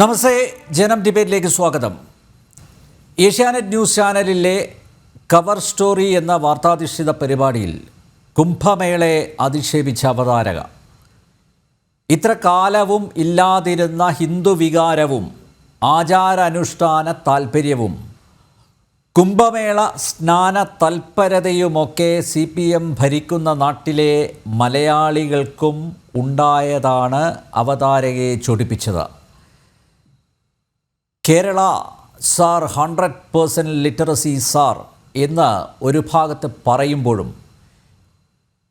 നമസ്തേ, ജനം ഡിബേറ്റിലേക്ക് സ്വാഗതം. ഏഷ്യാനെറ്റ് ന്യൂസ് ചാനലിലെ കവർ സ്റ്റോറി എന്ന വാർത്താധിഷ്ഠിത പരിപാടിയിൽ കുംഭമേളയെ അധിക്ഷേപിച്ച അവതാരക, ഇത്ര കാലവും ഇല്ലാതിരുന്ന ഹിന്ദു വികാരവും ആചാരാനുഷ്ഠാന താൽപ്പര്യവും കുംഭമേള സ്നാന തൽപരതയുമൊക്കെ CPM ഭരിക്കുന്ന നാട്ടിലെ മലയാളികൾക്കും ഉണ്ടായതാണ് അവതാരകയെ ചൊടിപ്പിച്ചത്. കേരള സാർ 100% ലിറ്ററസി സാർ എന്ന് ഒരു ഭാഗത്ത് പറയുമ്പോഴും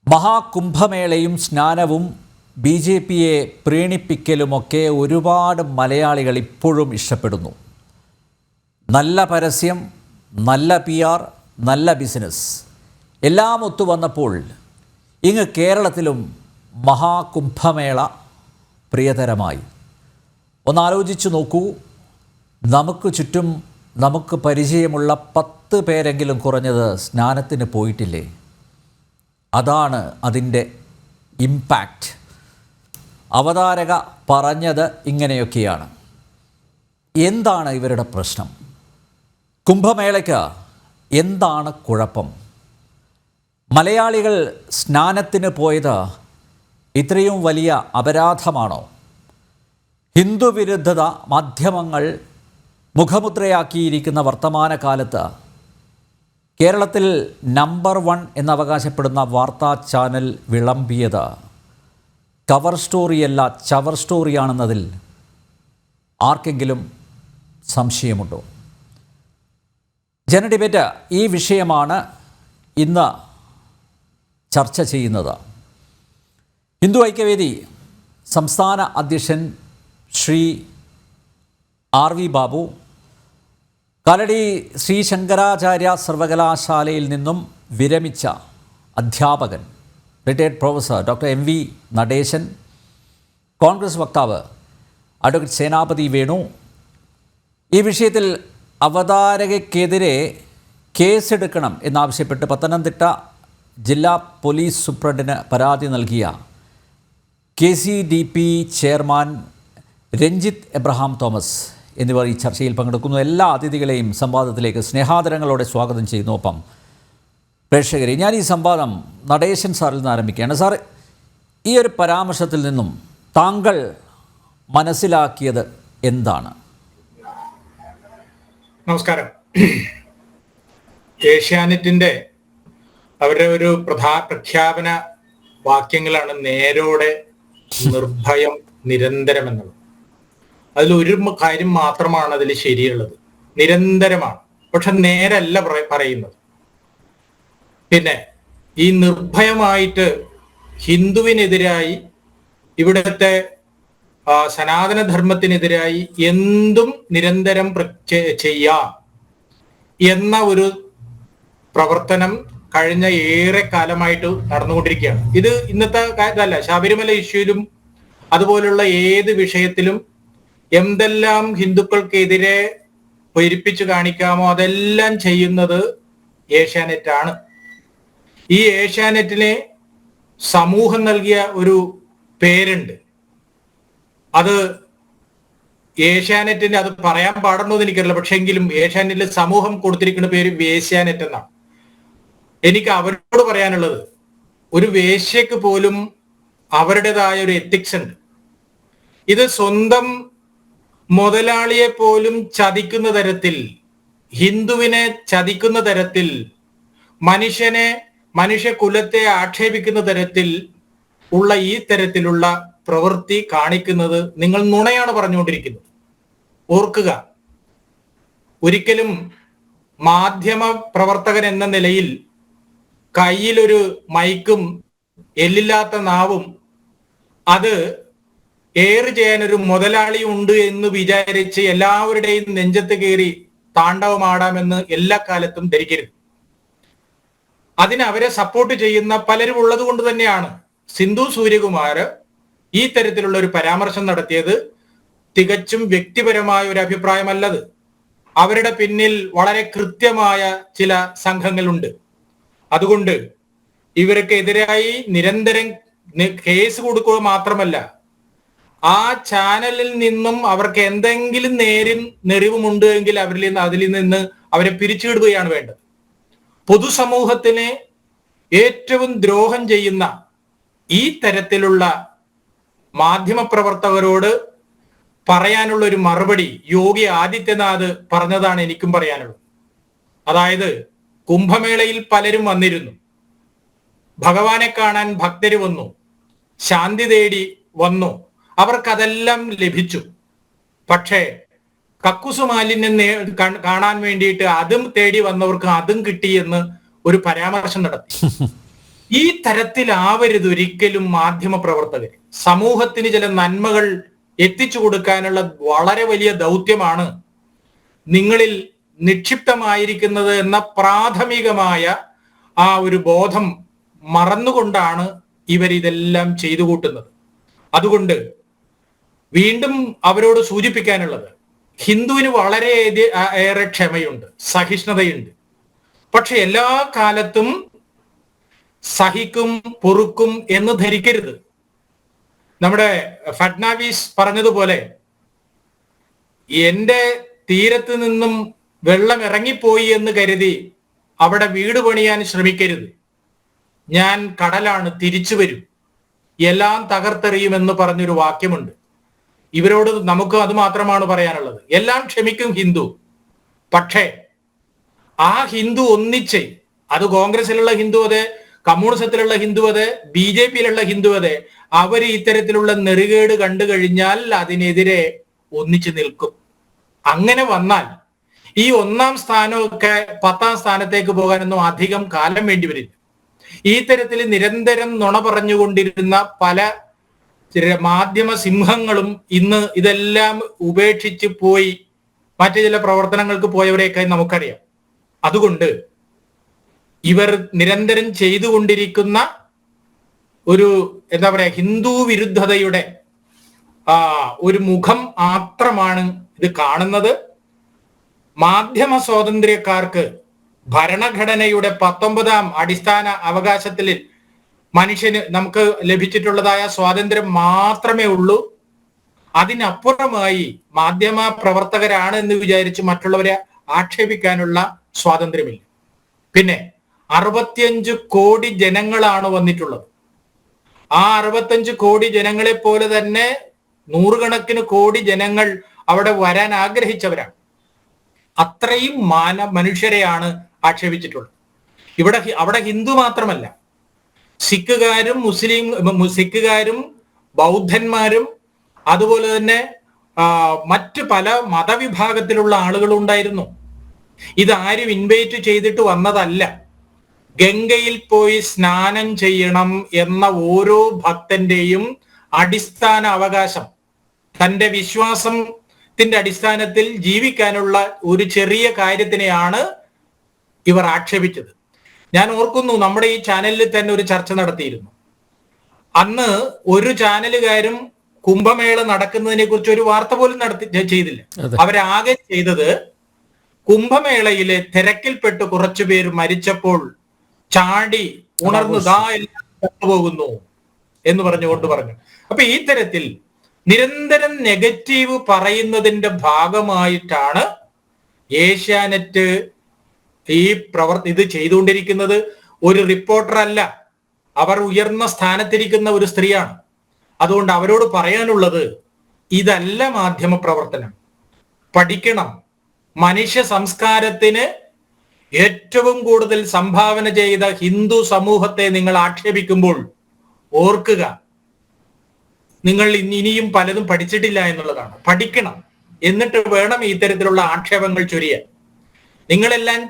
മഹാകുംഭമേളയും സ്നാനവും BJPയെ പ്രീണിപ്പിക്കലുമൊക്കെ ഒരുപാട് മലയാളികൾ ഇപ്പോഴും ഇഷ്ടപ്പെടുന്നു. നല്ല പരസ്യം, നല്ല PR, നല്ല ബിസിനസ് എല്ലാം ഒത്തുവന്നപ്പോൾ ഇങ്ങ് കേരളത്തിലും മഹാകുംഭമേള പ്രിയതരമായി. ഒന്നാലോചിച്ചു നോക്കൂ, നമുക്ക് ചുറ്റും നമുക്ക് പരിചയമുള്ള 10 പേരെങ്കിലും കുറഞ്ഞത് സ്നാനത്തിന് പോയിട്ടില്ലേ? അതാണ് അതിൻ്റെ ഇമ്പാക്റ്റ്. അവതാരക പറഞ്ഞത് ഇങ്ങനെയൊക്കെയാണ്. എന്താണ് ഇവരുടെ പ്രശ്നം? കുംഭമേളയ്ക്ക് എന്താണ് കുഴപ്പം? മലയാളികൾ സ്നാനത്തിന് പോയത് ഇത്രയും വലിയ അപരാധമാണോ? ഹിന്ദു വിരുദ്ധത മാധ്യമങ്ങൾ മുഖമുദ്രയാക്കിയിരിക്കുന്ന വർത്തമാനകാലത്ത് കേരളത്തിൽ നമ്പർ 1 എന്നവകാശപ്പെടുന്ന വാർത്താ ചാനൽ വിളമ്പിയത് കവർ സ്റ്റോറിയല്ല, ചവർ സ്റ്റോറിയാണെന്നതിൽ ആർക്കെങ്കിലും സംശയമുണ്ടോ? ജനഡിബേറ്റ് ഈ വിഷയമാണ് ഇന്ന് ചർച്ച ചെയ്യുന്നത്. ഹിന്ദു ഐക്യവേദി സംസ്ഥാന അധ്യക്ഷൻ ശ്രീ RV ബാബു, കാലടി ശ്രീ ശങ്കരാചാര്യ സർവകലാശാലയിൽ നിന്നും വിരമിച്ച അധ്യാപകൻ retired professor doctor MV Natesan, Congress വക്താവ് അഡ്വക്കേറ്റ് സേനാപതി വേണു, ഈ വിഷയത്തിൽ അവതാരകയ്ക്കെതിരെ കേസെടുക്കണം എന്നാവശ്യപ്പെട്ട് പത്തനംതിട്ട ജില്ലാ പോലീസ് സൂപ്രണ്ടിന് പരാതി നൽകിയ KCDP chairman Ranjith Abraham Thomas എന്നിവർ ഈ ചർച്ചയിൽ പങ്കെടുക്കുന്നു. എല്ലാ അതിഥികളെയും സംവാദത്തിലേക്ക് സ്നേഹാദരങ്ങളോടെ സ്വാഗതം ചെയ്യുന്നു. ഒപ്പം പ്രേക്ഷകരെ, ഞാൻ ഈ സംവാദം നടേശൻ സാറിൽ നിന്ന് ആരംഭിക്കുകയാണ്. സാർ, ഈ ഒരു പരാമർശത്തിൽ നിന്നും താങ്കൾ മനസ്സിലാക്കിയത് എന്താണ്? നമസ്കാരം. ഏഷ്യാനെറ്റിന്റെ അവരുടെ ഒരു പ്രഖ്യാപന വാക്യങ്ങളാണ് നേരോടെ, നിർഭയം, നിരന്തരം എന്നുള്ളത്. അതിലൊരു കാര്യം മാത്രമാണ് അതിൽ ശരിയുള്ളത്, നിരന്തരമാണ്. പക്ഷെ നേരല്ല പറയുന്നത്. പിന്നെ ഈ നിർഭയമായിട്ട് ഹിന്ദുവിനെതിരായി, ഇവിടുത്തെ സനാതനധർമ്മത്തിനെതിരായി എന്തും നിരന്തരം ചെയ്യാം എന്ന ഒരു പ്രവർത്തനം കഴിഞ്ഞ ഏറെ കാലമായിട്ട് നടന്നുകൊണ്ടിരിക്കുകയാണ്. ഇത് ഇന്നത്തെ ഇതല്ല, ശബരിമല ഇഷ്യൂയിലും അതുപോലുള്ള ഏത് വിഷയത്തിലും എന്തെല്ലാം ഹിന്ദുക്കൾക്കെതിരെ പെരുപ്പിച്ചു കാണിക്കാമോ അതെല്ലാം ചെയ്യുന്നത് ഏഷ്യാനെറ്റാണ്. ഈ ഏഷ്യാനെറ്റിനെ സമൂഹം നൽകിയ ഒരു പേരുണ്ട്. അത് ഏഷ്യാനെറ്റിന്, അത് പറയാൻ പാടുണ്ടോ എന്ന് എനിക്കറിയില്ല, പക്ഷെ എങ്കിലും ഏഷ്യാനെറ്റിൽ സമൂഹം കൊടുത്തിരിക്കുന്ന പേര് വേശ്യാനെറ്റ് എന്നാണ്. എനിക്ക് അവരോട് പറയാനുള്ളത്, ഒരു വേശ്യക്ക് പോലും അവരുടേതായ ഒരു എത്തിക്സ് ഉണ്ട്. ഇത് സ്വന്തം മുതലാളിയെ പോലും ചതിക്കുന്ന തരത്തിൽ, ഹിന്ദുവിനെ ചതിക്കുന്ന തരത്തിൽ, മനുഷ്യകുലത്തെ ആക്ഷേപിക്കുന്ന തരത്തിൽ ഉള്ള ഈ തരത്തിലുള്ള പ്രവൃത്തി കാണിക്കുന്നത് നിങ്ങൾ നുണയാണ് പറഞ്ഞുകൊണ്ടിരിക്കുന്നത്. ഓർക്കുക, ഒരിക്കലും മാധ്യമ പ്രവർത്തകൻ എന്ന നിലയിൽ കയ്യിലൊരു മൈക്കും എല്ലില്ലാത്ത നാവും അത് ഏറ് ചെയ്യാനൊരു മുതലാളി ഉണ്ട് എന്ന് വിചാരിച്ച് എല്ലാവരുടെയും നെഞ്ചത്ത് കയറി താണ്ഡവമാടാമെന്ന് എല്ലാ കാലത്തും ധരിക്കരുത്. അതിന് അവരെ സപ്പോർട്ട് ചെയ്യുന്ന പലരും ഉള്ളത് കൊണ്ട് തന്നെയാണ് സിന്ധു സൂര്യകുമാർ ഈ തരത്തിലുള്ള ഒരു പരാമർശം നടത്തിയത്. തികച്ചും വ്യക്തിപരമായ ഒരു അഭിപ്രായമല്ലത്. അവരുടെ പിന്നിൽ വളരെ കൃത്യമായ ചില സംഘങ്ങളുണ്ട്. അതുകൊണ്ട് ഇവർക്കെതിരായി നിരന്തരം കേസ് കൊടുക്കുക മാത്രമല്ല, ആ ചാനലിൽ നിന്നും അവർക്ക് എന്തെങ്കിലും നെറിവുമുണ്ട് എങ്കിൽ അതിൽ നിന്ന് അവരെ പിരിച്ചുവിടുകയാണ് വേണ്ടത്. പൊതുസമൂഹത്തിന് ഏറ്റവും ദ്രോഹം ചെയ്യുന്ന ഈ തരത്തിലുള്ള മാധ്യമപ്രവർത്തകരോട് പറയാനുള്ള ഒരു മറുപടി യോഗി ആദിത്യനാഥ് പറഞ്ഞതാണ് എനിക്കും പറയാനുള്ളത്. അതായത് കുംഭമേളയിൽ പലരും വന്നിരുന്നു, ഭഗവാനെ കാണാൻ ഭക്തര് വന്നു, ശാന്തി തേടി വന്നു, അവർക്കതെല്ലാം ലഭിച്ചു. പക്ഷേ കക്കുസു മാലിന്യം കാണാൻ വേണ്ടിയിട്ട് അതും തേടി വന്നവർക്ക് അതും കിട്ടിയെന്ന് ഒരു പരാമർശം നടത്തി. ഈ തരത്തിലാവരുത് ഒരിക്കലും മാധ്യമ പ്രവർത്തകർ. സമൂഹത്തിന് ചില നന്മകൾ എത്തിച്ചു കൊടുക്കാനുള്ള വളരെ വലിയ ദൗത്യമാണ് നിങ്ങളിൽ നിക്ഷിപ്തമായിരിക്കുന്നത് എന്ന പ്രാഥമികമായ ആ ഒരു ബോധം മറന്നുകൊണ്ടാണ് ഇവരിതെല്ലാം ചെയ്തു കൂട്ടുന്നത്. അതുകൊണ്ട് വീണ്ടും അവരോട് സൂചിപ്പിക്കാനുള്ളത്, ഹിന്ദുവിന് വളരെ ഏറെ ക്ഷമയുണ്ട്, സഹിഷ്ണുതയുണ്ട്. പക്ഷെ എല്ലാ കാലത്തും സഹിക്കും പൊറുക്കും എന്ന് ധരിക്കരുത്. നമ്മുടെ ഫഡ്നാവിസ് പറഞ്ഞതുപോലെ, എന്റെ തീരത്ത് നിന്നും വെള്ളം ഇറങ്ങിപ്പോയി എന്ന് കരുതി അവിടെ വീട് പണിയാൻ ശ്രമിക്കരുത്. ഞാൻ കടലാണ്, തിരിച്ചു വരും, എല്ലാം തകർത്തെറിയുമെന്ന് പറഞ്ഞൊരു വാക്യമുണ്ട്. ഇവരോട് നമുക്ക് അത് മാത്രമാണ് പറയാനുള്ളത്. എല്ലാം ക്ഷമിക്കും ഹിന്ദു. പക്ഷേ ആ ഹിന്ദു ഒന്നിച്ച്, അത് കോൺഗ്രസിലുള്ള ഹിന്ദു അതെ, കമ്മ്യൂണിസത്തിലുള്ള ഹിന്ദു അതെ, BJPയിലുള്ള ഹിന്ദു അതെ, അവര് ഇത്തരത്തിലുള്ള നെറുകേട് കണ്ടു കഴിഞ്ഞാൽ അതിനെതിരെ ഒന്നിച്ചു നിൽക്കും. അങ്ങനെ വന്നാൽ ഈ 1ാം സ്ഥാനമൊക്കെ 10ാം സ്ഥാനത്തേക്ക് പോകാനൊന്നും അധികം കാലം വേണ്ടി വരില്ല. ഈ തരത്തിൽ നിരന്തരം നുണ പറഞ്ഞുകൊണ്ടിരുന്ന പല മാധ്യമ സിംഹങ്ങളും ഇന്ന് ഇതെല്ലാം ഉപേക്ഷിച്ച് പോയി മറ്റു ചില പ്രവർത്തനങ്ങൾക്ക് പോയവരെയൊക്കെ നമുക്കറിയാം. അതുകൊണ്ട് ഇവർ നിരന്തരം ചെയ്തുകൊണ്ടിരിക്കുന്ന ഒരു എന്താ പറയാ ഹിന്ദു വിരുദ്ധതയുടെ ഒരു മുഖം മാത്രമാണ് ഇത് കാണുന്നത്. മാധ്യമ സ്വാതന്ത്ര്യക്കാർക്ക് ഭരണഘടനയുടെ 19ാം അടിസ്ഥാന അവകാശത്തിൽ മനുഷ്യന് നമുക്ക് ലഭിച്ചിട്ടുള്ളതായ സ്വാതന്ത്ര്യം മാത്രമേ ഉള്ളൂ. അതിനപ്പുറമായി മാധ്യമ പ്രവർത്തകരാണ് എന്ന് വിചാരിച്ച് മറ്റുള്ളവരെ ആക്ഷേപിക്കാനുള്ള സ്വാതന്ത്ര്യമില്ല. പിന്നെ 65 കോടി ജനങ്ങളാണ് വന്നിട്ടുള്ളത്. ആ 65 കോടി ജനങ്ങളെ പോലെ തന്നെ നൂറുകണക്കിന് കോടി ജനങ്ങൾ അവിടെ വരാൻ ആഗ്രഹിച്ചവരാണ്. അത്രയും മനുഷ്യരെയാണ് ആക്ഷേപിച്ചിട്ടുള്ളത്. അവിടെ ഹിന്ദു മാത്രമല്ല, സിഖുകാരും ബൗദ്ധന്മാരും അതുപോലെ തന്നെ മറ്റ് പല മതവിഭാഗത്തിലുള്ള ആളുകളും ഉണ്ടായിരുന്നു. ഇതാരും ഇൻവൈറ്റ് ചെയ്തിട്ട് വന്നതല്ല. ഗംഗയിൽ പോയി സ്നാനം ചെയ്യണം എന്ന ഓരോ ഭക്തന്റെയും അടിസ്ഥാന അവകാശം, തന്റെ വിശ്വാസത്തിന്റെ അടിസ്ഥാനത്തിൽ ജീവിക്കാനുള്ള ഒരു ചെറിയ കാര്യത്തിനെയാണ് ഇവർ ആക്ഷേപിച്ചത്. ഞാൻ ഓർക്കുന്നു, നമ്മുടെ ഈ ചാനലിൽ തന്നെ ഒരു ചർച്ച നടത്തിയിരുന്നു. അന്ന് ഒരു ചാനലുകാരും കുംഭമേള നടക്കുന്നതിനെ കുറിച്ച് ഒരു വാർത്ത പോലും ചെയ്തില്ല. അവരാകെ ചെയ്തത് കുംഭമേളയിലെ തിരക്കിൽപ്പെട്ട് കുറച്ചുപേർ മരിച്ചപ്പോൾ ചാടി ഉണർന്നു ദാ എല്ലാം പോകുന്നു എന്ന് പറഞ്ഞുകൊണ്ട് പറഞ്ഞു. അപ്പൊ ഈ തരത്തിൽ നിരന്തരം നെഗറ്റീവ് പറയുന്നതിന്റെ ഭാഗമായിട്ടാണ് ഏഷ്യാനെറ്റ് ഇത് ചെയ്തുകൊണ്ടിരിക്കുന്നത്. ഒരു റിപ്പോർട്ടർ അല്ല, അവർ ഉയർന്ന സ്ഥാനത്തിരിക്കുന്ന ഒരു സ്ത്രീയാണ്. അതുകൊണ്ട് അവരോട് പറയാനുള്ളത്, ഇതല്ല മാധ്യമ പ്രവർത്തനം. പഠിക്കണം. മനുഷ്യ സംസ്കാരത്തിന് ഏറ്റവും കൂടുതൽ സംഭാവന ചെയ്ത ഹിന്ദു സമൂഹത്തെ നിങ്ങൾ ആക്ഷേപിക്കുമ്പോൾ ഓർക്കുക, നിങ്ങൾ ഇനിയും പലതും പഠിച്ചിട്ടില്ല എന്നുള്ളതാണ്. പഠിക്കണം. എന്നിട്ട് വേണം ഇത്തരത്തിലുള്ള ആക്ഷേപങ്ങൾ ചൊരിയാൻ. നിങ്ങളെല്ലാം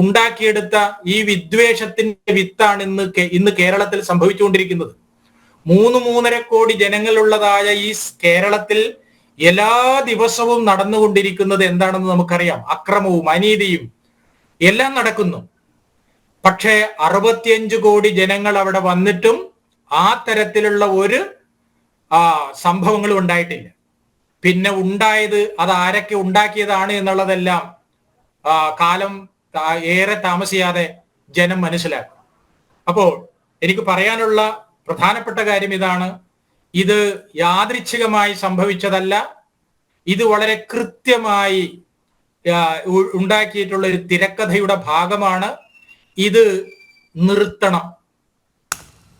ഉണ്ടാക്കിയെടുത്ത ഈ വിദ്വേഷത്തിന്റെ വിത്താണ് ഇന്ന് കേരളത്തിൽ സംഭവിച്ചുകൊണ്ടിരിക്കുന്നത്. 3-3.5 കോടി ജനങ്ങളുള്ളതായ ഈ കേരളത്തിൽ എല്ലാ ദിവസവും നടന്നുകൊണ്ടിരിക്കുന്നത് എന്താണെന്ന് നമുക്കറിയാം. അക്രമവും അനീതിയും എല്ലാം നടക്കുന്നു. പക്ഷേ 65 കോടി ജനങ്ങൾ അവിടെ വന്നിട്ടും ആ തരത്തിലുള്ള ഒരു സംഭവങ്ങളും ഉണ്ടായിട്ടില്ല. പിന്നെ ഉണ്ടായത് അത് ആരൊക്കെ ഉണ്ടാക്കിയതാണ് എന്നുള്ളതെല്ലാം കാലം ഏറെ താമസിയാതെ ജനം മനസ്സിലാക്കും. അപ്പോൾ എനിക്ക് പറയാനുള്ള പ്രധാനപ്പെട്ട കാര്യം ഇതാണ്. ഇത് യാദൃച്ഛികമായി സംഭവിച്ചതല്ല. ഇത് വളരെ കൃത്യമായി ഉണ്ടാക്കിയിട്ടുള്ള ഒരു തിരക്കഥയുടെ ഭാഗമാണ്. ഇത് നിർത്തണം.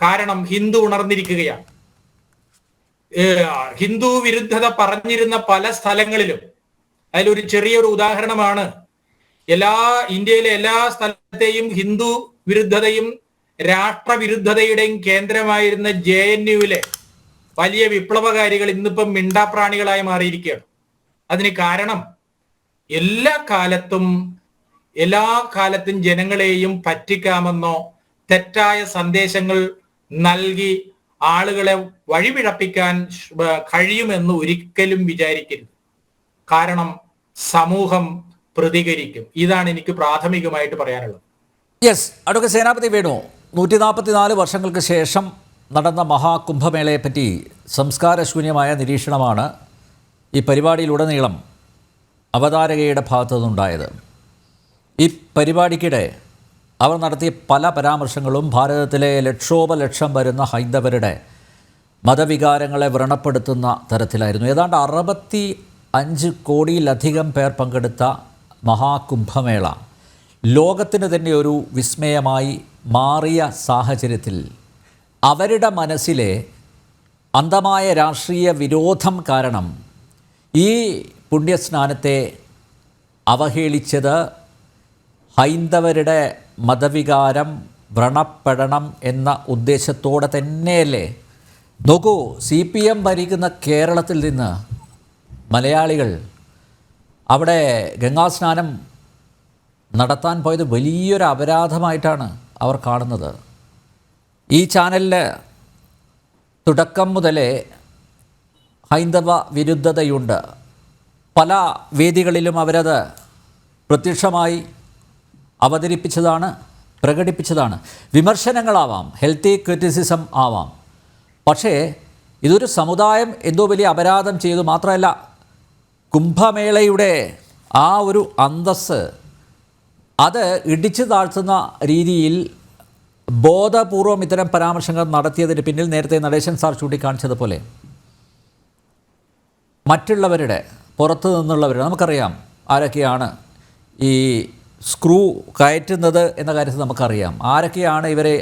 കാരണം ഹിന്ദു ഉണർന്നിരിക്കുകയാണ്. ഹിന്ദു വിരുദ്ധത പറഞ്ഞിരുന്ന പല സ്ഥലങ്ങളിലും, അതിലൊരു ചെറിയൊരു ഉദാഹരണമാണ്, ഇന്ത്യയിലെ എല്ലാ സ്ഥലത്തെയും ഹിന്ദു വിരുദ്ധതയും രാഷ്ട്രവിരുദ്ധതയുടെയും കേന്ദ്രമായിരുന്ന JNUവിലെ വലിയ വിപ്ലവകാരികൾ ഇന്നിപ്പം മിണ്ടാപ്രാണികളായി മാറിയിരിക്കുകയാണ്. അതിന് കാരണം എല്ലാ കാലത്തും ജനങ്ങളെയും പറ്റിക്കാമെന്നോ തെറ്റായ സന്ദേശങ്ങൾ നൽകി ആളുകളെ വഴിപിഴപ്പിക്കാൻ കഴിയുമെന്ന് ഒരിക്കലും വിചാരിക്കരുത്. കാരണം സമൂഹം പ്രതികരിക്കും. ഇതാണ് എനിക്ക് പ്രാഥമികമായിട്ട് പറയാനുള്ളത്. യെസ്, അഡ്വക്കേറ്റ് സേനാപതി വേണു, 144 വർഷങ്ങൾക്ക് ശേഷം നടന്ന മഹാകുംഭമേളയെപ്പറ്റി സംസ്കാരശൂന്യമായ നിരീക്ഷണമാണ് ഈ പരിപാടിയിലുടനീളം അവതാരകയുടെ ഭാഗത്തു നിന്നുണ്ടായത്. ഈ പരിപാടിക്കിടെ അവർ നടത്തിയ പല പരാമർശങ്ങളും ഭാരതത്തിലെ ലക്ഷോപലക്ഷം വരുന്ന ഹൈന്ദവരുടെ മതവികാരങ്ങളെ വ്രണപ്പെടുത്തുന്ന തരത്തിലായിരുന്നു. ഏതാണ്ട് 65 കോടിയിലധികം പേർ പങ്കെടുത്ത മഹാകുംഭമേള ലോകത്തിന് തന്നെ ഒരു വിസ്മയമായി മാറിയ സാഹചര്യത്തിൽ അവരുടെ മനസ്സിലെ അന്ധമായ രാഷ്ട്രീയ വിരോധം കാരണം ഈ പുണ്യസ്നാനത്തെ അവഹേളിച്ചത് ഹൈന്ദവരുടെ മതവികാരം വ്രണപ്പെടണം എന്ന ഉദ്ദേശത്തോടെ തന്നെയല്ലേ? നോക്കൂ, CPM ഭരിക്കുന്ന കേരളത്തിൽ നിന്ന് മലയാളികൾ അവിടെ ഗംഗാസ്നാനം നടത്താൻ പോയത് വലിയൊരു അപരാധമായിട്ടാണ് അവർ കാണുന്നത്. ഈ ചാനലിൽ തുടക്കം മുതലേ ഹൈന്ദവ വിരുദ്ധതയുണ്ട്. പല വേദികളിലും അവരത് പ്രത്യക്ഷമായി അവതരിപ്പിച്ചതാണ്, പ്രകടിപ്പിച്ചതാണ്. വിമർശനങ്ങളാവാം, ഹെൽത്തി ക്രിറ്റിസിസം ആവാം. പക്ഷേ ഇതൊരു സമുദായം എന്തോ വലിയ അപരാധം ചെയ്തു. മാത്രമല്ല, കുംഭമേളയുടെ ആ ഒരു അന്തസ്സ് അത് ഇടിച്ചു താഴ്ത്തുന്ന രീതിയിൽ ബോധപൂർവം ഇത്തരം പരാമർശങ്ങൾ നടത്തിയതിന് പിന്നിൽ നേരത്തെ നടേശൻ സാർ ചൂണ്ടിക്കാണിച്ചതുപോലെ മറ്റുള്ളവരുടെ പുറത്തു നിന്നുള്ളവരുടെ, നമുക്കറിയാം ആരൊക്കെയാണ് ഈ സ്ക്രൂ കയറ്റുന്നത് എന്ന കാര്യത്തിൽ നമുക്കറിയാം, ആരൊക്കെയാണ് ഇവരെ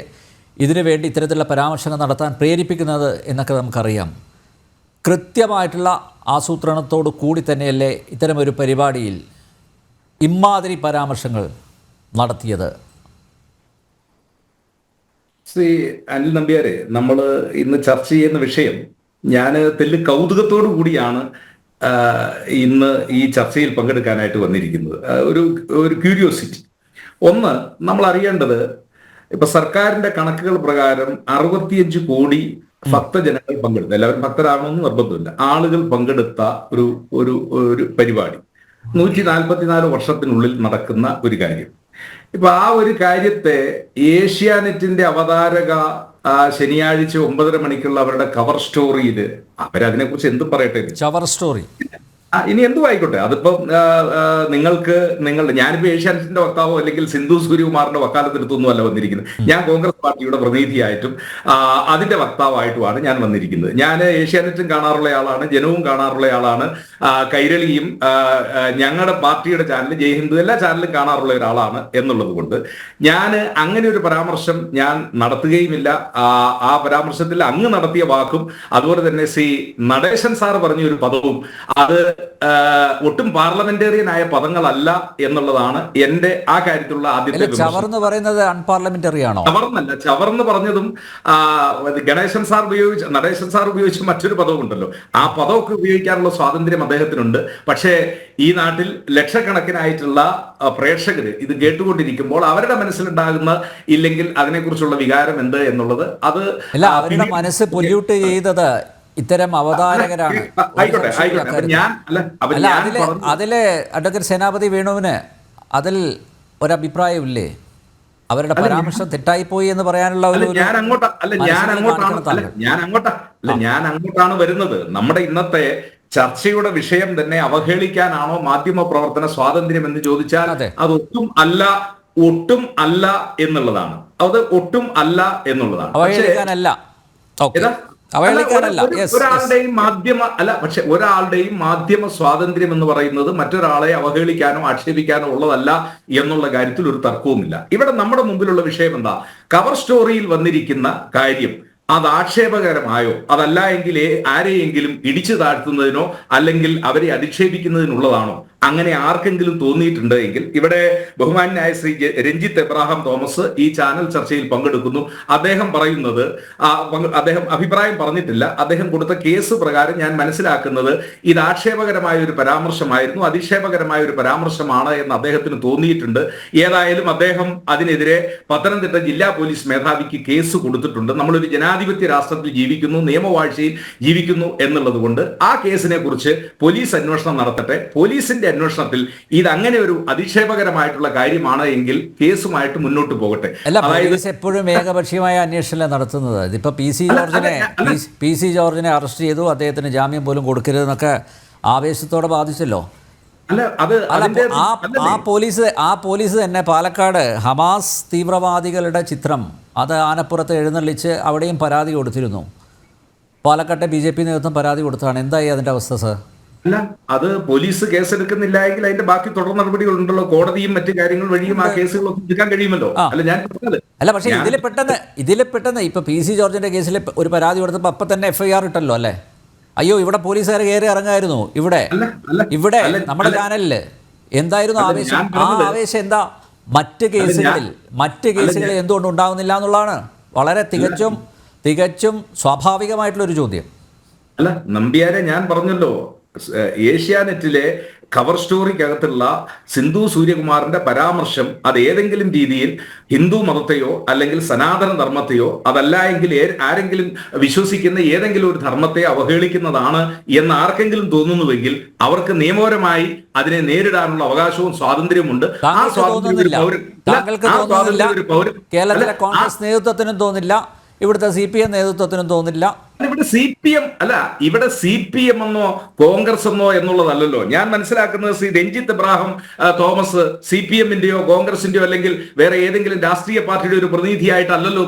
ഇതിനു വേണ്ടി ഇത്തരത്തിലുള്ള പരാമർശങ്ങൾ നടത്താൻ പ്രേരിപ്പിക്കുന്നത് എന്നൊക്കെ നമുക്കറിയാം. കൃത്യമായിട്ടുള്ള ആസൂത്രണത്തോടു കൂടി തന്നെയല്ലേ ഇത്തരമൊരു പരിപാടിയിൽ ഇമ്മാതിരി പരാമർശങ്ങൾ നടത്തിയത്? ശ്രീ അനിൽ നമ്പ്യാരെ, നമ്മൾ ഇന്ന് ചർച്ച ചെയ്യുന്ന വിഷയം ഞാൻ തെല്ല് കൗതുകത്തോടു കൂടിയാണ് ഇന്ന് ഈ ചർച്ചയിൽ പങ്കെടുക്കാനായിട്ട് വന്നിരിക്കുന്നത്. ഒരു ക്യൂരിയോസിറ്റി. ഒന്ന്, നമ്മൾ അറിയേണ്ടത്, ഇപ്പൊ സർക്കാരിന്റെ കണക്കുകൾ പ്രകാരം 65 കോടി ഭക്തജനങ്ങൾ പങ്കെടുത്ത, എല്ലാവരും ഭക്തരാകണമെന്ന് നിർബന്ധമില്ല, ആളുകൾ പങ്കെടുത്ത ഒരു പരിപാടി 144 വർഷത്തിനുള്ളിൽ നടക്കുന്ന ഒരു കാര്യം. ഇപ്പൊ ആ ഒരു കാര്യത്തെ ഏഷ്യാനെറ്റിന്റെ അവതാരക ശനിയാഴ്ച 9:30 മണിക്കുള്ള അവരുടെ കവർ സ്റ്റോറിയിൽ അവരതിനെ കുറിച്ച് എന്ത് പറയട്ടെ, കവർ സ്റ്റോറി ഇനി എന്തും ആയിക്കോട്ടെ, അതിപ്പം ഞാനിപ്പോ ഏഷ്യാനെറ്റിന്റെ വക്താവോ അല്ലെങ്കിൽ സിന്ധു സൂര്യകുമാറിന്റെ വക്കാലത്തെടുത്തൊന്നും അല്ല വന്നിരിക്കുന്നത്. ഞാൻ കോൺഗ്രസ് പാർട്ടിയുടെ പ്രതിനിധിയായിട്ടും അതിന്റെ വക്താവായിട്ടുമാണ് ഞാൻ വന്നിരിക്കുന്നത്. ഞാൻ ഏഷ്യാനെറ്റും കാണാറുള്ള ആളാണ്, ജനവും കാണാറുള്ള ആളാണ്, കൈരളിയും ഞങ്ങളുടെ പാർട്ടിയുടെ ചാനൽ ജയ്ഹിന്ദു എല്ലാ ചാനലും കാണാറുള്ള ഒരാളാണ് എന്നുള്ളത് കൊണ്ട് ഞാൻ അങ്ങനെ ഒരു പരാമർശം ഞാൻ നടത്തുകയുമില്ല. ആ പരാമർശത്തിൽ അങ്ങ് നടത്തിയ വാക്കും അതുപോലെ തന്നെ ശ്രീ നടേശൻ സാർ പറഞ്ഞ ഒരു പദവും അത് ഒട്ടും പാർലമെന്റേറിയൻ ആയ പദങ്ങളല്ല എന്നുള്ളതാണ് എന്റെ ആ കാര്യത്തിലുള്ള ആദ്യത്തെ. ചവർന്ന് പറയുന്നത് അൺപാർലമെന്ററി ആണോ? ചവർന്നല്ല, ചവർന്ന് പറഞ്ഞതും നടേശൻ സാർ ഉപയോഗിച്ച മറ്റൊരു പദവും ഉണ്ടല്ലോ, ആ പദമൊക്കെ ഉപയോഗിക്കാനുള്ള സ്വാതന്ത്ര്യം അദ്ദേഹത്തിനുണ്ട്. പക്ഷേ ഈ നാട്ടിൽ ലക്ഷക്കണക്കിനായിട്ടുള്ള പ്രേക്ഷകര് ഇത് കേട്ടുകൊണ്ടിരിക്കുമ്പോൾ അവരുടെ മനസ്സിലുണ്ടാകുന്ന ഇല്ലെങ്കിൽ അതിനെക്കുറിച്ചുള്ള വികാരം എന്ത് എന്നുള്ളത് അത് അവരുടെ മനസ്സ് പൊല്യൂട്ട് ചെയ്തത് ഇത്തരം അവതാരകരാണ്. അതിലെ അഡ്വക്കേറ്റ് സേനാപതി വേണുവിന് അതിൽ ഒരഭിപ്രായമില്ലേ? അവരുടെ പരാമർശം തെറ്റായിപ്പോയി എന്ന് പറയാനുള്ള ഞാൻ അങ്ങോട്ടാണ് വരുന്നത്. നമ്മുടെ ഇന്നത്തെ ചർച്ചയുടെ വിഷയം തന്നെ അവഹേളിക്കാനാണോ മാധ്യമ പ്രവർത്തന സ്വാതന്ത്ര്യം എന്ന് ചോദിച്ചാൽ അത് ഒട്ടും അല്ല എന്നുള്ളതാണ്. അത് ഒട്ടും അല്ല എന്നുള്ളതാണ്. അവഹേളിക്കാനല്ല. ഒരാളുടെയും പക്ഷെ ഒരാളുടെയും മാധ്യമ സ്വാതന്ത്ര്യം എന്ന് പറയുന്നത് മറ്റൊരാളെ അവഹേളിക്കാനോ ആക്ഷേപിക്കാനോ ഉള്ളതല്ല എന്നുള്ള കാര്യത്തിൽ ഒരു തർക്കവുമില്ല. ഇവിടെ നമ്മുടെ മുമ്പിലുള്ള വിഷയം എന്താ? കവർ സ്റ്റോറിയിൽ വന്നിരിക്കുന്ന കാര്യം അത് ആക്ഷേപകരമായോ, അതല്ല എങ്കിൽ ആരെയെങ്കിലും ഇടിച്ചു താഴ്ത്തുന്നതിനോ അല്ലെങ്കിൽ അവരെ അധിക്ഷേപിക്കുന്നതിനുള്ളതാണോ? അങ്ങനെ ആർക്കെങ്കിലും തോന്നിയിട്ടുണ്ട് എങ്കിൽ ഇവിടെ ബഹുമാന്യനായ ശ്രീ രഞ്ജിത്ത് എബ്രഹാം തോമസ് ഈ ചാനൽ ചർച്ചയിൽ പങ്കെടുക്കുന്നു. അദ്ദേഹം പറയുന്നത്, അദ്ദേഹം അഭിപ്രായം പറഞ്ഞിട്ടില്ല, അദ്ദേഹം കൊടുത്ത കേസ് പ്രകാരം ഞാൻ മനസ്സിലാക്കുന്നത് ഇത് ആക്ഷേപകരമായ ഒരു പരാമർശമായിരുന്നു, അധിക്ഷേപകരമായ ഒരു പരാമർശമാണ് എന്ന് അദ്ദേഹത്തിന് തോന്നിയിട്ടുണ്ട്. ഏതായാലും അദ്ദേഹം അതിനെതിരെ പത്തനംതിട്ട ജില്ലാ പോലീസ് മേധാവിക്ക് കേസ് കൊടുത്തിട്ടുണ്ട്. നമ്മളൊരു ജനാധിപത്യ രാഷ്ട്രത്തിൽ ജീവിക്കുന്നു, നിയമവാഴ്ചയിൽ ജീവിക്കുന്നു എന്നുള്ളത് കൊണ്ട് ആ കേസിനെ കുറിച്ച് പോലീസ് അന്വേഷണം നടത്തട്ടെ. പോലീസിന്റെ അന്വേഷണത്തിൽ ഇത് അങ്ങനെ ഒരു അധിക്ഷേപകരമായിട്ടുള്ള കാര്യമാണ് എങ്കിൽ കേസുമായിട്ട് മുന്നോട്ട് പോകട്ടെ. പോലീസ് എപ്പോഴും ഏകപക്ഷീയമായ അന്വേഷണം നടത്തുന്നത്. ഇതിപ്പോ പി സി ജോർജിനെ അറസ്റ്റ് ചെയ്തു, അദ്ദേഹത്തിന് ജാമ്യം പോലും കൊടുക്കരുതെന്നൊക്കെ ആവേശത്തോടെ ബാധിച്ചല്ലോ. ആ പോലീസ് തന്നെ പാലക്കാട് ഹമാസ് തീവ്രവാദികളുടെ ചിത്രം അത് ആനപ്പുറത്ത് എഴുന്നള്ളിച്ച് അവിടെയും പരാതി കൊടുത്തിരുന്നു. പാലക്കാട്ടെ BJP നേതൃത്വം പരാതി കൊടുത്തതാണ്. എന്തായി അതിന്റെ അവസ്ഥ സർ? അല്ല, അത് പോലീസ് കേസെടുക്കുന്നില്ല എങ്കിൽ അതിന്റെ ബാക്കി തുടർ നടപടികൾ ഉണ്ടല്ലോ. കോടതിയും മറ്റു കാര്യങ്ങൾ വഴിയും ആ കേസുകളൊക്കെ എടുക്കാൻ കഴിയുമല്ലോ. അല്ല, പക്ഷേ ഇതിൽ പെട്ടെന്ന് ഇപ്പൊ PC ജോർജിന്റെ കേസിൽ ഒരു പരാതി കൊടുത്തപ്പോൾ അപ്പം തന്നെ FIR ഇട്ടല്ലോ അല്ലേ? അയ്യോ, ഇവിടെ പോലീസുകാർ കയറി ഇറങ്ങായിരുന്നു. ഇവിടെ നമ്മുടെ ചാനലില് എന്തായിരുന്നു ആവേശം? ആ ആവേശം എന്താ മറ്റ് കേസുകളിൽ എന്തുകൊണ്ട് ഉണ്ടാകുന്നില്ല എന്നുള്ളതാണ് വളരെ തികച്ചും സ്വാഭാവികമായിട്ടുള്ളൊരു ചോദ്യം. അല്ല നമ്പ്യാരെ, ഞാൻ പറഞ്ഞല്ലോ, ഏഷ്യാനെറ്റിലെ കവർ സ്റ്റോറിക്കകത്തുള്ള സിന്ധു സൂര്യകുമാറിന്റെ പരാമർശം അത് ഏതെങ്കിലും രീതിയിൽ ഹിന്ദു മതത്തെയോ അല്ലെങ്കിൽ സനാതന ധർമ്മത്തെയോ അതല്ല എങ്കിൽ ആരെങ്കിലും വിശ്വസിക്കുന്ന ഏതെങ്കിലും ഒരു ധർമ്മത്തെ അവഹേളിക്കുന്നതാണ് എന്ന് ആർക്കെങ്കിലും തോന്നുന്നുവെങ്കിൽ അവർക്ക് നിയമപരമായി അതിനെ നേരിടാനുള്ള അവകാശവും സ്വാതന്ത്ര്യമുണ്ട്. ആ സ്വാതന്ത്ര്യം കേരളത്തിലെ കോൺഗ്രസ് നേതൃത്വത്തിനും തോന്നില്ല, ഇവിടുത്തെ CPM നേതൃത്വത്തിനും തോന്നില്ല. ഇവിടെ CPM എന്നോ കോൺഗ്രസ് എന്നോ എന്നുള്ളതല്ലല്ലോ. ഞാൻ മനസ്സിലാക്കുന്നത് ശ്രീ രഞ്ജിത്ത് എബ്രഹാം തോമസ് CPM-ന്റെയോ കോൺഗ്രസിന്റെയോ അല്ലെങ്കിൽ വേറെ ഏതെങ്കിലും രാഷ്ട്രീയ പാർട്ടിയുടെ ഒരു പ്രതിനിധിയായിട്ടല്ലല്ലോ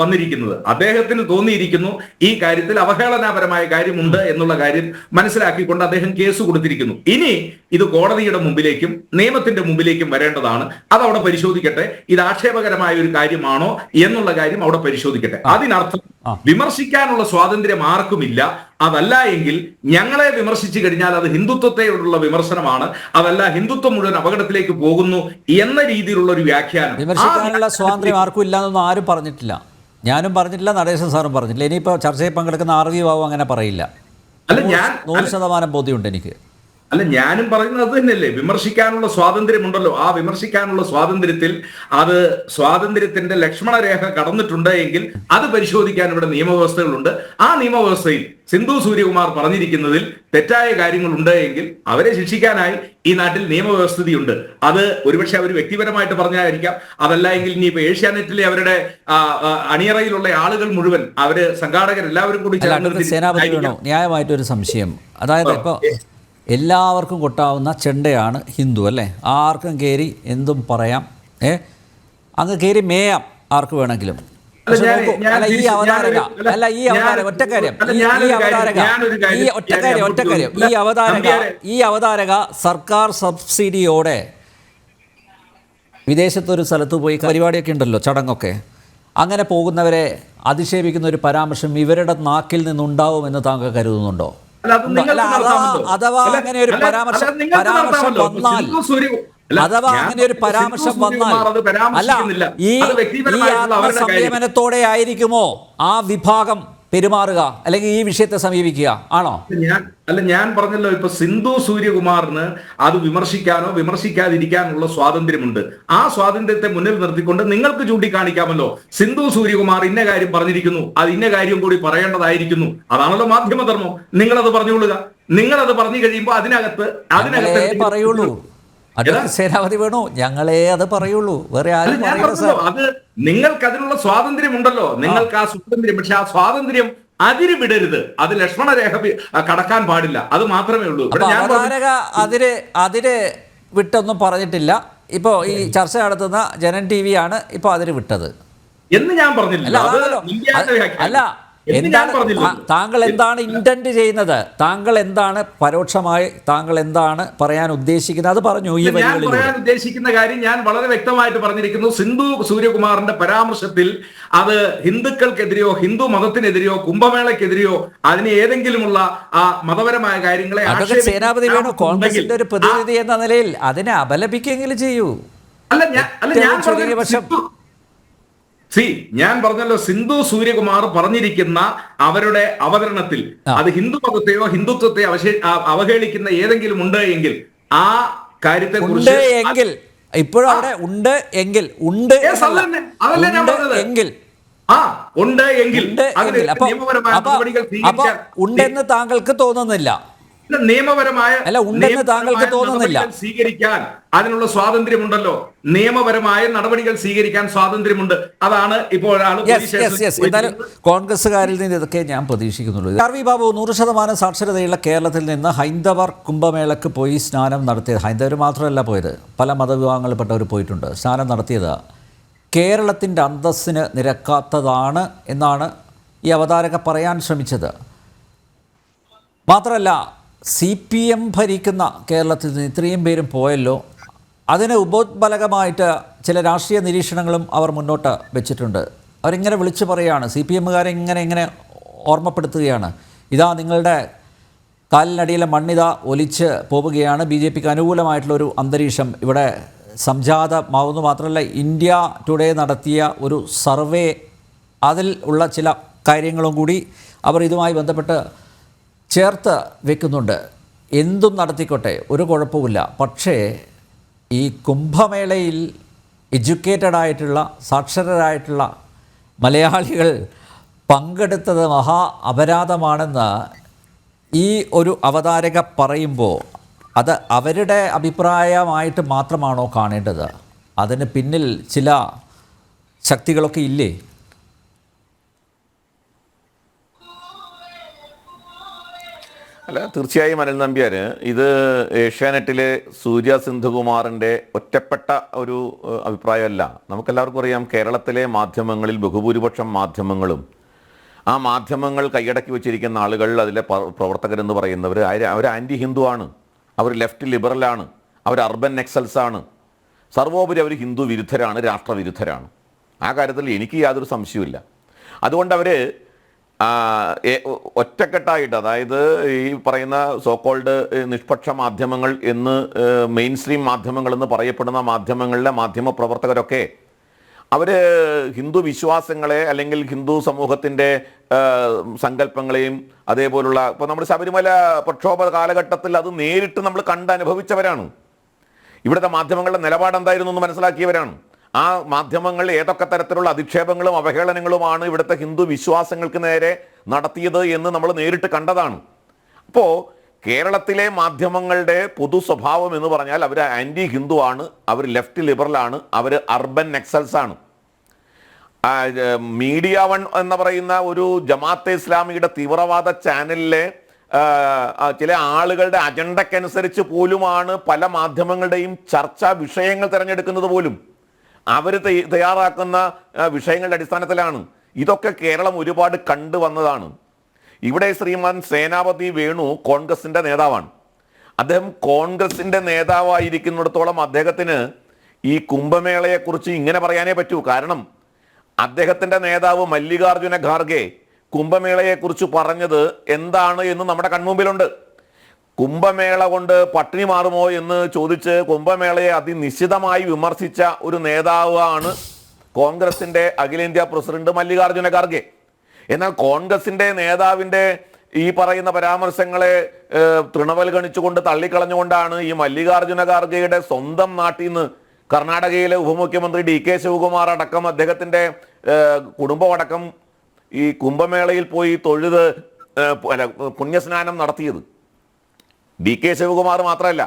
വന്നിരിക്കുന്നത്. അദ്ദേഹത്തിന് തോന്നിയിരിക്കുന്നു ഈ കാര്യത്തിൽ അവഹേളനപരമായ കാര്യമുണ്ട് എന്നുള്ള കാര്യം മനസ്സിലാക്കിക്കൊണ്ട് അദ്ദേഹം കേസ് കൊടുത്തിരിക്കുന്നു. ഇനി ഇത് കോടതിയുടെ മുമ്പിലേക്കും നിയമത്തിന്റെ മുമ്പിലേക്കും വരേണ്ടതാണ്. അത് അവിടെ പരിശോധിക്കട്ടെ. ഇത് ആക്ഷേപകരമായ ഒരു കാര്യമാണോ എന്നുള്ള കാര്യം അവിടെ പരിശോധിക്കട്ടെ. അതിനർത്ഥം വിമർശിക്കാനുള്ള സ്വാതന്ത്ര്യം ആർക്കുമില്ല. അതല്ല എങ്കിൽ ഞങ്ങളെ വിമർശിച്ചു കഴിഞ്ഞാൽ അത് ഹിന്ദുത്വത്തെയോടുള്ള വിമർശനമാണ്, അതല്ല ഹിന്ദുത്വം മുഴുവൻ അപകടത്തിലേക്ക് പോകുന്നു എന്ന രീതിയിലുള്ള ഒരു വ്യാഖ്യാനം. വിമർശിക്കാനുള്ള സ്വാതന്ത്ര്യം ആർക്കും ഇല്ലാന്നൊന്നും ആരും പറഞ്ഞിട്ടില്ല. ഞാനും പറഞ്ഞിട്ടില്ല, നടേശൻ സാറും പറഞ്ഞിട്ടില്ല. ഇനിയിപ്പോൾ ചർച്ചയിൽ പങ്കെടുക്കുന്ന RV ബാബു അങ്ങനെ പറയില്ല. 100% ബോധ്യമുണ്ട് എനിക്ക്. അല്ല, ഞാനും പറയുന്നത് അത് തന്നെയല്ലേ, വിമർശിക്കാനുള്ള സ്വാതന്ത്ര്യമുണ്ടല്ലോ. ആ വിമർശിക്കാനുള്ള സ്വാതന്ത്ര്യത്തിൽ അത് സ്വാതന്ത്ര്യത്തിന്റെ ലക്ഷ്മണരേഖ കടന്നിട്ടുണ്ട് എങ്കിൽ അത് പരിശോധിക്കാൻ ഇവിടെ നിയമവ്യവസ്ഥകളുണ്ട്. ആ നിയമവ്യവസ്ഥയിൽ സിന്ധു സൂര്യകുമാർ പറഞ്ഞിരിക്കുന്നതിൽ തെറ്റായ കാര്യങ്ങളുണ്ട് എങ്കിൽ അവരെ ശിക്ഷിക്കാനായി ഈ നാട്ടിൽ നിയമവ്യവസ്ഥയുണ്ട്. അത് ഒരുപക്ഷെ അവർ വ്യക്തിപരമായിട്ട് പറഞ്ഞായിരിക്കാം, അതല്ല എങ്കിൽ ഇനിയിപ്പോ ഏഷ്യാനെറ്റിലെ അവരുടെ അണിയറയിലുള്ള ആളുകൾ മുഴുവൻ, അവര് സംഘാടകരെല്ലാവരും കൂടി ന്യായമായിട്ടൊരു സംശയം. അതായത് ഇപ്പൊ എല്ലാവർക്കും കൊട്ടാവുന്ന ചെണ്ടയാണ് ഹിന്ദു അല്ലേ? ആർക്കും കയറി എന്തും പറയാം, അങ്ങ് കയറി മേയാം ആർക്ക് വേണമെങ്കിലും. ഈ അവതാരക സർക്കാർ സബ്സിഡിയോടെ വിദേശത്തൊരു സ്ഥലത്ത് പോയി പരിപാടിയൊക്കെ ഉണ്ടല്ലോ, ചടങ്ങൊക്കെ, അങ്ങനെ പോകുന്നവരെ അധിക്ഷേപിക്കുന്ന ഒരു പരാമർശം ഇവരുടെ നാക്കിൽ നിന്നുണ്ടാവുമെന്ന് താങ്കൾ കരുതുന്നുണ്ടോ? അഥവാ അങ്ങനെ ഒരു പരാമർശം വന്നാൽ അല്ല, ഈ ആത്മസംയമനത്തോടെ ആയിരിക്കുമോ ആ വിഭാഗം പെരുമാറുക, അല്ലെങ്കിൽ ഈ വിഷയത്തെ സമീപിക്കുക ആണോ? ഞാൻ പറഞ്ഞല്ലോ, ഇപ്പൊ സിന്ധു സൂര്യകുമാറിന് അത് വിമർശിക്കാനോ വിമർശിക്കാതിരിക്കാനുള്ള സ്വാതന്ത്ര്യമുണ്ട്. ആ സ്വാതന്ത്ര്യത്തെ മുന്നിൽ നിർത്തിക്കൊണ്ട് നിങ്ങൾക്ക് ചൂണ്ടിക്കാണിക്കാമല്ലോ, സിന്ധു സൂര്യകുമാർ ഇന്ന കാര്യം പറഞ്ഞിരിക്കുന്നു, അത് ഇന്ന കാര്യം കൂടി പറയേണ്ടതായിരിക്കുന്നു. അതാണല്ലോ മാധ്യമധർമ്മം. നിങ്ങളത് പറഞ്ഞുകൊള്ളുക. നിങ്ങളത് പറഞ്ഞു കഴിയുമ്പോൾ അതിനകത്ത് പറയുള്ളൂ. സേനാപതി വേണു, ഞങ്ങളെ അത് പറയുള്ളൂ, വേറെ ആരും അത് നിങ്ങൾക്ക് അതിനുള്ള സ്വാതന്ത്ര്യമുണ്ടല്ലോ, നിങ്ങൾക്ക് ആ സ്വാതന്ത്ര്യം. പക്ഷെ ആ സ്വാതന്ത്ര്യം അതിര് വിടരുത്, അത് ലക്ഷ്മണരേഖ കടക്കാൻ പാടില്ല. അത് മാത്രമേ ഉള്ളൂ. അതിര് വിട്ടൊന്നും പറഞ്ഞിട്ടില്ല. ഇപ്പോ ഈ ചർച്ച നടത്തുന്ന ജനൻ TV ആണ് ഇപ്പൊ അതിര് വിട്ടത് എന്ന് ഞാൻ പറഞ്ഞില്ല. അല്ല, എന്ന് ഞാൻ എന്താണ് പറഞ്ഞില്ല. താങ്കൾ എന്താണ് ഇന്റന്റ് ചെയ്യുന്നത്? താങ്കൾ എന്താണ് പരോക്ഷമായി താങ്കൾ എന്താണ് പറയാൻ ഉദ്ദേശിക്കുന്നത്? അത് പറഞ്ഞു ഈ ഞാൻ വരികളിലൂടെ. പറയാൻ ഉദ്ദേശിക്കുന്ന കാര്യം ഞാൻ വളരെ വ്യക്തമായിട്ട് പറഞ്ഞിരിക്കുന്നു. സിന്ധു സൂര്യകുമാറിന്റെ പരാമർശത്തിൽ അത് ഹിന്ദുക്കൾക്കെതിരെയോ ഹിന്ദു മതത്തിനെതിരെയോ കുംഭമേളയ്ക്കെതിരെയോ അതിന് ഏതെങ്കിലുമുള്ള ആ മതപരമായ കാര്യങ്ങളെ അഡ്വക്കേറ്റ് സേനാപതി വേണു, കോൺഗ്രസിന്റെ ഒരു പ്രതിനിധി എന്ന നിലയിൽ അതിനെ അപലപിക്കെങ്കിലും ചെയ്യൂ. ഞാൻ പറഞ്ഞല്ലോ, സിന്ധു സൂര്യകുമാർ പറഞ്ഞിരിക്കുന്ന അവരുടെ അവതരണത്തിൽ അത് ഹിന്ദു മതത്തെയോ ഹിന്ദുത്വത്തെ അവഹേളിക്കുന്ന ഏതെങ്കിലും ഉണ്ട് എങ്കിൽ ആ കാര്യത്തെ കുറിച്ച് ഇപ്പോഴും അവിടെ ഉണ്ട് എങ്കിൽ ഉണ്ട് എങ്കിൽ ഉണ്ട് എങ്കിൽ ഉണ്ടെന്ന് താങ്കൾക്ക് തോന്നുന്നില്ല? നിയമപരമായ ഉണ്ടെന്ന് താങ്കൾക്ക് തോന്നുന്നില്ല? സ്വീകരിക്കാൻ അതിനുള്ള സ്വാതന്ത്ര്യമുണ്ടല്ലോ. നിയമപരമായ നടപടികൾ സ്വീകരിക്കാൻ സ്വാതന്ത്ര്യമുണ്ട്. അതാണ് ഇപ്പോൾ എന്തായാലും കോൺഗ്രസ്സുകാരിൽ നിന്ന് ഇതൊക്കെ ഞാൻ പ്രതീക്ഷിക്കുന്നുള്ളൂ. ആർ വി ബാബു, 100% സാക്ഷരതയുള്ള കേരളത്തിൽ നിന്ന് ഹൈന്ദവർ കുംഭമേളക്ക് പോയി സ്നാനം നടത്തിയത്, ഹൈന്ദവർ മാത്രമല്ല പോയത്, പല മതവിഭാഗങ്ങളിൽപ്പെട്ടവർ പോയിട്ടുണ്ട്, സ്നാനം നടത്തിയത് കേരളത്തിൻ്റെ അന്തസ്സിന് നിരക്കാത്തതാണ് എന്നാണ് ഈ അവതാരക പറയാൻ ശ്രമിച്ചത്. മാത്രമല്ല, CPM ഭരിക്കുന്ന കേരളത്തിൽ നിന്ന് ഇത്രയും പേരും പോയല്ലോ, അതിന് ഉപോത്ബലകമായിട്ട് ചില രാഷ്ട്രീയ നിരീക്ഷണങ്ങളും അവർ മുന്നോട്ട് വെച്ചിട്ടുണ്ട്. അവരിങ്ങനെ വിളിച്ചു പറയുകയാണ്, CPMകാരെ ഇങ്ങനെ ഓർമ്മപ്പെടുത്തുകയാണ്, ഇതാ നിങ്ങളുടെ കാലിനടിയിലെ മണ്ണിത ഒലിച്ച് പോവുകയാണ്, BJPക്ക് അനുകൂലമായിട്ടുള്ളൊരു അന്തരീക്ഷം ഇവിടെ സംജാതമാവുന്നു. മാത്രമല്ല, ഇന്ത്യ ടുഡേ നടത്തിയ ഒരു സർവേ, അതിൽ ഉള്ള ചില കാര്യങ്ങളും കൂടി അവർ ഇതുമായി ബന്ധപ്പെട്ട് ചേർത്ത് വെക്കുന്നുണ്ട്. എന്തും നടത്തിക്കോട്ടെ, ഒരു കുഴപ്പമില്ല, പക്ഷേ ഈ കുംഭമേളയിൽ എഡ്യൂക്കേറ്റഡ് ആയിട്ടുള്ള സാക്ഷരരായിട്ടുള്ള മലയാളികൾ പങ്കെടുത്തത് മഹാ അപരാധമാണെന്ന് ഈ ഒരു അവതാരക പറയുമ്പോൾ അത് അവരുടെ അഭിപ്രായമായിട്ട് മാത്രമാണോ കാണേണ്ടത്? അതിന് പിന്നിൽ ചില ശക്തികളൊക്കെ ഇല്ലേ? അല്ല, തീർച്ചയായും അനിൽ നമ്പ്യാർ, ഇത് ഏഷ്യാനെറ്റിലെ സൂര്യ സിന്ധുകുമാറിൻ്റെ ഒറ്റപ്പെട്ട ഒരു അഭിപ്രായമല്ല. നമുക്കെല്ലാവർക്കും അറിയാം, കേരളത്തിലെ മാധ്യമങ്ങളിൽ ബഹുഭൂരിപക്ഷം മാധ്യമങ്ങളും ആ മാധ്യമങ്ങൾ കൈയടക്കി വെച്ചിരിക്കുന്ന ആളുകൾ, അതിലെ പ്രവർത്തകരെന്ന് പറയുന്നവർ അവർ ആൻറ്റി ഹിന്ദു ആണ്, അവർ ലെഫ്റ്റ് ലിബറലാണ്, അവർ അർബൻ നെക്സൽസ് ആണ്, സർവോപരി അവർ ഹിന്ദു വിരുദ്ധരാണ്, രാഷ്ട്രവിരുദ്ധരാണ്. ആ കാര്യത്തിൽ എനിക്ക് യാതൊരു സംശയവുമില്ല. അതുകൊണ്ട് അവർ ഒറ്റക്കെട്ടായിട്ട്, അതായത് ഈ പറയുന്ന സോക്കോൾഡ് നിഷ്പക്ഷ മാധ്യമങ്ങൾ എന്ന് മെയിൻ സ്ട്രീം മാധ്യമങ്ങളെന്ന് പറയപ്പെടുന്ന മാധ്യമങ്ങളിലെ മാധ്യമ പ്രവർത്തകരൊക്കെ അവർ ഹിന്ദു വിശ്വാസങ്ങളെ അല്ലെങ്കിൽ ഹിന്ദു സമൂഹത്തിൻ്റെ സങ്കല്പങ്ങളെയും അതേപോലുള്ള, ഇപ്പോൾ നമ്മുടെ ശബരിമല പ്രക്ഷോഭ കാലഘട്ടത്തിൽ അത് നേരിട്ട് നമ്മൾ കണ്ടനുഭവിച്ചവരാണ്. ഇവിടുത്തെ മാധ്യമങ്ങളുടെ നിലപാട് എന്തായിരുന്നു എന്ന് മനസ്സിലാക്കിയവരാണ്. ആ മാധ്യമങ്ങൾ ഏതൊക്കെ തരത്തിലുള്ള അധിക്ഷേപങ്ങളും അവഹേളനങ്ങളുമാണ് ഇവിടുത്തെ ഹിന്ദു വിശ്വാസങ്ങൾക്ക് നേരെ നടത്തിയത് എന്ന് നമ്മൾ നേരിട്ട് കണ്ടതാണ്. അപ്പോൾ കേരളത്തിലെ മാധ്യമങ്ങളുടെ പൊതു സ്വഭാവം എന്ന് പറഞ്ഞാൽ അവർ ആൻറ്റി ഹിന്ദു ആണ്, അവർ ലെഫ്റ്റ് ലിബറലാണ്, അവർ അർബൻ നെക്സൽസ് ആണ്. മീഡിയ വൺ എന്ന് പറയുന്ന ഒരു ജമാഅത്തെ ഇസ്ലാമിയുടെ തീവ്രവാദ ചാനലിലെ ചില ആളുകളുടെ അജണ്ടക്കനുസരിച്ച് പോലുമാണ് പല മാധ്യമങ്ങളുടെയും ചർച്ചാ വിഷയങ്ങൾ തിരഞ്ഞെടുക്കുന്നത് പോലും. അവർ തയ്യാറാക്കുന്ന വിഷയങ്ങളുടെ അടിസ്ഥാനത്തിലാണ്. ഇതൊക്കെ കേരളം ഒരുപാട് കണ്ടുവന്നതാണ്. ഇവിടെ ശ്രീമാൻ സേനാപതി വേണു കോൺഗ്രസിൻ്റെ നേതാവാണ്. അദ്ദേഹം കോൺഗ്രസിൻ്റെ നേതാവായിരിക്കുന്നിടത്തോളം അദ്ദേഹത്തിന് ഈ കുംഭമേളയെക്കുറിച്ച് ഇങ്ങനെ പറയാനേ പറ്റൂ. കാരണം അദ്ദേഹത്തിൻ്റെ നേതാവ് മല്ലികാർജുന ഖാർഗെ കുംഭമേളയെക്കുറിച്ച് പറഞ്ഞത് എന്താണ് എന്ന് നമ്മുടെ കൺമുമ്പിലുണ്ട്. കുംഭമേള കൊണ്ട് പട്ടിണി മാറുമോ എന്ന് ചോദിച്ച് കുംഭമേളയെ അതിനിശ്ചിതമായി വിമർശിച്ച ഒരു നേതാവാണ് കോൺഗ്രസിൻ്റെ അഖിലേന്ത്യാ പ്രസിഡന്റ് മല്ലികാർജുന ഖാർഗെ. എന്നാൽ കോൺഗ്രസിൻ്റെ നേതാവിൻ്റെ ഈ പറയുന്ന പരാമർശങ്ങളെ തൃണവൽഗണിച്ചുകൊണ്ട് തള്ളിക്കളഞ്ഞുകൊണ്ടാണ് ഈ മല്ലികാർജുന ഖാർഗെയുടെ സ്വന്തം നാട്ടിൽ നിന്ന് കർണാടകയിലെ ഉപമുഖ്യമന്ത്രി DK ശിവകുമാർ അടക്കം അദ്ദേഹത്തിൻ്റെ കുടുംബമടക്കം ഈ കുംഭമേളയിൽ പോയി തൊഴുത് പുണ്യസ്നാനം നടത്തിയത്. DK ശിവകുമാർ മാത്രമല്ല,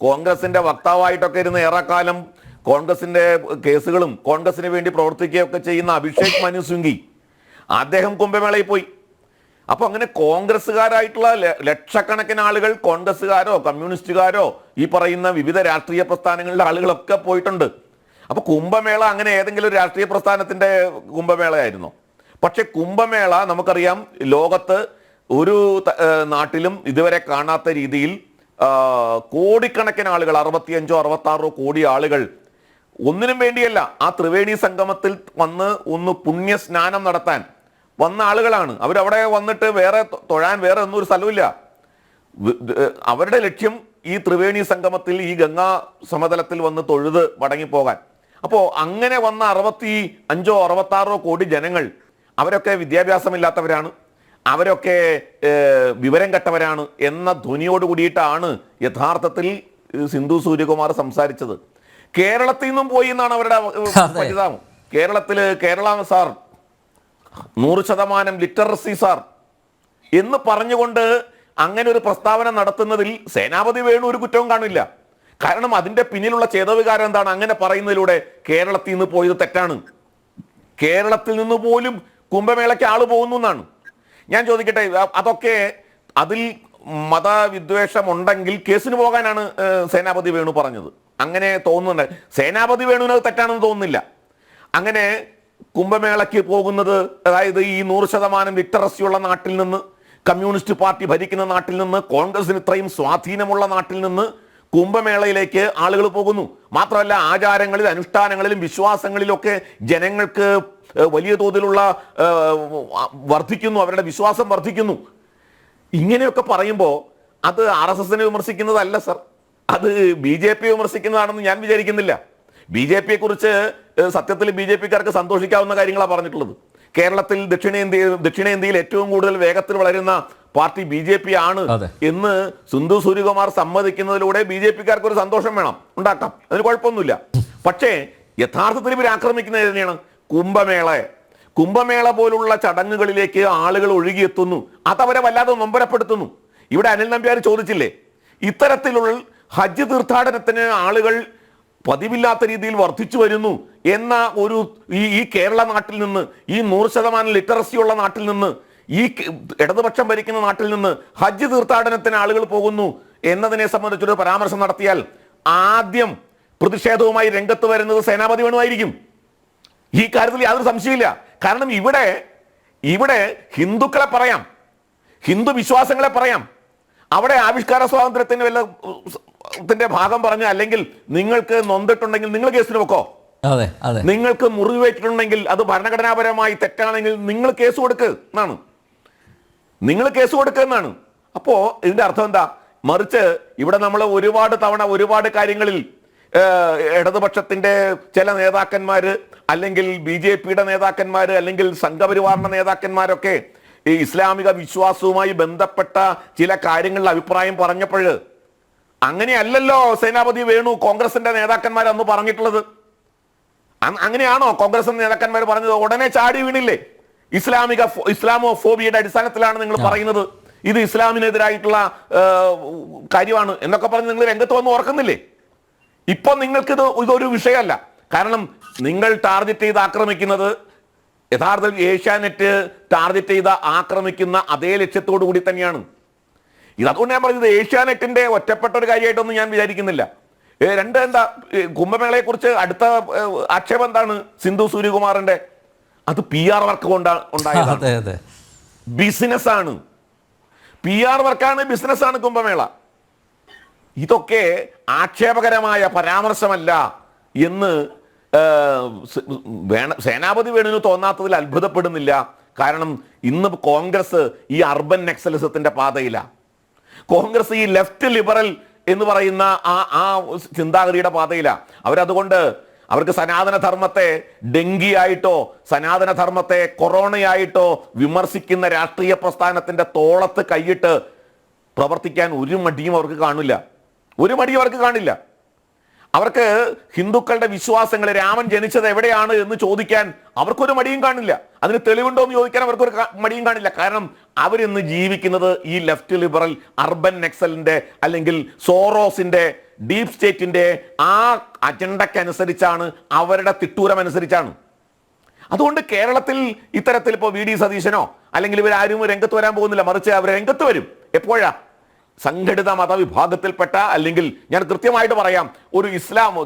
കോൺഗ്രസിൻ്റെ വക്താവായിട്ടൊക്കെ ഇരുന്ന് ഏറെക്കാലം കോൺഗ്രസിൻ്റെ കേസുകളും കോൺഗ്രസിന് വേണ്ടി പ്രവർത്തിക്കുകയൊക്കെ ചെയ്യുന്ന അഭിഷേക് മനു സിംഘി അദ്ദേഹം കുംഭമേളയിൽ പോയി. അപ്പോൾ അങ്ങനെ കോൺഗ്രസ്സുകാരായിട്ടുള്ള ലക്ഷക്കണക്കിന് ആളുകൾ, കോൺഗ്രസ്സുകാരോ കമ്മ്യൂണിസ്റ്റുകാരോ ഈ പറയുന്ന വിവിധ രാഷ്ട്രീയ പ്രസ്ഥാനങ്ങളിലെ ആളുകളൊക്കെ പോയിട്ടുണ്ട്. അപ്പോൾ കുംഭമേള അങ്ങനെ ഏതെങ്കിലും ഒരു രാഷ്ട്രീയ പ്രസ്ഥാനത്തിൻ്റെ കുംഭമേളയായിരുന്നോ? പക്ഷെ കുംഭമേള നമുക്കറിയാം ലോകത്ത് ഒരു നാട്ടിലും ഇതുവരെ കാണാത്ത രീതിയിൽ കോടിക്കണക്കിന് ആളുകൾ, 65-66 കോടി ആളുകൾ ഒന്നിനും വേണ്ടിയല്ല, ആ ത്രിവേണി സംഗമത്തിൽ വന്ന് ഒന്ന് പുണ്യ സ്നാനം നടത്താൻ വന്ന ആളുകളാണ്. അവരവിടെ വന്നിട്ട് വേറെ തൊഴാൻ വേറെ ഒന്നും ഒരു സ്ഥലമില്ല. അവരുടെ ലക്ഷ്യം ഈ ത്രിവേണി സംഗമത്തിൽ, ഈ ഗംഗാ സമതലത്തിൽ വന്ന് തൊഴുത് മടങ്ങിപ്പോകാൻ. അപ്പോൾ അങ്ങനെ വന്ന 65-66 കോടി ജനങ്ങൾ, അവരൊക്കെ വിദ്യാഭ്യാസമില്ലാത്തവരാണ്, അവരൊക്കെ വിവരം കെട്ടവരാണ് എന്ന ധ്വനിയോട് കൂടിയിട്ടാണ് യഥാർത്ഥത്തിൽ സിന്ധു സൂര്യകുമാർ സംസാരിച്ചത്. കേരളത്തിൽ നിന്നും പോയി എന്നാണ് അവരുടെ പരിതാപം. കേരള സാർ 100% ലിറ്ററസി സാർ എന്ന് പറഞ്ഞുകൊണ്ട് അങ്ങനെ ഒരു പ്രസ്താവന നടത്തുന്നതിൽ സേനാപതി വേണു ഒരു കുറ്റവും കാണില്ല. കാരണം അതിന്റെ പിന്നിലുള്ള ചേതവികാരം എന്താണ്? അങ്ങനെ പറയുന്നതിലൂടെ കേരളത്തിൽ നിന്ന് പോയത് തെറ്റാണ്, കേരളത്തിൽ നിന്ന് പോലും കുംഭമേളയ്ക്ക് ആള് പോകുന്നു എന്നാണ്. ഞാൻ ചോദിക്കട്ടെ, അതൊക്കെ അതിൽ മതവിദ്വേഷം ഉണ്ടെങ്കിൽ കേസിന് പോകാനാണ് സേനാപതി വേണു പറഞ്ഞത്. അങ്ങനെ തോന്നുന്നുണ്ട്. സേനാപതി വേണുവിന് തെറ്റാണെന്ന് തോന്നുന്നില്ല. അങ്ങനെ കുംഭമേളയ്ക്ക് പോകുന്നത്, അതായത് ഈ 100% ലിറ്ററസിയുള്ള നാട്ടിൽ നിന്ന്, കമ്മ്യൂണിസ്റ്റ് പാർട്ടി ഭരിക്കുന്ന നാട്ടിൽ നിന്ന്, കോൺഗ്രസിന് ഇത്രയും സ്വാധീനമുള്ള നാട്ടിൽ നിന്ന് കുംഭമേളയിലേക്ക് ആളുകൾ പോകുന്നു. മാത്രമല്ല ആചാരങ്ങളിൽ, അനുഷ്ഠാനങ്ങളിലും വിശ്വാസങ്ങളിലൊക്കെ ജനങ്ങൾക്ക് വലിയ തോതിലുള്ള വർദ്ധിക്കുന്നു, അവരുടെ വിശ്വാസം വർദ്ധിക്കുന്നു. ഇങ്ങനെയൊക്കെ പറയുമ്പോൾ അത് RSSനെ വിമർശിക്കുന്നതല്ല സർ, അത് BJP വിമർശിക്കുന്നതാണെന്ന് ഞാൻ വിചാരിക്കുന്നില്ല. BJPയെ കുറിച്ച് സത്യത്തിൽ BJPക്കാർക്ക് സന്തോഷിക്കാവുന്ന കാര്യങ്ങളാണ് പറഞ്ഞിട്ടുള്ളത്. കേരളത്തിൽ ദക്ഷിണേന്ത്യയിൽ ഏറ്റവും കൂടുതൽ വേഗത്തിൽ വളരുന്ന പാർട്ടി BJP ആണ് എന്ന് സിന്ധു സൂര്യകുമാർ സമ്മതിക്കുന്നതിലൂടെ BJPക്കാർക്ക് ഒരു സന്തോഷം വേണം, ഉണ്ടാക്കാം, അതിന് കുഴപ്പമൊന്നുമില്ല. പക്ഷേ യഥാർത്ഥത്തിൽ ഇവർ ആക്രമിക്കുന്നത് എങ്ങനെയാണ്? കുംഭമേള പോലുള്ള ചടങ്ങുകളിലേക്ക് ആളുകൾ ഒഴുകിയെത്തുന്നു, അതവരെ വല്ലാതെ നൊമ്പരപ്പെടുത്തുന്നു. ഇവിടെ അനിൽ നമ്പ്യാർ ചോദിച്ചില്ലേ, ഇത്തരത്തിലുള്ള ഹജ്ജ് തീർത്ഥാടനത്തിന് ആളുകൾ പതിവില്ലാത്ത രീതിയിൽ വർദ്ധിച്ചു വരുന്നു എന്ന ഒരു ഈ കേരള നാട്ടിൽ നിന്ന്, ഈ 100% ലിറ്ററസി ഉള്ള നാട്ടിൽ നിന്ന്, ഈ ഇടതുപക്ഷം ഭരിക്കുന്ന നാട്ടിൽ നിന്ന് ഹജ്ജ് തീർത്ഥാടനത്തിന് ആളുകൾ പോകുന്നു എന്നതിനെ സംബന്ധിച്ചൊരു പരാമർശം നടത്തിയാൽ ആദ്യം പ്രതിഷേധവുമായി രംഗത്ത് വരുന്നത് സേനാപതി വേണുവായിരിക്കും. ഈ കാര്യത്തിൽ യാതൊരു സംശയമില്ല. കാരണം ഇവിടെ ഹിന്ദുക്കളെ പറയാം, ഹിന്ദു വിശ്വാസങ്ങളെ പറയാം, അവിടെ ആവിഷ്കാര സ്വാതന്ത്ര്യത്തിന് വല്ലതിന്റെ ഭാഗം പറഞ്ഞ, അല്ലെങ്കിൽ നിങ്ങൾക്ക് നൊന്തിട്ടുണ്ടെങ്കിൽ നിങ്ങൾ കേസിന് വെക്കോ, നിങ്ങൾക്ക് മുറിവേറ്റിട്ടുണ്ടെങ്കിൽ അത് ഭരണഘടനാപരമായി തെറ്റാണെങ്കിൽ നിങ്ങൾ കേസ് കൊടുക്കുക എന്നാണ്. അപ്പോ ഇതിന്റെ അർത്ഥം എന്താ? മറിച്ച് ഇവിടെ നമ്മൾ ഒരുപാട് തവണ ഒരുപാട് കാര്യങ്ങളിൽ ഇടതുപക്ഷത്തിന്റെ ചില നേതാക്കന്മാര്, അല്ലെങ്കിൽ BJPയുടെ നേതാക്കന്മാര്, അല്ലെങ്കിൽ സംഘപരിവാറിന്റെ നേതാക്കന്മാരൊക്കെ ഈ ഇസ്ലാമിക വിശ്വാസവുമായി ബന്ധപ്പെട്ട ചില കാര്യങ്ങളിൽ അഭിപ്രായം പറഞ്ഞപ്പോൾ അങ്ങനെയല്ലല്ലോ സേനാപതി വേണു കോൺഗ്രസിന്റെ നേതാക്കന്മാർ അന്ന് പറഞ്ഞിട്ടുള്ളത്. അങ്ങനെയാണോ കോൺഗ്രസ് നേതാക്കന്മാർ പറഞ്ഞത്? ഉടനെ ചാടി വീണില്ലേ? ഇസ്ലാമോഫോബിയയുടെ അടിസ്ഥാനത്തിലാണ് നിങ്ങൾ പറയുന്നത്, ഇത് ഇസ്ലാമിനെതിരായിട്ടുള്ള കാര്യമാണ് എന്നൊക്കെ പറഞ്ഞ് നിങ്ങൾ രംഗത്ത് വന്ന് ഓർക്കുന്നില്ലേ? ഇപ്പൊ നിങ്ങൾക്ക് ഇതൊരു വിഷയമല്ല. കാരണം നിങ്ങൾ ടാർഗറ്റ് ചെയ്ത് ആക്രമിക്കുന്നത് യഥാർത്ഥത്തിൽ ഏഷ്യാനെറ്റ് ടാർഗറ്റ് ചെയ്ത് ആക്രമിക്കുന്ന അതേ ലക്ഷ്യത്തോടു കൂടി തന്നെയാണ്. അതുകൊണ്ട് ഞാൻ പറഞ്ഞത് ഏഷ്യാനെറ്റിന്റെ ഒറ്റപ്പെട്ട ഒരു കാര്യമായിട്ടൊന്നും ഞാൻ വിചാരിക്കുന്നില്ല. എന്താ കുംഭമേളയെ കുറിച്ച് അടുത്ത ആക്ഷേപം എന്താണ്? സിന്ധു സൂര്യകുമാറിന്റെ അത് PR വർക്ക് കൊണ്ടാണ് ഉണ്ടായത്. ബിസിനസ്സാണ്, PR വർക്കാണ്, ബിസിനസ്സാണ് കുംഭമേള. ഇതൊക്കെ ആക്ഷേപകരമായ പരാമർശമല്ല എന്ന് സേനാപതി വേണുവിന് തോന്നാത്തതിൽ അത്ഭുതപ്പെടുന്നില്ല. കാരണം ഇന്ന് കോൺഗ്രസ് ഈ അർബൻ നക്സലിസത്തിന്റെ പാതയിലാണ്. കോൺഗ്രസ് ഈ ലെഫ്റ്റ് ലിബറൽ എന്ന് പറയുന്ന ആ ചിന്താഗതിയുടെ പാതയിലാണ്. അവരതുകൊണ്ട് അവർക്ക് സനാതനധർമ്മത്തെ ഡെങ്കിയായിട്ടോ സനാതനധർമ്മത്തെ കൊറോണയായിട്ടോ വിമർശിക്കുന്ന രാഷ്ട്രീയ പ്രസ്ഥാനത്തിന്റെ തോളത്ത് കൈയിട്ട് പ്രവർത്തിക്കാൻ ഒരു മടിയും അവർക്ക് കാണില്ല. അവർക്ക് ഹിന്ദുക്കളുടെ വിശ്വാസങ്ങൾ, രാമൻ ജനിച്ചത് എവിടെയാണ് എന്ന് ചോദിക്കാൻ അവർക്കൊരു മടിയും കാണില്ല. അതിന് തെളിവുണ്ടോ എന്ന് ചോദിക്കാൻ അവർക്കൊരു മടിയും കാണില്ല. കാരണം അവരിന്ന് ജീവിക്കുന്നത് ഈ ലെഫ്റ്റ് ലിബറൽ അർബൻ നക്സലിന്റെ അല്ലെങ്കിൽ സോറോസിന്റെ ഡീപ് സ്റ്റേറ്റിന്റെ ആ അജണ്ടക്കനുസരിച്ചാണ്, അവരുടെ തിട്ടൂരമനുസരിച്ചാണ്. അതുകൊണ്ട് കേരളത്തിൽ ഇത്തരത്തിൽ ഇപ്പോൾ VD സതീശനോ അല്ലെങ്കിൽ ഇവരാരും രംഗത്ത് വരാൻ പോകുന്നില്ല. മറിച്ച് അവർ രംഗത്ത് വരും. എപ്പോഴാ? സംഘടിത മതവിഭാഗത്തിൽപ്പെട്ട, അല്ലെങ്കിൽ ഞാൻ കൃത്യമായിട്ട് പറയാം, ഒരു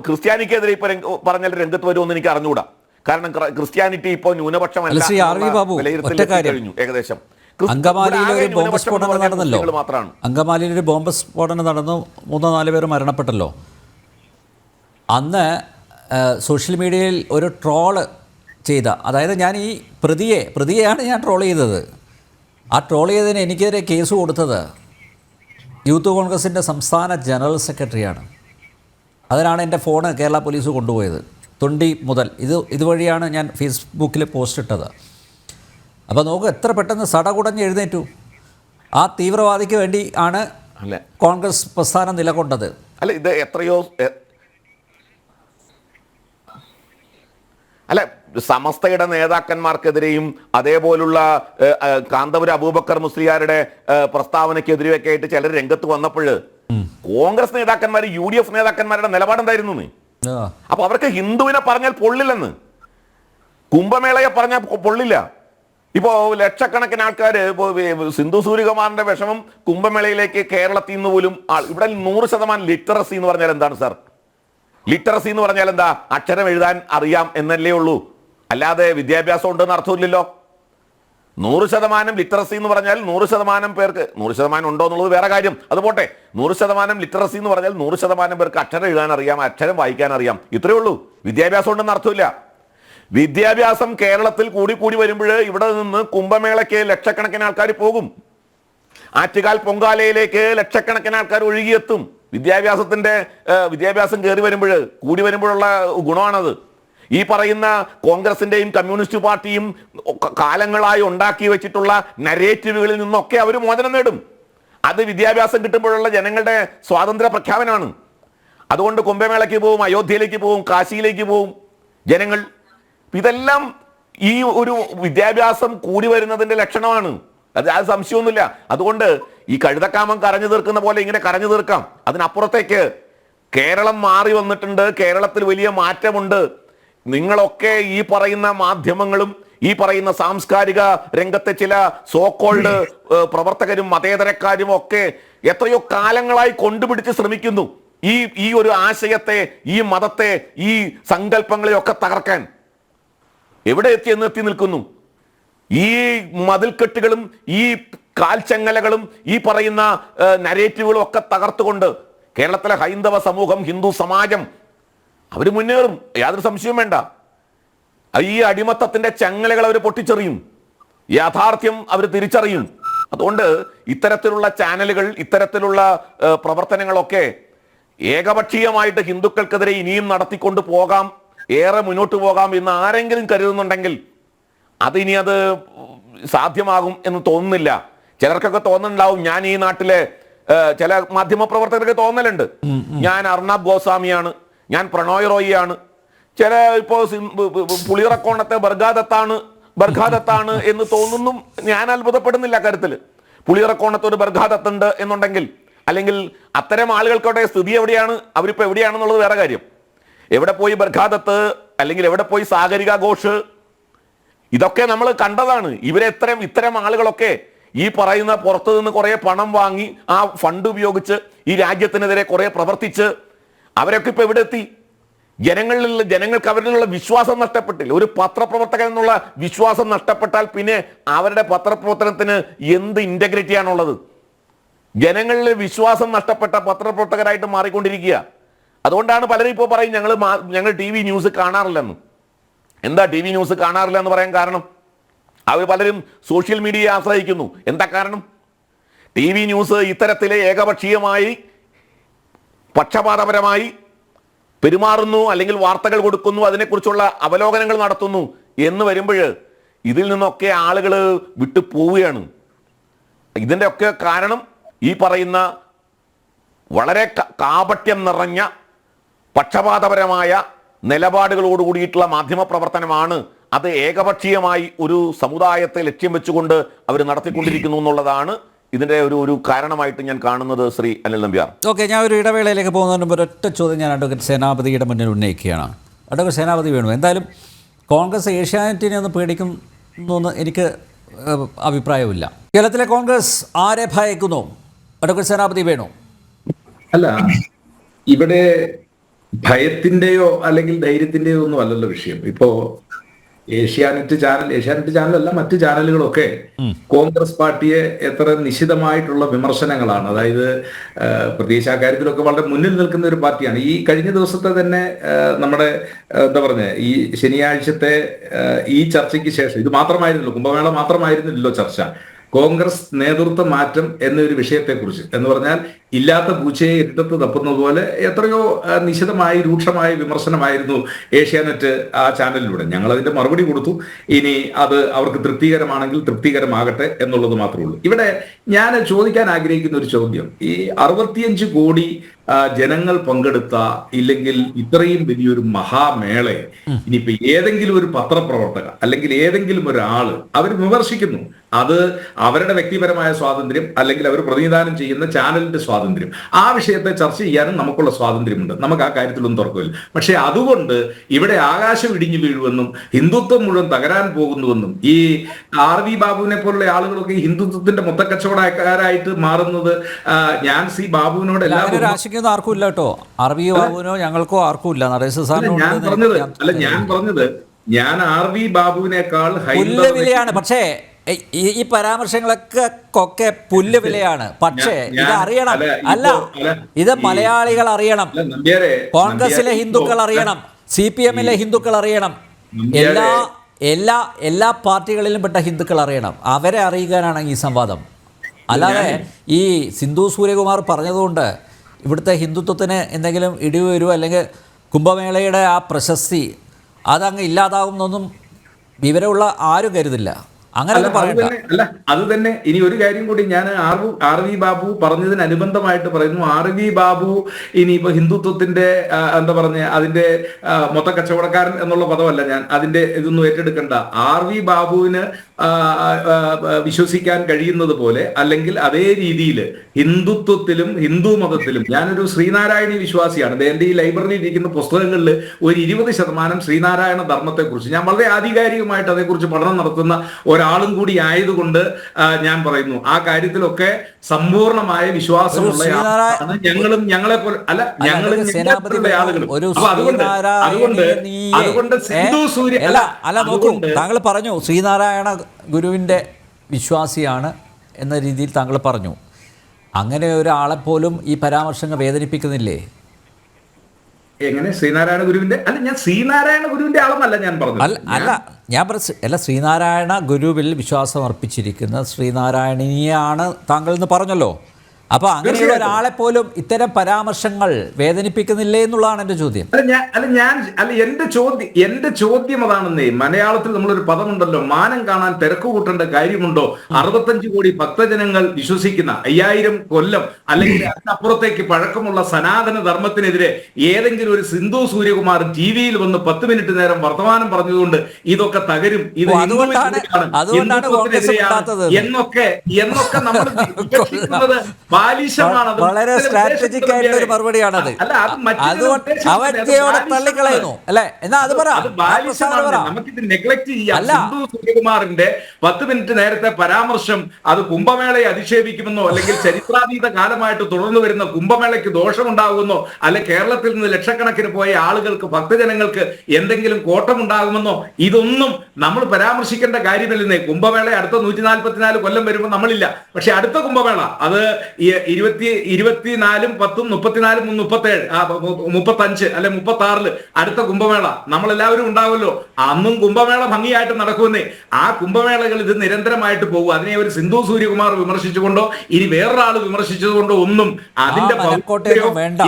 ക്രിസ്ത്യാനിക്കെതിരെ ഇപ്പൊ പറഞ്ഞാൽ രംഗത്ത് വരുമെന്ന് എനിക്ക് അറിഞ്ഞുകൂടാ. കാരണം ക്രിസ്ത്യാനിറ്റി ഇപ്പോൾ ന്യൂനപക്ഷമല്ല ശ്രീ ആർ വി ബാബു, ഒറ്റ കാര്യം. കഴിഞ്ഞു ഏകദേശം. അങ്കമാലിയിൽ ഒരു ബോംബ് ന്യൂനപക്ഷം സ്ഫോടനം എന്ന് പറഞ്ഞാൽ നടന്നല്ലോ. മുസ്ലിങ്ങൾ മാത്രമാണ്. അങ്കമാലിയിൽ ഒരു ബോംബ് സ്ഫോടനം നടന്നു, 3-4 പേർ മരണപ്പെട്ടല്ലോ. അന്ന് സോഷ്യൽ മീഡിയയിൽ ഒരു ട്രോള് ചെയ്ത, അതായത് ഞാൻ ഈ പ്രതിയെയാണ് ഞാൻ ട്രോൾ ചെയ്തത്. ആ ട്രോൾ ചെയ്തതിന് എനിക്കെതിരെ കേസ് കൊടുത്തത് യൂത്ത് കോൺഗ്രസിൻ്റെ സംസ്ഥാന ജനറൽ സെക്രട്ടറിയാണ്. അതിനാണ് എൻ്റെ ഫോണ് കേരള പോലീസ് കൊണ്ടുപോയത്. തൊണ്ടി മുതൽ ഇതുവഴിയാണ് ഞാൻ ഫേസ്ബുക്കിൽ പോസ്റ്റ് ഇട്ടത്. അപ്പോൾ നോക്കൂ, എത്ര പെട്ടെന്ന് സടകുടഞ്ഞ് എഴുന്നേറ്റു. ആ തീവ്രവാദിക്ക് വേണ്ടി ആണ് കോൺഗ്രസ് പ്രസ്ഥാനം നിലകൊണ്ടത്. അല്ല, ഇത് എത്രയോ അല്ല, സമസ്തയുടെ നേതാക്കന്മാർക്കെതിരെയും അതേപോലുള്ള കാന്തപുരം അബൂബക്കർ മുസ്ലിയാരുടെ പ്രസ്താവനയ്ക്കെതിരെയൊക്കെ ആയിട്ട് ചിലർ രംഗത്ത് വന്നപ്പോൾ കോൺഗ്രസ് നേതാക്കന്മാർ, UDF നേതാക്കന്മാരുടെ നിലപാടെന്തായിരുന്നു? അപ്പൊ അവർക്ക് ഹിന്ദുവിനെ പറഞ്ഞാൽ പൊള്ളില്ലെന്ന്, കുംഭമേളയെ പറഞ്ഞാൽ പൊള്ളില്ല. ഇപ്പോൾ ലക്ഷക്കണക്കിന് ആൾക്കാർ, ഇപ്പോൾ സിന്ധു സൂര്യകുമാറിന്റെ വിഷമം കുംഭമേളയിലേക്ക് കേരളത്തിൽ നിന്ന് പോലും ഇവിടെ 100% ലിറ്ററസി എന്ന് പറഞ്ഞാൽ എന്താണ് സാർ? ലിറ്ററസി എന്ന് പറഞ്ഞാൽ എന്താ? അക്ഷരം എഴുതാൻ അറിയാം എന്നല്ലേ ഉള്ളൂ, അല്ലാതെ വിദ്യാഭ്യാസം ഉണ്ടെന്ന് അർത്ഥമില്ലല്ലോ. 100% ലിറ്ററസി എന്ന് പറഞ്ഞാൽ 100% പേർക്ക്, 100% ഉണ്ടോ എന്നുള്ളത് വേറെ കാര്യം, അത് പോട്ടെ. 100% ലിറ്ററസി എന്ന് പറഞ്ഞാൽ 100% പേർക്ക് അക്ഷരം എഴുതാൻ അറിയാം, അക്ഷരം വായിക്കാൻ അറിയാം, ഇത്രയേ ഉള്ളൂ. വിദ്യാഭ്യാസം ഉണ്ടെന്ന് അർത്ഥമില്ല. വിദ്യാഭ്യാസം കേരളത്തിൽ കൂടി വരുമ്പോൾ ഇവിടെ നിന്ന് കുംഭമേളയ്ക്ക് ലക്ഷക്കണക്കിന് ആൾക്കാർ പോകും. ആറ്റുകാൽ പൊങ്കാലയിലേക്ക് ലക്ഷക്കണക്കിന് ആൾക്കാർ ഒഴുകിയെത്തും. വിദ്യാഭ്യാസം കയറി കൂടി വരുമ്പോഴുള്ള ഗുണമാണത്. ഈ പറയുന്ന കോൺഗ്രസിന്റെയും കമ്മ്യൂണിസ്റ്റ് പാർട്ടിയും കാലങ്ങളായി ഉണ്ടാക്കി വെച്ചിട്ടുള്ള നരേറ്റീവുകളിൽ നിന്നൊക്കെ അവർ മോചനം നേടും. അത് വിദ്യാഭ്യാസം കിട്ടുമ്പോഴുള്ള ജനങ്ങളുടെ സ്വാതന്ത്ര്യ പ്രഖ്യാപനമാണ്. അതുകൊണ്ട് കുംഭമേളയ്ക്ക് പോവും, അയോധ്യയിലേക്ക് പോവും, കാശിയിലേക്ക് പോവും ജനങ്ങൾ. ഇതെല്ലാം ഈ ഒരു വിദ്യാഭ്യാസം കൂടി വരുന്നതിന്റെ ലക്ഷണമാണ്. അത് സംശയമൊന്നുമില്ല. അതുകൊണ്ട് ഈ കഴുതക്കാമം കരഞ്ഞു തീർക്കുന്ന പോലെ ഇങ്ങനെ കരഞ്ഞു തീർക്കാം. അതിനപ്പുറത്തേക്ക് കേരളം മാറി വന്നിട്ടുണ്ട്, കേരളത്തിൽ വലിയ മാറ്റമുണ്ട്. നിങ്ങളൊക്കെ ഈ പറയുന്ന മാധ്യമങ്ങളും ഈ പറയുന്ന സാംസ്കാരിക രംഗത്തെ ചില സോക്കോൾഡ് പ്രവർത്തകരും മതേതരക്കാരും ഒക്കെ എത്രയോ കാലങ്ങളായി കൊണ്ടുപിടിച്ച് ശ്രമിക്കുന്നു ഈ ഒരു ആശയത്തെ, ഈ മതത്തെ, ഈ സങ്കല്പങ്ങളെയൊക്കെ തകർക്കാൻ. എവിടെ എത്തി നിൽക്കുന്നു? ഈ മതിൽക്കെട്ടുകളും ഈ കാൽച്ചങ്ങലകളും ഈ പറയുന്ന നരേറ്റീവുകളും ഒക്കെ തകർത്തുകൊണ്ട് കേരളത്തിലെ ഹൈന്ദവ സമൂഹം, ഹിന്ദു സമാജം അവർ മുന്നേറും, യാതൊരു സംശയവും വേണ്ട. ഈ അടിമത്തത്തിന്റെ ചങ്ങലകൾ അവർ പൊട്ടിച്ചെറിയും, യാഥാർത്ഥ്യം അവർ തിരിച്ചറിയും. അതുകൊണ്ട് ഇത്തരത്തിലുള്ള ചാനലുകൾ, ഇത്തരത്തിലുള്ള പ്രവർത്തനങ്ങളൊക്കെ ഏകപക്ഷീയമായിട്ട് ഹിന്ദുക്കൾക്കെതിരെ ഇനിയും നടത്തിക്കൊണ്ട് പോകാം, ഏറെ മുന്നോട്ട് പോകാം എന്ന് ആരെങ്കിലും കരുതുന്നുണ്ടെങ്കിൽ അതിനി അത് സാധ്യമാകും എന്ന് തോന്നുന്നില്ല. ചിലർക്കൊക്കെ തോന്നുന്നുണ്ടാവും, ഞാൻ ഈ നാട്ടിലെ ചില മാധ്യമ പ്രവർത്തകർക്ക് തോന്നലുണ്ട്, ഞാൻ അർണബ് ഗോസ്വാമിയാണ്, ഞാൻ പ്രണോയ് റോയിയാണ്, ചില ഇപ്പോ പുളിയറക്കോണത്തെ ബർഖാദത്താണ് എന്ന് തോന്നുന്നു. ഞാൻ അത്ഭുതപ്പെടുന്നില്ല കാര്യത്തിൽ. പുളിയറക്കോണത്ത് ഒരു ബർഖാദത്തുണ്ട് എന്നുണ്ടെങ്കിൽ, അല്ലെങ്കിൽ അത്തരം ആളുകൾക്കോട്ടെ സ്ഥിതി എവിടെയാണ്, അവരിപ്പോ എവിടെയാണെന്നുള്ളത് വേറെ കാര്യം. എവിടെ പോയി ബർഖാദത്ത്, അല്ലെങ്കിൽ എവിടെ പോയി സാഗരിക ഘോഷ്, ഇതൊക്കെ നമ്മൾ കണ്ടതാണ്. ഇത്തരം ആളുകളൊക്കെ ഈ പറയുന്ന പുറത്തു നിന്ന് കുറെ പണം വാങ്ങി ആ ഫണ്ട് ഉപയോഗിച്ച് ഈ രാജ്യത്തിനെതിരെ കുറെ പ്രവർത്തിച്ച് അവരൊക്കെ ഇപ്പൊ എവിടെ എത്തി? ജനങ്ങൾക്ക് അവരിലുള്ള വിശ്വാസം നഷ്ടപ്പെട്ടില്ല. ഒരു പത്രപ്രവർത്തകൻ എന്നുള്ള വിശ്വാസം നഷ്ടപ്പെട്ടാൽ പിന്നെ അവരുടെ പത്രപ്രവർത്തനത്തിന് എന്ത് ഇന്റഗ്രിറ്റിയാണുള്ളത്? ജനങ്ങളിലെ വിശ്വാസം നഷ്ടപ്പെട്ട പത്രപ്രവർത്തകരായിട്ട് മാറിക്കൊണ്ടിരിക്കുക. അതുകൊണ്ടാണ് പലരും ഇപ്പോൾ പറയും ഞങ്ങൾ TV ന്യൂസ് കാണാറില്ലെന്ന്. എന്താ TV ന്യൂസ് കാണാറില്ല എന്ന് പറയാൻ കാരണം? അവർ പലരും സോഷ്യൽ മീഡിയയെ ആശ്രയിക്കുന്നു. എന്താ കാരണം? TV ന്യൂസ് ഇത്തരത്തിലെ ഏകപക്ഷീയമായി പക്ഷപാതപരമായി പെരുമാറുന്നു, അല്ലെങ്കിൽ വാർത്തകൾ കൊടുക്കുന്നു, അതിനെക്കുറിച്ചുള്ള അവലോകനങ്ങൾ നടത്തുന്നു എന്ന് വരുമ്പോൾ ഇതിൽ നിന്നൊക്കെ ആളുകൾ വിട്ടു പോവുകയാണ്. ഇതിൻ്റെ ഒക്കെ കാരണം ഈ പറയുന്ന വളരെ കാപട്യം നിറഞ്ഞ പക്ഷപാതപരമായ നിലപാടുകളോട് കൂടിയിട്ടുള്ള മാധ്യമ പ്രവർത്തനമാണ്. അത് ഏകപക്ഷീയമായി ഒരു സമുദായത്തെ ലക്ഷ്യം വെച്ചുകൊണ്ട് അവർ നടത്തിക്കൊണ്ടിരിക്കുന്നു എന്നുള്ളതാണ് ഇതിൻ്റെ ഒരു കാരണമായിട്ട് ഞാൻ കാണുന്നത്. ശ്രീ അനിൽ നമ്പ്യാർ. ഓക്കെ, ഞാൻ ഒരു ഇടവേളയിലേക്ക് പോകുന്നതിന് മുമ്പ് ഒരൊറ്റ ചോദ്യം ഞാൻ അഡ്വക്കേറ്റ് സേനാപതിയുടെ മുന്നിൽ ഉന്നയിക്കുകയാണ്. അഡ്വക്കേറ്റ് സേനാപതി വേണു, എന്തായാലും കോൺഗ്രസ് ഏഷ്യാനെറ്റിനെ ഒന്ന് പേടിക്കുന്നു എനിക്ക് അഭിപ്രായമില്ല. കേരളത്തിലെ കോൺഗ്രസ് ആരെ ഭയക്കുന്നു? അഡ്വക്കേറ്റ് സേനാപതി വേണു. അല്ല, ഇവിടെ ഭയത്തിന്റെയോ അല്ലെങ്കിൽ ധൈര്യത്തിന്റെയോ ഒന്നും അല്ലല്ലോ വിഷയം. ഇപ്പോ ഏഷ്യാനെറ്റ് ചാനലല്ല, മറ്റു ചാനലുകളൊക്കെ കോൺഗ്രസ് പാർട്ടിയെ എത്ര നിശിതമായിട്ടുള്ള വിമർശനങ്ങളാണ്. അതായത് പ്രത്യേകിച്ച് ആ കാര്യത്തിലൊക്കെ വളരെ മുന്നിൽ നിൽക്കുന്ന ഒരു പാർട്ടിയാണ്. ഈ കഴിഞ്ഞ ദിവസത്തെ തന്നെ നമ്മുടെ എന്താ പറഞ്ഞ ഈ ശനിയാഴ്ചത്തെ ഈ ചർച്ചയ്ക്ക് ശേഷം, ഇത് മാത്രമായിരുന്നല്ലോ, കുംഭമേള മാത്രമായിരുന്നില്ലല്ലോ ചർച്ച, കോൺഗ്രസ് നേതൃത്വ മാറ്റം എന്നൊരു വിഷയത്തെക്കുറിച്ച്, എന്ന് പറഞ്ഞാൽ ഇല്ലാത്ത പൂച്ചയെ ഇരുട്ടത്ത് തപ്പുന്നത് പോലെ എത്രയോ നിശിതമായി രൂക്ഷമായ വിമർശനമായിരുന്നു ഏഷ്യാനെറ്റ് ആ ചാനലിലൂടെ. ഞങ്ങൾ അതിന്റെ മറുപടി കൊടുത്തു. ഇനി അത് അവർക്ക് തൃപ്തികരമാണെങ്കിൽ തൃപ്തികരമാകട്ടെ എന്നുള്ളത് മാത്രമേ ഉള്ളൂ. ഇവിടെ ഞാൻ ചോദിക്കാൻ ആഗ്രഹിക്കുന്ന ഒരു ചോദ്യം, ഈ 65 കോടി ജനങ്ങൾ പങ്കെടുത്ത, ഇല്ലെങ്കിൽ ഇത്രയും വലിയൊരു മഹാമേളയെ ഇനിയിപ്പോ ഏതെങ്കിലും ഒരു പത്രപ്രവർത്തക അല്ലെങ്കിൽ ഏതെങ്കിലും ഒരാള് അവർ വിമർശിക്കുന്നു, അത് അവരുടെ വ്യക്തിപരമായ സ്വാതന്ത്ര്യം അല്ലെങ്കിൽ അവർ പ്രതിനിധാനം ചെയ്യുന്ന ചാനലിന്റെ സ്വാതന്ത്ര്യം, ആ വിഷയത്തെ ചർച്ച ചെയ്യാനും നമുക്കുള്ള സ്വാതന്ത്ര്യമുണ്ട്, നമുക്ക് ആ കാര്യത്തിലൊന്നും തർക്കമില്ല. പക്ഷെ അതുകൊണ്ട് ഇവിടെ ആകാശം ഇടിഞ്ഞു വീഴുമെന്നും ഹിന്ദുത്വം മുഴുവൻ തകരാൻ പോകുന്നുവെന്നും ഈ RV ബാബുവിനെ പോലുള്ള ആളുകളൊക്കെ ഈ ഹിന്ദുത്വത്തിന്റെ മൊത്തക്കച്ചവടക്കാരായിട്ട് മാറുന്നത്, ഞാൻ സി ബാബുവിനോട് ആശിക്കുന്നത് ആർക്കും ഇല്ല കേട്ടോ. RV ബാബുവിനോ ഞങ്ങൾക്കോ ആർക്കും ഇല്ല. ഞാൻ പറഞ്ഞത് ഞാൻ RV ബാബുവിനേക്കാൾ വിലയാണ്. പക്ഷേ ഈ പരാമർശങ്ങളൊക്കെ പുല്ല് വിലയാണ്. പക്ഷേ ഇത് അറിയണം, അല്ല ഇത് മലയാളികൾ അറിയണം, കോൺഗ്രസിലെ ഹിന്ദുക്കൾ അറിയണം, CPM-ലെ ഹിന്ദുക്കൾ അറിയണം, എല്ലാ പാർട്ടികളിലും പെട്ട ഹിന്ദുക്കൾ അറിയണം. അവരെ അറിയിക്കാനാണ് ഈ സംവാദം. അല്ലാതെ ഈ സിന്ധു സൂര്യകുമാർ പറഞ്ഞതുകൊണ്ട് ഇവിടുത്തെ ഹിന്ദുത്വത്തിന് എന്തെങ്കിലും ഇടിവ് വരുമോ അല്ലെങ്കിൽ കുംഭമേളയുടെ ആ പ്രശസ്തി അതങ്ങ് ഇല്ലാതാവുന്നൊന്നും വിവരമുള്ള ആരും കരുതില്ല. അങ്ങനെ അല്ല, അത് തന്നെ. ഇനി ഒരു കാര്യം കൂടി ഞാൻ RV ബാബു പറഞ്ഞതിനനുബന്ധമായിട്ട് പറയുന്നു. RV ബാബു ഇനിയിപ്പോ ഹിന്ദുത്വത്തിന്റെ എന്താ പറഞ്ഞ അതിന്റെ മൊത്ത കച്ചവടക്കാരൻ എന്നുള്ള പദമല്ല, ഞാൻ അതിന്റെ ഇതൊന്നും ഏറ്റെടുക്കണ്ട. RV ബാബുവിന് വിശ്വസിക്കാൻ കഴിയുന്നത് പോലെ അല്ലെങ്കിൽ അതേ രീതിയിൽ ഹിന്ദുത്വത്തിലും ഹിന്ദു മതത്തിലും, ഞാനൊരു ശ്രീനാരായണി വിശ്വാസിയാണ്. എന്റെ ഈ ലൈബ്രറിയിൽ ഇരിക്കുന്ന പുസ്തകങ്ങളിൽ ഒരു 20% ശ്രീനാരായണ ധർമ്മത്തെക്കുറിച്ച് ഞാൻ വളരെ ആധികാരികമായിട്ട് അതേക്കുറിച്ച് പഠനം നടത്തുന്ന ഒരാളും കൂടി ആയതുകൊണ്ട് ഞാൻ പറയുന്നു, ആ കാര്യത്തിലൊക്കെ സമ്പൂർണമായ വിശ്വാസമുള്ള ഞങ്ങളും ഞങ്ങളെ പോലെ അല്ല, ഞങ്ങളും ആളുകളും. അതുകൊണ്ട് സിന്ധു സൂര്യ അല്ല നോക്കൂ, താങ്കൾ പറഞ്ഞു ശ്രീനാരായണ ഗുരുവിന്റെ വിശ്വാസിയാണ് എന്ന രീതിയിൽ താങ്കൾ പറഞ്ഞു. അങ്ങനെ ഒരാളെപ്പോലും ഈ പരാമർശങ്ങൾ വേദനിപ്പിക്കുന്നില്ലേ? എങ്ങനെ ശ്രീനാരായണ ഗുരുവിന്റെ ഞാൻ ശ്രീനാരായണ ഗുരുവിന്റെ ആളെന്നല്ല ഞാൻ പറഞ്ഞു. അല്ല ശ്രീനാരായണ ഗുരുവിൽ വിശ്വാസം അർപ്പിച്ചിരിക്കുന്ന ശ്രീനാരായണീയാണ് താങ്കൾ എന്ന് പറഞ്ഞല്ലോ. അപ്പൊ അങ്ങനെയുള്ള ഒരാളെപ്പോലും ഇത്തരം പരാമർശങ്ങൾ വേദനിപ്പിക്കുന്നില്ലേ എന്നുള്ളതാണ് എന്റെ ചോദ്യം. എന്റെ ചോദ്യം അതാണെന്നേ. മലയാളത്തിൽ നമ്മളൊരു പദമുണ്ടല്ലോ, മാനം കാണാൻ തിരക്ക് കൂട്ടേണ്ട കാര്യമുണ്ടോ? 65 കോടി ഭക്തജനങ്ങൾ വിശ്വസിക്കുന്ന 5000 കൊല്ലം അല്ലെങ്കിൽ അതിനപ്പുറത്തേക്ക് പഴക്കമുള്ള സനാതന ധർമ്മത്തിനെതിരെ ഏതെങ്കിലും ഒരു സിന്ധു സൂര്യകുമാർ ടിവിയിൽ വന്ന് 10 മിനിറ്റ് നേരം വർത്തമാനം പറഞ്ഞതുകൊണ്ട് ഇതൊക്കെ തകരും, ഇത് എന്നൊക്കെ നമ്മൾ വിമർശിക്കുന്നത് വളരെ സ്ട്രാറ്റജിക് ആയിട്ടുള്ള ഒരു മറുപടിയാണത്. അവജ്ഞയോടെ തള്ളിക്കളയുന്നു അല്ലെ? എന്നാ അത് പറ. നമുക്കിത് നെഗ്ലക്ട് ചെയ്യാം. സിന്ധു സൂര്യകുമാറിന്റെ 10 മിനിറ്റ് നേരത്തെ പരാമർശം അത് കുംഭമേളയെ അധിക്ഷേപിക്കുമെന്നോ അല്ലെങ്കിൽ ചരിത്രാതീത കാലമായിട്ട് തുടർന്നു വരുന്ന കുംഭമേളയ്ക്ക് ദോഷമുണ്ടാകുമെന്നോ അല്ലെ കേരളത്തിൽ നിന്ന് ലക്ഷക്കണക്കിന് പോയ ആളുകൾക്ക് ഭക്തജനങ്ങൾക്ക് എന്തെങ്കിലും കോട്ടമുണ്ടാകുമെന്നോ ഇതൊന്നും നമ്മൾ പരാമർശിക്കേണ്ട കാര്യമില്ലെന്നേ. കുംഭമേള അടുത്ത 144 കൊല്ലം വരുമ്പോൾ നമ്മളില്ല. പക്ഷെ അടുത്ത കുംഭമേള അത് 24 10 34 37 35 അല്ലെ 36 അടുത്ത കുംഭമേള നമ്മളെല്ലാവരും ഉണ്ടാവുമല്ലോ. അന്നും കുംഭമേള ഭംഗിയായിട്ട് നടക്കുമെന്നേ. ആ കുംഭമേളകൾ ഇത് നിരന്തരമായിട്ട് പോകും. അതിനെ ഒരു സിന്ധു സൂര്യകുമാർ വിമർശിച്ചുകൊണ്ടോ ഇനി വേറൊരാൾ വിമർശിച്ചതുകൊണ്ടോ ഒന്നും അതിന്റെ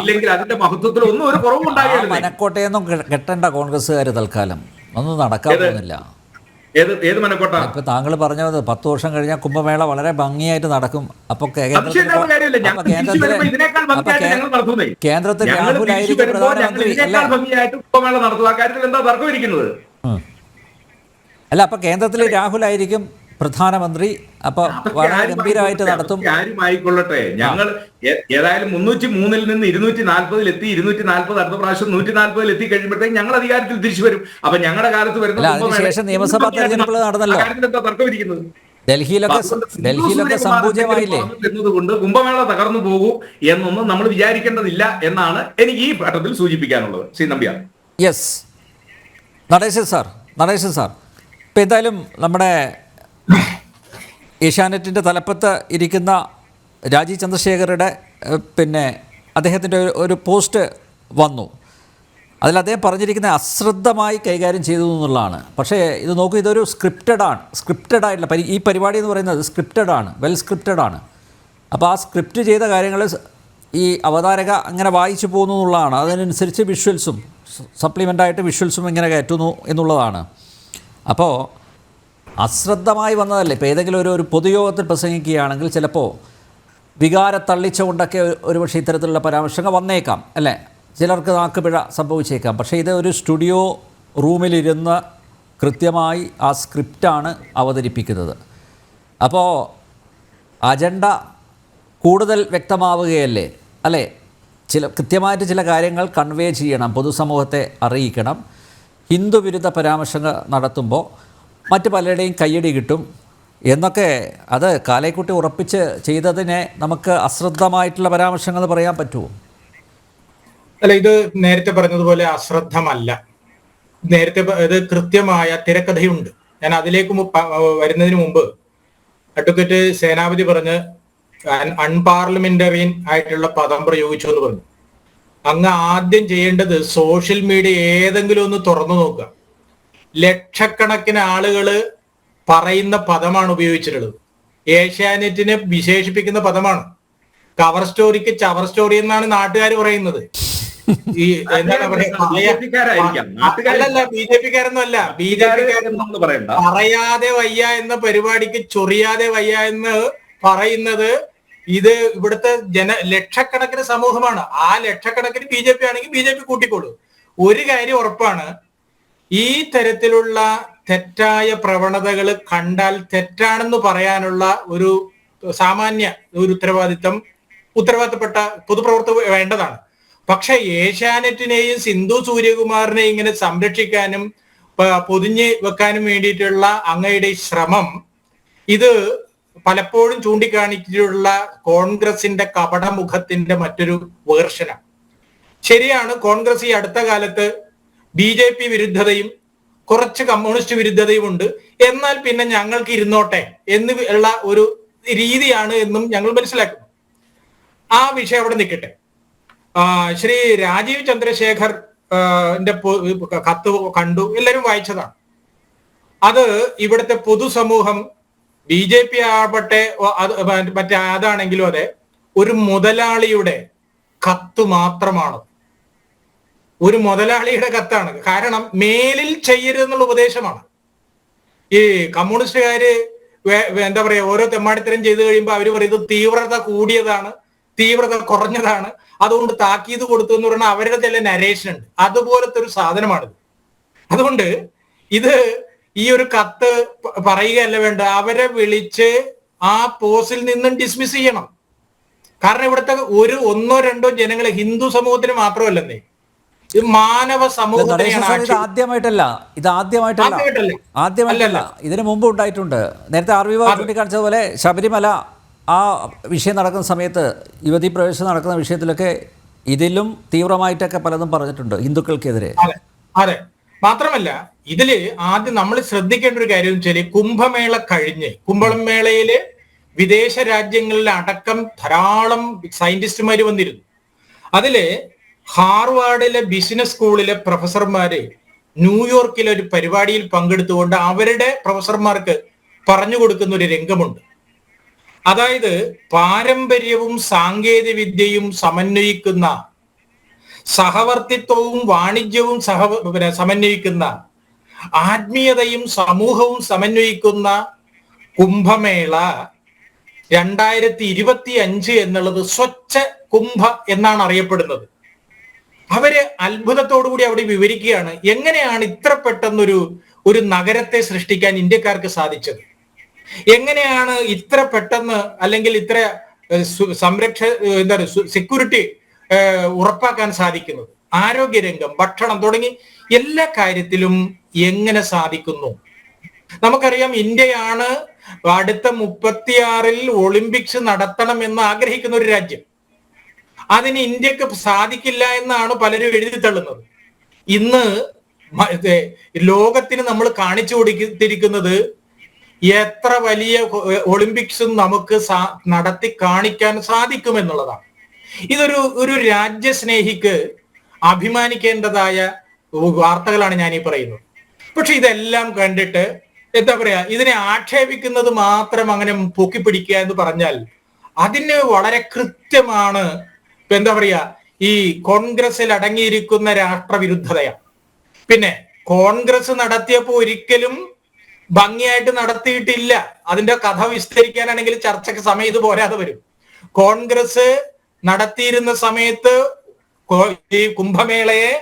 ഇല്ലെങ്കിൽ അതിന്റെ മഹത്വത്തിൽ ഒന്നും ഒരു കുറവുണ്ടാകില്ല. മനക്കോട്ടയൊന്നും കെട്ടേണ്ട കോൺഗ്രസ്സുകാർ തൽക്കാലം ഒന്നും നടക്കാൻ പോകുന്നില്ല. ഏത് മനക്കോട്ട? ഇപ്പൊ താങ്കൾ പറഞ്ഞത് 10 വർഷം കഴിഞ്ഞാൽ കുംഭമേള വളരെ ഭംഗിയായിട്ട് നടക്കും. അപ്പൊ കേന്ദ്രത്തിൽ രാഹുലായിരിക്കും പ്രധാനമന്ത്രി. അല്ല അപ്പൊ കേന്ദ്രത്തിൽ രാഹുലായിരിക്കും പ്രധാനമന്ത്രി. അപ്പൊ വളരെ ഗംഭീരമായിട്ട് നടത്തും. ആയിക്കൊള്ളട്ടെ. ഞങ്ങൾ ഏതായാലും 303-ൽ നിന്ന് 240-ൽ എത്തി. 240 അടുത്ത പ്രാവശ്യം 140-ൽ എത്തി കഴിയുമ്പോഴത്തേക്ക് ഞങ്ങൾ അധികാരത്തിൽ തിരിച്ചു വരും. അപ്പൊ ഞങ്ങളുടെ കാലത്ത് വരുന്ന അതിനുശേഷം നിയമസഭാ തെരഞ്ഞെടുപ്പ് നടന്നല്ലോ. എന്താ തർക്കമിരിക്കുന്നത്? ഡൽഹിയിലൊക്കെ അതുകൊണ്ട് സിന്ധു ഡൽഹിയിലൊക്കെ സൂര്യകുമാർ സംപൂജ്യമായില്ലേ? എന്തെങ്കിലും പറഞ്ഞു എന്നതുകൊണ്ട് കുംഭമേള തകർന്നു പോകൂ എന്നൊന്നും നമ്മൾ വിചാരിക്കേണ്ടതില്ല എന്നാണ് എനിക്ക് ഈ ഘട്ടത്തിൽ സൂചിപ്പിക്കാനുള്ളത്. ശ്രീ നമ്പ്യാർ. Yes, Natesan sir. ഇപ്പം എന്തായാലും നമ്മുടെ ഏഷ്യാനെറ്റിൻ്റെ തലപ്പത്ത് ഇരിക്കുന്ന രാജീവ് ചന്ദ്രശേഖറുടെ പിന്നെ അദ്ദേഹത്തിൻ്റെ ഒരു പോസ്റ്റ് വന്നു. അതിൽ അദ്ദേഹം പറഞ്ഞിരിക്കുന്ന അശ്രദ്ധമായി കൈകാര്യം ചെയ്തു എന്നുള്ളതാണ്. പക്ഷേ ഇത് നോക്കൂ, ഇതൊരു സ്ക്രിപ്റ്റഡ് ആയിട്ടുള്ള ഈ പരിപാടി എന്ന് പറയുന്നത് വെൽ സ്ക്രിപ്റ്റഡ് ആണ്. അപ്പോൾ ആ സ്ക്രിപ്റ്റ് ചെയ്ത കാര്യങ്ങൾ ഈ അവതാരക അങ്ങനെ വായിച്ചു പോകുന്നു എന്നുള്ളതാണ്. അതിനനുസരിച്ച് വിഷ്വൽസും സപ്ലിമെൻ്റായിട്ട് വിഷ്വൽസും ഇങ്ങനെ കയറ്റുന്നു എന്നുള്ളതാണ്. അപ്പോൾ അശ്രദ്ധമായി വന്നതല്ലേ. ഇപ്പോൾ ഏതെങ്കിലും ഒരു പൊതുയോഗത്തിൽ പ്രസംഗിക്കുകയാണെങ്കിൽ ചിലപ്പോൾ വികാരത്തള്ളിച്ചുകൊണ്ടൊക്കെ ഒരുപക്ഷെ ഇത്തരത്തിലുള്ള പരാമർശങ്ങൾ വന്നേക്കാം അല്ലേ, ചിലർക്ക് നാക്കുപിഴ സംഭവിച്ചേക്കാം. പക്ഷേ ഇത് ഒരു സ്റ്റുഡിയോ റൂമിലിരുന്ന് കൃത്യമായി ആ സ്ക്രിപ്റ്റാണ് അവതരിപ്പിക്കുന്നത്. അപ്പോൾ അജണ്ട കൂടുതൽ വ്യക്തമാവുകയല്ലേ അല്ലേ? കൃത്യമായിട്ട് ചില കാര്യങ്ങൾ കൺവേ ചെയ്യണം, പൊതുസമൂഹത്തെ അറിയിക്കണം. ഹിന്ദു വിരുദ്ധ പരാമർശങ്ങൾ നടത്തുമ്പോൾ മറ്റ് പലരുടെയും കയ്യടി കിട്ടും എന്നൊക്കെ അത് കാലേക്കുട്ടി ഉറപ്പിച്ച് ചെയ്തതിനെ നമുക്ക് അശ്രദ്ധമായിട്ടുള്ള പരാമർശങ്ങൾ എന്ന് പറയാൻ പറ്റുമോ? അല്ല, ഇത് നേരത്തെ പറഞ്ഞതുപോലെ അശ്രദ്ധമല്ല. നേരത്തെ ഇത് കൃത്യമായ തിരക്കഥയുണ്ട്. ഞാൻ അതിലേക്ക് വരുന്നതിന് മുമ്പ് അഡ്വക്കേറ്റ് സേനാപതി പറഞ്ഞ് അൺപാർലമെന്ററിയൻ ആയിട്ടുള്ള പദം പ്രയോഗിച്ചു എന്ന് പറഞ്ഞു. അങ്ങ് ആദ്യം ചെയ്യേണ്ടത് സോഷ്യൽ മീഡിയ ഏതെങ്കിലും ഒന്ന് തുറന്നു നോക്കുക. ലക്ഷക്കണക്കിന് ആളുകള് പറയുന്ന പദമാണ് ഉപയോഗിച്ചിട്ടുള്ളത്. ഏഷ്യാനെറ്റിനെ വിശേഷിപ്പിക്കുന്ന പദമാണ്. കവർ സ്റ്റോറിക്ക് ചവർ സ്റ്റോറി എന്നാണ് നാട്ടുകാർ പറയുന്നത്. ഈ എന്താണ് അല്ലല്ല, ബി ജെ പിക്കാരൊന്നും അല്ല. ബി ജെ പിക്കാരൊന്നും പറയാതെ വയ്യ എന്ന പരിപാടിക്ക് ചൊറിയാതെ വയ്യ എന്ന് പറയുന്നത് ഇത് ഇവിടുത്തെ ലക്ഷക്കണക്കിന് സമൂഹമാണ്. ആ ലക്ഷക്കണക്കിന് ബി ജെ പി ആണെങ്കിൽ ബി ജെ പി കൂട്ടിക്കോളൂ. ഒരു കാര്യം ഉറപ്പാണ്, ഈ തരത്തിലുള്ള തെറ്റായ പ്രവണതകൾ കണ്ടാൽ തെറ്റാണെന്ന് പറയാനുള്ള ഒരു സാമാന്യ ഒരു ഉത്തരവാദിത്തപ്പെട്ട പൊതുപ്രവർത്തകർ വേണ്ടതാണ്. പക്ഷെ ഏഷ്യാനെറ്റിനെയും സിന്ധു സൂര്യകുമാറിനെയും ഇങ്ങനെ സംരക്ഷിക്കാനും പൊതിഞ്ഞ് വെക്കാനും വേണ്ടിയിട്ടുള്ള അങ്ങയുടെ ശ്രമം ഇത് പലപ്പോഴും ചൂണ്ടിക്കാണിച്ചിട്ടുള്ള കോൺഗ്രസിന്റെ കപടമുഖത്തിന്റെ മറ്റൊരു വേർഷനാണ്. ശരിയാണ്, കോൺഗ്രസ് ഈ അടുത്ത കാലത്ത് ബി ജെ പി വിരുദ്ധതയും കുറച്ച് കമ്മ്യൂണിസ്റ്റ് വിരുദ്ധതയും ഉണ്ട്, എന്നാൽ പിന്നെ ഞങ്ങൾക്ക് ഇരുന്നോട്ടെ എന്ന് ഉള്ള ഒരു രീതിയാണ് എന്നും ഞങ്ങൾ മനസ്സിലാക്കുന്നു. ആ വിഷയം അവിടെ നിൽക്കട്ടെ. ശ്രീ രാജീവ് ചന്ദ്രശേഖർ കത്ത് കണ്ടു, എല്ലാവരും വായിച്ചതാണ്. അത് ഇവിടുത്തെ പൊതുസമൂഹം ബി ജെ പി ആവട്ടെ മറ്റേ അതാണെങ്കിലും അതെ, ഒരു മുതലാളിയുടെ കത്ത് മാത്രമാണ്. ഒരു മുതലാളിയുടെ കത്താണ്. കാരണം മേലിൽ ചെയ്യരുതെന്നുള്ള ഉപദേശമാണ്. ഈ കമ്മ്യൂണിസ്റ്റുകാര് എന്താ പറയാ, ഓരോ തെമ്മാടിത്തരം ചെയ്തു കഴിയുമ്പോൾ അവര് പറയുന്നത് തീവ്രത കൂടിയതാണ്, തീവ്രത കുറഞ്ഞതാണ്, അതുകൊണ്ട് താക്കീത് കൊടുത്തു എന്ന് പറഞ്ഞാൽ അവരുടെ ചില നരേഷൻ ഉണ്ട്. അതുപോലത്തെ ഒരു സാധനമാണിത്. അതുകൊണ്ട് ഇത് ഈ ഒരു കത്ത് പറയുകയല്ല വേണ്ട, അവരെ വിളിച്ച് ആ പോസ്റ്റിൽ നിന്നും ഡിസ്മിസ് ചെയ്യണം. കാരണം ഇവിടുത്തെ ഒന്നോ രണ്ടോ ജനങ്ങളെ ഹിന്ദു സമൂഹത്തിന് മാത്രമല്ലെന്നേ, ഇത് മാനവ സമൂഹത്തിനെയാണ്. ആദ്യമായിട്ടല്ല, ഇതിനു മുമ്പ് ഉണ്ടായിട്ടുണ്ട്. നേരത്തെ ആർ വി ബാബു ചൂണ്ടിക്കാണിച്ചതുപോലെ ശബരിമല ആ വിഷയം നടക്കുന്ന സമയത്ത്, യുവതീ പ്രവേശനം നടക്കുന്ന വിഷയത്തിലൊക്കെ ഇതിലും തീവ്രമായിട്ടൊക്കെ പലതും പറഞ്ഞിട്ടുണ്ട് ഹിന്ദുക്കൾക്കെതിരെ. അതെ, മാത്രമല്ല ഇതില് ആദ്യം നമ്മൾ ശ്രദ്ധിക്കേണ്ട ഒരു കാര്യം വെച്ചാല് കുംഭമേള കഴിഞ്ഞ്, കുംഭമേളയില് വിദേശ രാജ്യങ്ങളിൽ അടക്കം ധാരാളം സയന്റിസ്റ്റുമാര് വന്നിരുന്നു. അതില് ഹാർവാർഡിലെ ബിസിനസ് സ്കൂളിലെ പ്രൊഫസർമാര് ന്യൂയോർക്കിലെ ഒരു പരിപാടിയിൽ പങ്കെടുത്തുകൊണ്ട് അവരുടെ പ്രൊഫസർമാർക്ക് പറഞ്ഞു കൊടുക്കുന്ന ഒരു രംഗമുണ്ട്. അതായത് പാരമ്പര്യവും സാങ്കേതിക വിദ്യയും സമന്വയിക്കുന്ന, സഹവർത്തിത്വവും വാണിജ്യവും സമന്വയിക്കുന്ന, ആത്മീയതയും സമൂഹവും സമന്വയിക്കുന്ന കുംഭമേള 2025 എന്നുള്ളത് സ്വച്ഛ കുംഭ എന്നാണ് അറിയപ്പെടുന്നത്. അവര് അത്ഭുതത്തോടുകൂടി അവിടെ വിവരിക്കുകയാണ് എങ്ങനെയാണ് ഇത്ര പെട്ടെന്നൊരു നഗരത്തെ സൃഷ്ടിക്കാൻ ഇന്ത്യക്കാർക്ക് സാധിച്ചത്, എങ്ങനെയാണ് ഇത്ര പെട്ടെന്ന് അല്ലെങ്കിൽ ഇത്ര സെക്യൂരിറ്റി ഉറപ്പാക്കാൻ സാധിക്കുന്നത്, ആരോഗ്യരംഗം, ഭക്ഷണം തുടങ്ങി എല്ലാ കാര്യത്തിലും എങ്ങനെ സാധിക്കുന്നു. നമുക്കറിയാം, ഇന്ത്യയാണ് അടുത്ത 36-ൽ ഒളിമ്പിക്സ് നടത്തണം എന്ന് ആഗ്രഹിക്കുന്ന ഒരു രാജ്യം. അതിന് ഇന്ത്യക്ക് സാധിക്കില്ല എന്നാണ് പലരും എഴുതി തള്ളുന്നത്. ഇന്ന് ലോകത്തിന് നമ്മൾ കാണിച്ചു കൊടുത്തിരിക്കുന്നത് എത്ര വലിയ ഒളിമ്പിക്സും നമുക്ക് നടത്തി കാണിക്കാൻ സാധിക്കുമെന്നുള്ളതാണ്. ഇതൊരു രാജ്യസ്നേഹിക്ക് അഭിമാനിക്കേണ്ടതായ വാർത്തകളാണ് ഞാൻ ഈ പറയുന്നത്. പക്ഷെ ഇതെല്ലാം കണ്ടിട്ട് എന്താ പറയാ, ഇതിനെ ആക്ഷേപിക്കുന്നത് മാത്രം അങ്ങനെ പൊക്കിപ്പിടിക്കുക എന്ന് പറഞ്ഞാൽ അതിന് വളരെ കൃത്യമാണ് എന്താ പറയാ ഈ കോൺഗ്രസിൽ അടങ്ങിയിരിക്കുന്ന രാഷ്ട്രവിരുദ്ധതയാണ്. പിന്നെ കോൺഗ്രസ് നടത്തിയപ്പോ ഒരിക്കലും ഭംഗിയായിട്ട് നടത്തിയിട്ടില്ല. അതിന്റെ കഥ വിസ്തരിക്കാനാണെങ്കിൽ ചർച്ചയ്ക്ക് സമയം ഇത് പോരാതെ വരും. കോൺഗ്രസ് നടത്തിയിരുന്ന സമയത്ത് ഈ കുംഭമേളയെ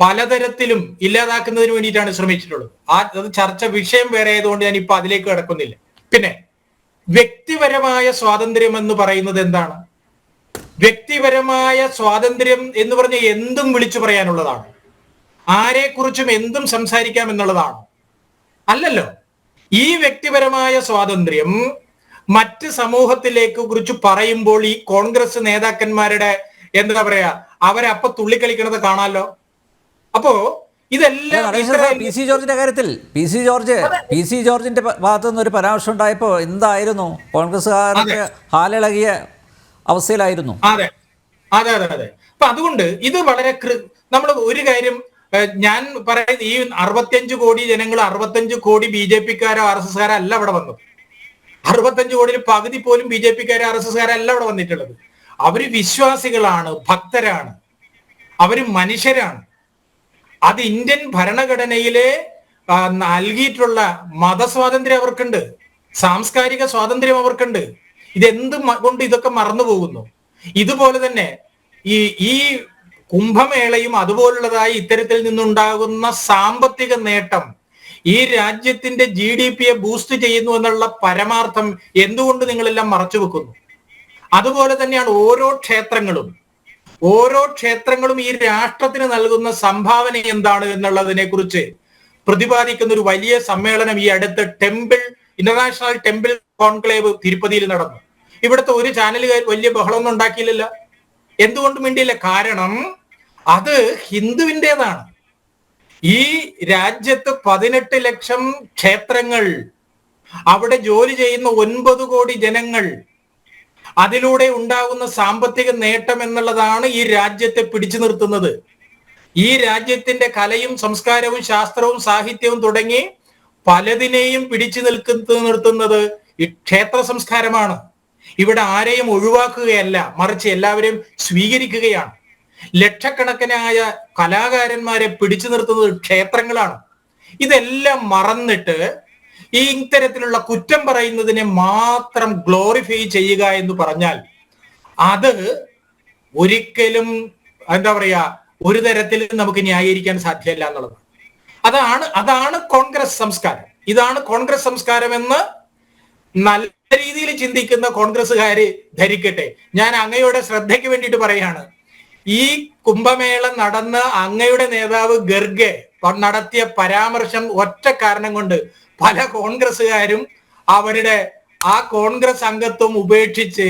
പലതരത്തിലും ഇല്ലാതാക്കുന്നതിന് വേണ്ടിയിട്ടാണ് ശ്രമിച്ചിട്ടുള്ളത്. അത് ചർച്ച വിഷയം വേറെ ആയതുകൊണ്ട് ഞാൻ ഇപ്പൊ അതിലേക്ക് കിടക്കുന്നില്ല. പിന്നെ വ്യക്തിപരമായ സ്വാതന്ത്ര്യം എന്ന് പറയുന്നത് എന്താണ്? വ്യക്തിപരമായ സ്വാതന്ത്ര്യം എന്ന് പറഞ്ഞ എന്തും വിളിച്ചു പറയാനുള്ളതാണ്. ആരെക്കുറിച്ചും എന്തും സംസാരിക്കാം എന്നുള്ളതാണ്. അല്ലല്ലോ. ഈ വ്യക്തിപരമായ സ്വാതന്ത്ര്യം മറ്റ് സമൂഹത്തിലേക്ക് കുറിച്ച് പറയുമ്പോൾ ഈ കോൺഗ്രസ് നേതാക്കന്മാരുടെ എന്താ പറയാ അവരപ്പൊ തുള്ളിക്കളിക്കണത് കാണാലോ. അപ്പോ ഇതെല്ലാം പി സി ജോർജിന്റെ കാര്യത്തിൽ പി സി ജോർജിന്റെ ഭാഗത്തു നിന്ന് ഒരു പരാമർശം ഉണ്ടായപ്പോ എന്തായിരുന്നു? കോൺഗ്രസ്സുകാർക്ക് ഹാലിളകിയ അവസ്ഥയിലായിരുന്നു. അതെ അതെ അതെ അതെ. അപ്പൊ അതുകൊണ്ട് ഇത് വളരെ നമ്മൾ ഒരു കാര്യം ഞാൻ പറയുന്നത്, ഈ 65 കോടി ജനങ്ങൾ 65 കോടി ബി ജെ പിക്കാരോ ആർ എസ് എസ്കാരോ അല്ല ഇവിടെ വന്നത്. 65 കോടിയിൽ പകുതി പോലും ബി ജെ പിക്കാരോ ആർ എസ് എസ്കാരോ അല്ല ഇവിടെ വന്നിട്ടുള്ളത്. അവര് വിശ്വാസികളാണ്, ഭക്തരാണ്, അവര് മനുഷ്യരാണ്. അത് ഇന്ത്യൻ ഭരണഘടനയിലെ നൽകിയിട്ടുള്ള മതസ്വാതന്ത്ര്യം അവർക്കുണ്ട്, സാംസ്കാരിക സ്വാതന്ത്ര്യം അവർക്കുണ്ട്. ഇതെന്ത് കൊണ്ട് ഇതൊക്കെ മറന്നു പോകുന്നു? ഇതുപോലെ തന്നെ ഈ കുംഭമേളയും അതുപോലുള്ളതായി ഇത്തരത്തിൽ നിന്നുണ്ടാകുന്ന സാമ്പത്തിക നേട്ടം ഈ രാജ്യത്തിന്റെ GDP ബൂസ്റ്റ് ചെയ്യുന്നു എന്നുള്ള പരമാർത്ഥം എന്തുകൊണ്ട് നിങ്ങളെല്ലാം മറച്ചു വെക്കുന്നു? അതുപോലെ തന്നെയാണ് ഓരോ ക്ഷേത്രങ്ങളും ഈ രാഷ്ട്രത്തിന് നൽകുന്ന സംഭാവന എന്താണ് എന്നുള്ളതിനെ കുറിച്ച് പ്രതിപാദിക്കുന്ന ഒരു വലിയ സമ്മേളനം ഈ അടുത്ത് ഇന്റർനാഷണൽ ടെമ്പിൾ കോൺക്ലേവ് തിരുപ്പതിയിൽ നടന്നു. ഇവിടുത്തെ ഒരു ചാനലുകാർ വലിയ ബഹളമൊന്നും ഉണ്ടാക്കിയില്ലല്ലോ. എന്തുകൊണ്ടും വേണ്ടിയില്ല. കാരണം അത് ഹിന്ദുവിൻ്റെതാണ്. ഈ രാജ്യത്ത് 18 ലക്ഷം ക്ഷേത്രങ്ങൾ, അവിടെ ജോലി ചെയ്യുന്ന 9 കോടി ജനങ്ങൾ, അതിലൂടെ ഉണ്ടാകുന്ന സാമ്പത്തിക നേട്ടം എന്നുള്ളതാണ് ഈ രാജ്യത്തെ പിടിച്ചു നിർത്തുന്നത്. ഈ രാജ്യത്തിന്റെ കലയും സംസ്കാരവും ശാസ്ത്രവും സാഹിത്യവും തുടങ്ങി പലതിനെയും പിടിച്ചു നിർത്തുന്നത് ഈ ക്ഷേത്ര സംസ്കാരമാണ്. ഇവിടെ ആരെയും ഒഴിവാക്കുകയല്ല, മറിച്ച് എല്ലാവരെയും സ്വീകരിക്കുകയാണ്. ലക്ഷക്കണക്കിനായ കലാകാരന്മാരെ പിടിച്ചു നിർത്തുന്നത് ക്ഷേത്രങ്ങളാണ്. ഇതെല്ലാം മറന്നിട്ട് ഈ ഇത്തരത്തിലുള്ള കുറ്റം പറയുന്നതിനെ മാത്രം ഗ്ലോറിഫൈ ചെയ്യുക എന്ന് പറഞ്ഞാൽ അത് ഒരിക്കലും എന്താ പറയാ ഒരു തരത്തിലും നമുക്ക് ന്യായീകരിക്കാൻ സാധ്യമല്ല എന്നുള്ളതാണ്. അതാണ് കോൺഗ്രസ് സംസ്കാരം. ഇതാണ് കോൺഗ്രസ് സംസ്കാരം എന്ന് നല്ല രീതിയിൽ ചിന്തിക്കുന്ന കോൺഗ്രസ്സുകാര് ധരിക്കട്ടെ. ഞാൻ അങ്ങയുടെ ശ്രദ്ധയ്ക്ക് വേണ്ടിയിട്ട് പറയാണ്, ഈ കുംഭമേള നടന്ന അങ്ങയുടെ നേതാവ് ഗർഗെ നടത്തിയ പരാമർശം ഒറ്റ കാരണം കൊണ്ട് പല കോൺഗ്രസ്സുകാരും അവരുടെ ആ കോൺഗ്രസ് അംഗത്വം ഉപേക്ഷിച്ച്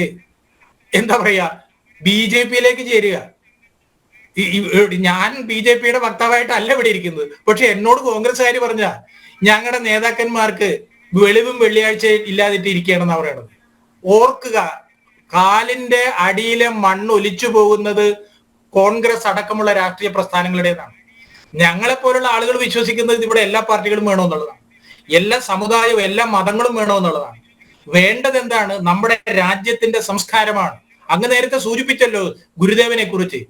എന്താ പറയാ BJP-യിലേക്ക് ചേരുക. ഞാൻ BJP-യുടെ വക്താവായിട്ടല്ല ഇവിടെ ഇരിക്കുന്നത്. പക്ഷെ എന്നോട് കോൺഗ്രസ്സുകാർ പറഞ്ഞ ഞങ്ങളുടെ നേതാക്കന്മാർക്ക് വെളിവും വെള്ളിയാഴ്ച ഇല്ലാതിട്ട് ഇരിക്കുകയാണെന്ന് പറയണത്. ഓർക്കുക, കാലിന്റെ അടിയിലെ മണ്ണ് ഒലിച്ചു പോകുന്നത് കോൺഗ്രസ് അടക്കമുള്ള രാഷ്ട്രീയ പ്രസ്ഥാനങ്ങളുടേതാണ്. ഞങ്ങളെപ്പോലുള്ള ആളുകൾ വിശ്വസിക്കുന്നത് ഇവിടെ എല്ലാ പാർട്ടികളും വേണമെന്നുള്ളതാണ്, എല്ലാ സമുദായവും എല്ലാ മതങ്ങളും വേണമെന്നുള്ളതാണ്. വേണ്ടത് എന്താണ്? നമ്മുടെ രാജ്യത്തിന്റെ സംസ്കാരമാണ്. അങ്ങ് നേരത്തെ സൂചിപ്പിച്ചല്ലോ ഗുരുദേവനെ കുറിച്ച്.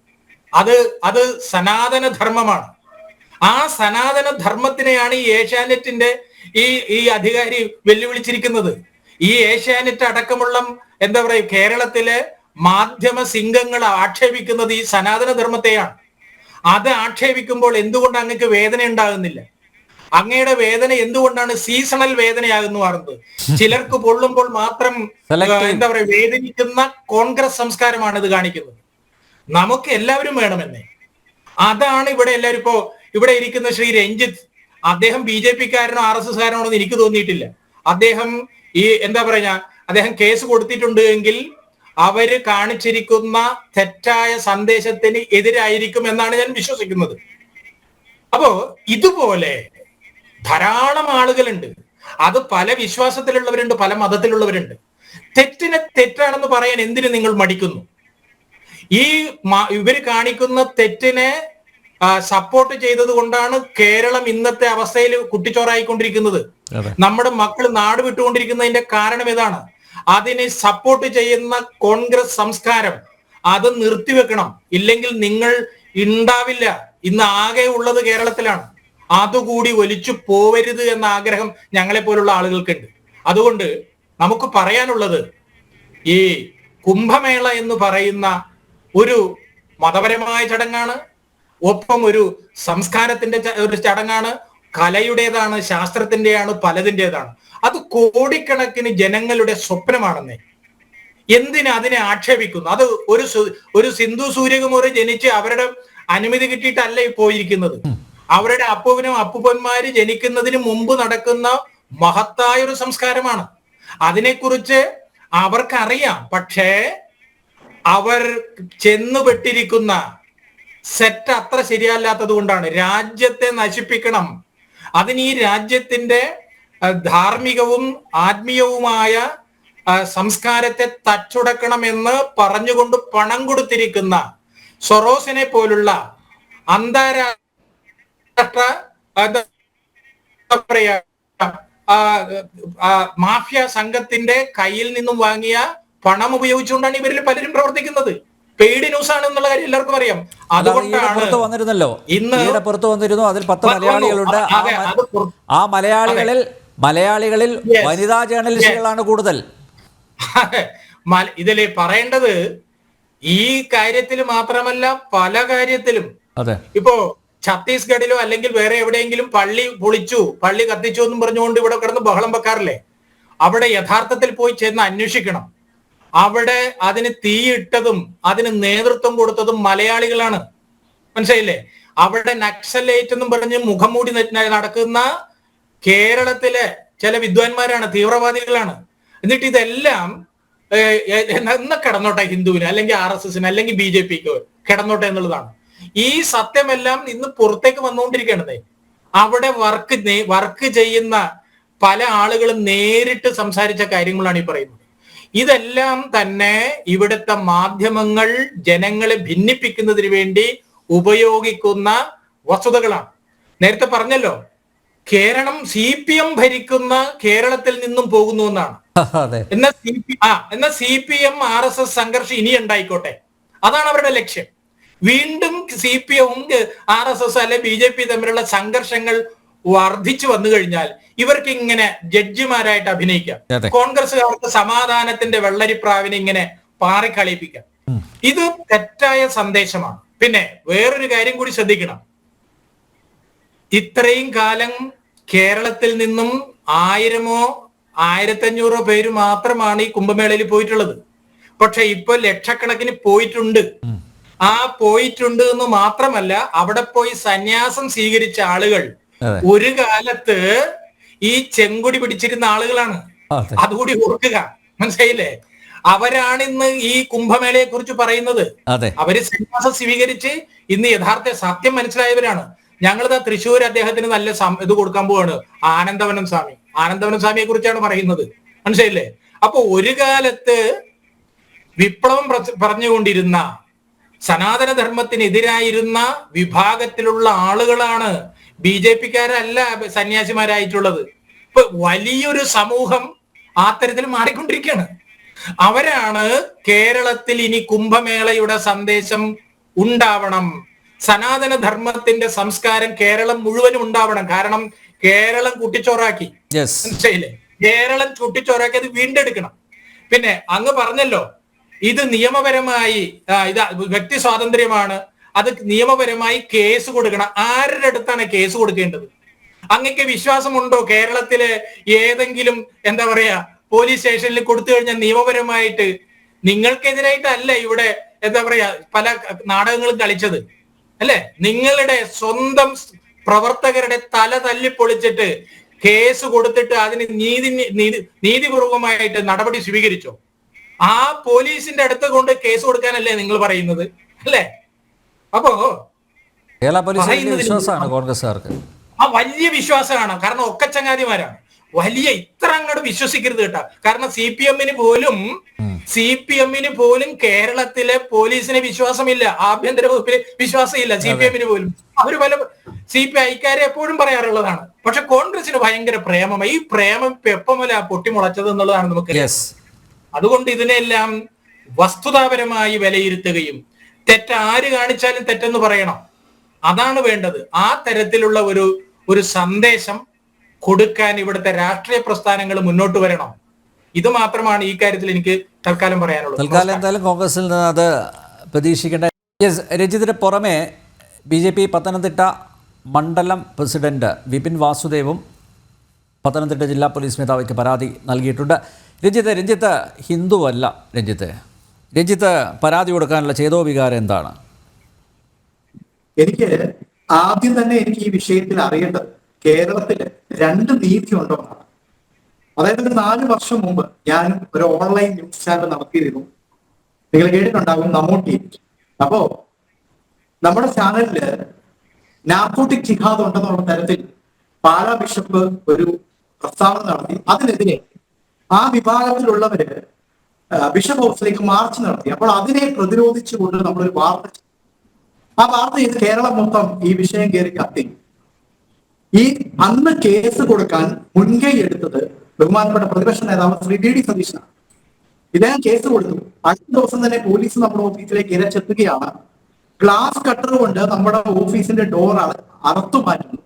അത് സനാതന ധർമ്മമാണ്. ആ സനാതന ധർമ്മത്തിനെയാണ് ഈ ഏഷ്യാനെറ്റിന്റെ ഈ അധികാരി വെല്ലുവിളിച്ചിരിക്കുന്നത്. ഈ ഏഷ്യാനെറ്റ് അടക്കമുള്ള എന്താ പറയുക കേരളത്തിലെ മാധ്യമ സിംഗങ്ങൾ ആക്ഷേപിക്കുന്നത് ഈ സനാതന ധർമ്മത്തെയാണ്. അത് ആക്ഷേപിക്കുമ്പോൾ എന്തുകൊണ്ട് അങ്ങക്ക് വേദന ഉണ്ടാകുന്നില്ല? അങ്ങയുടെ വേദന എന്തുകൊണ്ടാണ് സീസണൽ വേദനയാകുന്നു മാറുന്നത്? ചിലർക്ക് പൊള്ളുമ്പോൾ മാത്രം എന്താ പറയുക വേദനിക്കുന്ന കോൺഗ്രസ് സംസ്കാരമാണ് ഇത് കാണിക്കുന്നത്. നമുക്ക് എല്ലാവരും വേണമെന്നേ. അതാണ് ഇവിടെ എല്ലാവരും. ഇപ്പോ ഇവിടെ ഇരിക്കുന്ന ശ്രീ രഞ്ജിത്ത്, അദ്ദേഹം BJP-കാരനോ RSS-കാരനോ എന്ന് എനിക്ക് തോന്നിയിട്ടില്ല. അദ്ദേഹം ഈ എന്താ പറയാ അദ്ദേഹം കേസ് കൊടുത്തിട്ടുണ്ട് എങ്കിൽ അവര് കാണിച്ചിരിക്കുന്ന തെറ്റായ സന്ദേശത്തിന് എതിരായിരിക്കും എന്നാണ് ഞാൻ വിശ്വസിക്കുന്നത്. അപ്പോ ഇതുപോലെ ധാരാളം ആളുകളുണ്ട്. അത് പല വിശ്വാസത്തിലുള്ളവരുണ്ട്, പല മതത്തിലുള്ളവരുണ്ട്. തെറ്റിനെ തെറ്റാണെന്ന് പറയാൻ എന്തിനു നിങ്ങൾ മടിക്കുന്നു? ഈ ഇവര് കാണിക്കുന്ന തെറ്റിനെ സപ്പോർട്ട് ചെയ്തത് കൊണ്ടാണ് കേരളം ഇന്നത്തെ അവസ്ഥയിൽ കുട്ടിച്ചോറായിക്കൊണ്ടിരിക്കുന്നത്. നമ്മുടെ മക്കൾ നാട് വിട്ടുകൊണ്ടിരിക്കുന്നതിന്റെ കാരണം ഇതാണ്. അതിനെ സപ്പോർട്ട് ചെയ്യുന്ന കോൺഗ്രസ് സംസ്കാരം അത് നിർത്തിവെക്കണം. ഇല്ലെങ്കിൽ നിങ്ങൾ ഉണ്ടാവില്ല. ഇന്ന് ആകെ ഉള്ളത് കേരളത്തിലാണ്. അതുകൂടി ഒലിച്ചു പോവരുത് എന്ന ആഗ്രഹം ഞങ്ങളെ പോലുള്ള ആളുകൾക്കുണ്ട്. അതുകൊണ്ട് നമുക്ക് പറയാനുള്ളത്, ഈ കുംഭമേള എന്ന് പറയുന്ന ഒരു മതപരമായ ചടങ്ങാണ്, ഒപ്പം ഒരു സംസ്കാരത്തിന്റെ ഒരു ചടങ്ങാണ്, കലയുടേതാണ്, ശാസ്ത്രത്തിന്റെയാണ്, പലതിൻ്റെതാണ്. അത് കോടിക്കണക്കിന് ജനങ്ങളുടെ സ്വപ്നമാണെന്നേ. എന്തിന് അതിനെ ആക്ഷേപിക്കുന്നു? അത് ഒരു സിന്ധു സൂര്യകുമാരി ജനിച്ച് അവരുടെ അനുമതി കിട്ടിയിട്ടല്ല പോയിരിക്കുന്നത്. അവരുടെ അപ്പുവിനും അപ്പുപ്പന്മാര് ജനിക്കുന്നതിന് മുമ്പ് നടക്കുന്ന മഹത്തായ ഒരു സംസ്കാരമാണ്. അതിനെക്കുറിച്ച് അവർക്കറിയാം. പക്ഷേ അവർ ചെന്നുപെട്ടിരിക്കുന്ന സെറ്റ് അത്ര ശരിയല്ലാത്തത് കൊണ്ടാണ്. രാജ്യത്തെ നശിപ്പിക്കണം, അതിന് ഈ രാജ്യത്തിന്റെ ധാർമ്മികവും ആത്മീയവുമായ സംസ്കാരത്തെ തച്ചുടക്കണമെന്ന് പറഞ്ഞുകൊണ്ട് പണം കൊടുത്തിരിക്കുന്ന സൊറോസിനെ പോലുള്ള അന്താരാഷ്ട്ര മാഫിയ സംഘത്തിന്റെ കയ്യിൽ നിന്നും വാങ്ങിയ പണം ഉപയോഗിച്ചുകൊണ്ടാണ് ഇവരിൽ പലരും പ്രവർത്തിക്കുന്നത്. പെയ്ഡ് ന്യൂസ് ആണ് എന്നുള്ള കാര്യം എല്ലാവർക്കും അറിയാം. അതുകൊണ്ടാണ് ഇന്ന് പുറത്തു വന്നിരുന്നു. അതിൽ 10 മലയാളികളുണ്ട്. ആ മലയാളികളിൽ വനിതാ ജേർണലിസ്റ്റുകളാണ് കൂടുതൽ. ഇതില് പറയേണ്ടത് ഈ കാര്യത്തിൽ മാത്രമല്ല, പല കാര്യത്തിലും. ഇപ്പോ ഛത്തീസ്ഗഡിലോ അല്ലെങ്കിൽ വേറെ എവിടെയെങ്കിലും പള്ളി പൊളിച്ചു, പള്ളി കത്തിച്ചു എന്നും പറഞ്ഞുകൊണ്ട് ഇവിടെ കിടന്ന് ബഹളം വെക്കാറില്ലേ? അവിടെ യഥാർത്ഥത്തിൽ പോയി ചെന്ന് അന്വേഷിക്കണം. അവിടെ അതിന് തീയിട്ടതും അതിന് നേതൃത്വം കൊടുത്തതും മലയാളികളാണ്. മനസ്സിലായില്ലേ? അവിടെ നക്സലൈറ്റ് എന്നും പറഞ്ഞ് മുഖംമൂടി നടക്കുന്ന കേരളത്തിലെ ചില വിദ്വാൻമാരാണ്, തീവ്രവാദികളാണ്. എന്നിട്ട് ഇതെല്ലാം എന്നാ കിടന്നോട്ടെ, ഹിന്ദുവിന് അല്ലെങ്കിൽ RSSന് അല്ലെങ്കിൽ BJPക്ക് കിടന്നോട്ടെ എന്നുള്ളതാണ്. ഈ സത്യമെല്ലാം ഇന്ന് പുറത്തേക്ക് വന്നുകൊണ്ടിരിക്കുകയാണത്. അവിടെ വർക്ക് ചെയ്യുന്ന പല ആളുകളും നേരിട്ട് സംസാരിച്ച കാര്യങ്ങളാണ് ഈ പറയുന്നത്. ഇതെല്ലാം തന്നെ ഇവിടുത്തെ മാധ്യമങ്ങൾ ജനങ്ങളെ ഭിന്നിപ്പിക്കുന്നതിന് വേണ്ടി ഉപയോഗിക്കുന്ന വസ്തുതകളാണ്. നേരത്തെ പറഞ്ഞല്ലോ, കേരളം CPM ഭരിക്കുന്ന കേരളത്തിൽ നിന്നും പോകുന്നു എന്നാണ്. എന്നാൽ CPM RSS സംഘർഷം ഇനി ഉണ്ടായിക്കോട്ടെ, അതാണ് അവരുടെ ലക്ഷ്യം. വീണ്ടും CPM RSS അല്ലെ BJP തമ്മിലുള്ള സംഘർഷങ്ങൾ വർദ്ധിച്ചു വന്നു കഴിഞ്ഞാൽ ഇവർക്ക് ഇങ്ങനെ ജഡ്ജിമാരായിട്ട് അഭിനയിക്കാം. കോൺഗ്രസ്സുകാർക്ക് സമാധാനത്തിന്റെ വെള്ളരിപ്രാവിനെ ഇങ്ങനെ പാറിക്കളിപ്പിക്കാം. ഇത് തെറ്റായ സന്ദേശമാണ്. പിന്നെ വേറൊരു കാര്യം കൂടി ശ്രദ്ധിക്കണം. ഇത്രയും കാലം കേരളത്തിൽ നിന്നും 1000-ഓ 1500-ഓ പേര് മാത്രമാണ് ഈ കുംഭമേളയിൽ പോയിട്ടുള്ളത്. പക്ഷെ ഇപ്പൊ ലക്ഷക്കണക്കിന് പോയിട്ടുണ്ട്. ആ പോയിട്ടുണ്ട് എന്ന് മാത്രമല്ല, അവിടെ പോയി സന്യാസം സ്വീകരിച്ച ആളുകൾ ഒരു കാലത്ത് ഈ ചെങ്കൊടി പിടിച്ചിരുന്ന ആളുകളാണ്. അതുകൂടി ഓർക്കുക, മനസ്സിലായില്ലേ? അവരാണ് ഇന്ന് ഈ കുംഭമേളയെ കുറിച്ച് പറയുന്നത്. അവര് സന്യാസം സ്വീകരിച്ച് ഇന്ന് യഥാർത്ഥ സത്യം മനസ്സിലായവരാണ്. ഞങ്ങളിതാ തൃശ്ശൂർ അദ്ദേഹത്തിന് നല്ല ഇത് കൊടുക്കാൻ പോവാണ്. ആനന്ദവനം സ്വാമിയെ കുറിച്ചാണ് പറയുന്നത്, മനസ്സിലായില്ലേ? അപ്പൊ ഒരു കാലത്ത് വിപ്ലവം പറഞ്ഞുകൊണ്ടിരുന്ന സനാതനധർമ്മത്തിനെതിരായിരുന്ന വിഭാഗത്തിലുള്ള ആളുകളാണ് BJPക്കാരല്ല സന്യാസിമാരായിട്ടുള്ളത്. ഇപ്പൊ വലിയൊരു സമൂഹം ആ തരത്തിൽ മാറിക്കൊണ്ടിരിക്കുകയാണ്. അവരാണ് കേരളത്തിൽ ഇനി കുംഭമേളയുടെ സന്ദേശം ഉണ്ടാവണം, സനാതന ധർമ്മത്തിന്റെ സംസ്കാരം കേരളം മുഴുവനും ഉണ്ടാവണം. കാരണം കേരളം കുട്ടിച്ചോറാക്കി, മനസ്സിലായില്ലേ? കേരളം കുട്ടിച്ചോറാക്കി അത് വീണ്ടെടുക്കണം. പിന്നെ അങ്ങ് പറഞ്ഞല്ലോ, ഇത് നിയമപരമായി ഇത് വ്യക്തി സ്വാതന്ത്ര്യമാണ്, അത് നിയമപരമായി കേസ് കൊടുക്കണം. ആരുടെ അടുത്താണ് കേസ് കൊടുക്കേണ്ടത്? അങ്ങക്ക് വിശ്വാസമുണ്ടോ കേരളത്തിലെ ഏതെങ്കിലും എന്താ പറയാ പോലീസ് സ്റ്റേഷനിൽ കൊടുത്തു കഴിഞ്ഞാൽ നിയമപരമായിട്ട് നിങ്ങൾക്കെതിരായിട്ടല്ല ഇവിടെ എന്താ പറയാ പല നാടകങ്ങളും കളിച്ചത് അല്ലെ? നിങ്ങളുടെ സ്വന്തം പ്രവർത്തകരുടെ തല തല്ലിപ്പൊളിച്ചിട്ട് കേസ് കൊടുത്തിട്ട് അതിന് നീതിപൂർവമായിട്ട് നടപടി സ്വീകരിച്ചോ? ആ പോലീസിന്റെ അടുത്ത് കൊണ്ട് കേസ് കൊടുക്കാനല്ലേ നിങ്ങൾ പറയുന്നത്, അല്ലേ? അപ്പോ കേരള പോലീസ് വലിയ വിശ്വാസമാണ് കോൺഗ്രസ്സുകാർക്ക്. ആ വലിയ വിശ്വാസമാണ്. കാരണം ഒക്കെ ചങ്ങാതിമാരാണ്. വലിയ ഇത്ര അങ്ങോട്ട് വിശ്വസിക്കരുത് കേട്ടോ. കാരണം സി പി എമ്മിന് പോലും കേരളത്തിലെ പോലീസിന് വിശ്വാസമില്ല, ആഭ്യന്തര വകുപ്പിന് വിശ്വാസമില്ല, സി പി എമ്മിന് പോലും. അവര് പല CPI-ക്കാരെ എപ്പോഴും പറയാറുള്ളതാണ്. പക്ഷെ കോൺഗ്രസിന് ഭയങ്കര പ്രേമമായി. ഈ പ്രേമം എപ്പമല്ല പൊട്ടിമുളച്ചത് എന്നുള്ളതാണ് നമുക്ക്. അതുകൊണ്ട് ഇതിനെല്ലാം വസ്തുതാപരമായി വിലയിരുത്തുകയും ആര് കാണിച്ചാലും തെറ്റെന്ന് പറയണം, അതാണ് വേണ്ടത്. ആ തരത്തിലുള്ള ഒരു സന്ദേശം കൊടുക്കാൻ ഇവിടുത്തെ രാഷ്ട്രീയ പ്രസ്ഥാനങ്ങൾ മുന്നോട്ട് വരണം. ഇത് മാത്രമാണ് ഈ കാര്യത്തിൽ എനിക്ക് തൽക്കാലം പറയാനുള്ളത്. തൽക്കാലം എന്തായാലും കോൺഗ്രസിൽ നിന്ന് അത് പ്രതീക്ഷിക്കേണ്ട. രഞ്ജിത്തിന് പുറമെ BJP പത്തനംതിട്ട മണ്ഡലം പ്രസിഡന്റ് വിപിൻ വാസുദേവും പത്തനംതിട്ട ജില്ലാ പോലീസ് മേധാവിക്ക് പരാതി നൽകിയിട്ടുണ്ട്. രഞ്ജിത്ത് ഹിന്ദുവല്ല. രഞ്ജിത്ത് പരാതി കൊടുക്കാനുള്ള ചേതോവികാരം എന്താണ്? എനിക്ക് ആദ്യം തന്നെ എനിക്ക് ഈ വിഷയത്തിൽ അറിയേണ്ടത് കേരളത്തിൽ 2 നീതി ഉണ്ടോ എന്നാണ്. അതായത് ഒരു 4 വർഷം മുമ്പ് ഞാൻ ഒരു ഓൺലൈൻ ന്യൂസ് ചാനൽ നടത്തിയിരുന്നു. നിങ്ങൾ കേട്ടിട്ടുണ്ടാകും, നമോ TV. അപ്പോ നമ്മുടെ ചാനലില് നാർക്കോട്ടിക് ജിഹാദ് ഉണ്ടെന്നുള്ള തരത്തിൽ പാലാ ബിഷപ്പ് ഒരു പ്രസ്താവന നടത്തി. അതിനെതിരെ ആ വിഭാഗത്തിലുള്ളവര് ബിഷപ്പ് ഹൗസിലേക്ക് മാർച്ച് നടത്തി. അപ്പോൾ അതിനെ പ്രതിരോധിച്ചുകൊണ്ട് നമ്മളൊരു വാർത്ത, ആ വാർത്ത ചെയ്ത് കേരളം മൊത്തം ഈ വിഷയം കയറി കത്തി. ഈ അന്ന് കേസ് കൊടുക്കാൻ മുൻകൈ എടുത്തത് ബഹുമാനപ്പെട്ട പ്രതിപക്ഷ നേതാവ് ശ്രീ VD സതീശനാണ്. ഇദ്ദേഹം കേസ് കൊടുത്തു. അടുത്ത ദിവസം തന്നെ പോലീസ് നമ്മുടെ ഓഫീസിലേക്ക് ഇരച്ചെത്തുകയാണ്. ഗ്ലാസ് കട്ടർ കൊണ്ട് നമ്മുടെ ഓഫീസിന്റെ ഡോർ അറുത്തു മാറ്റുന്നു.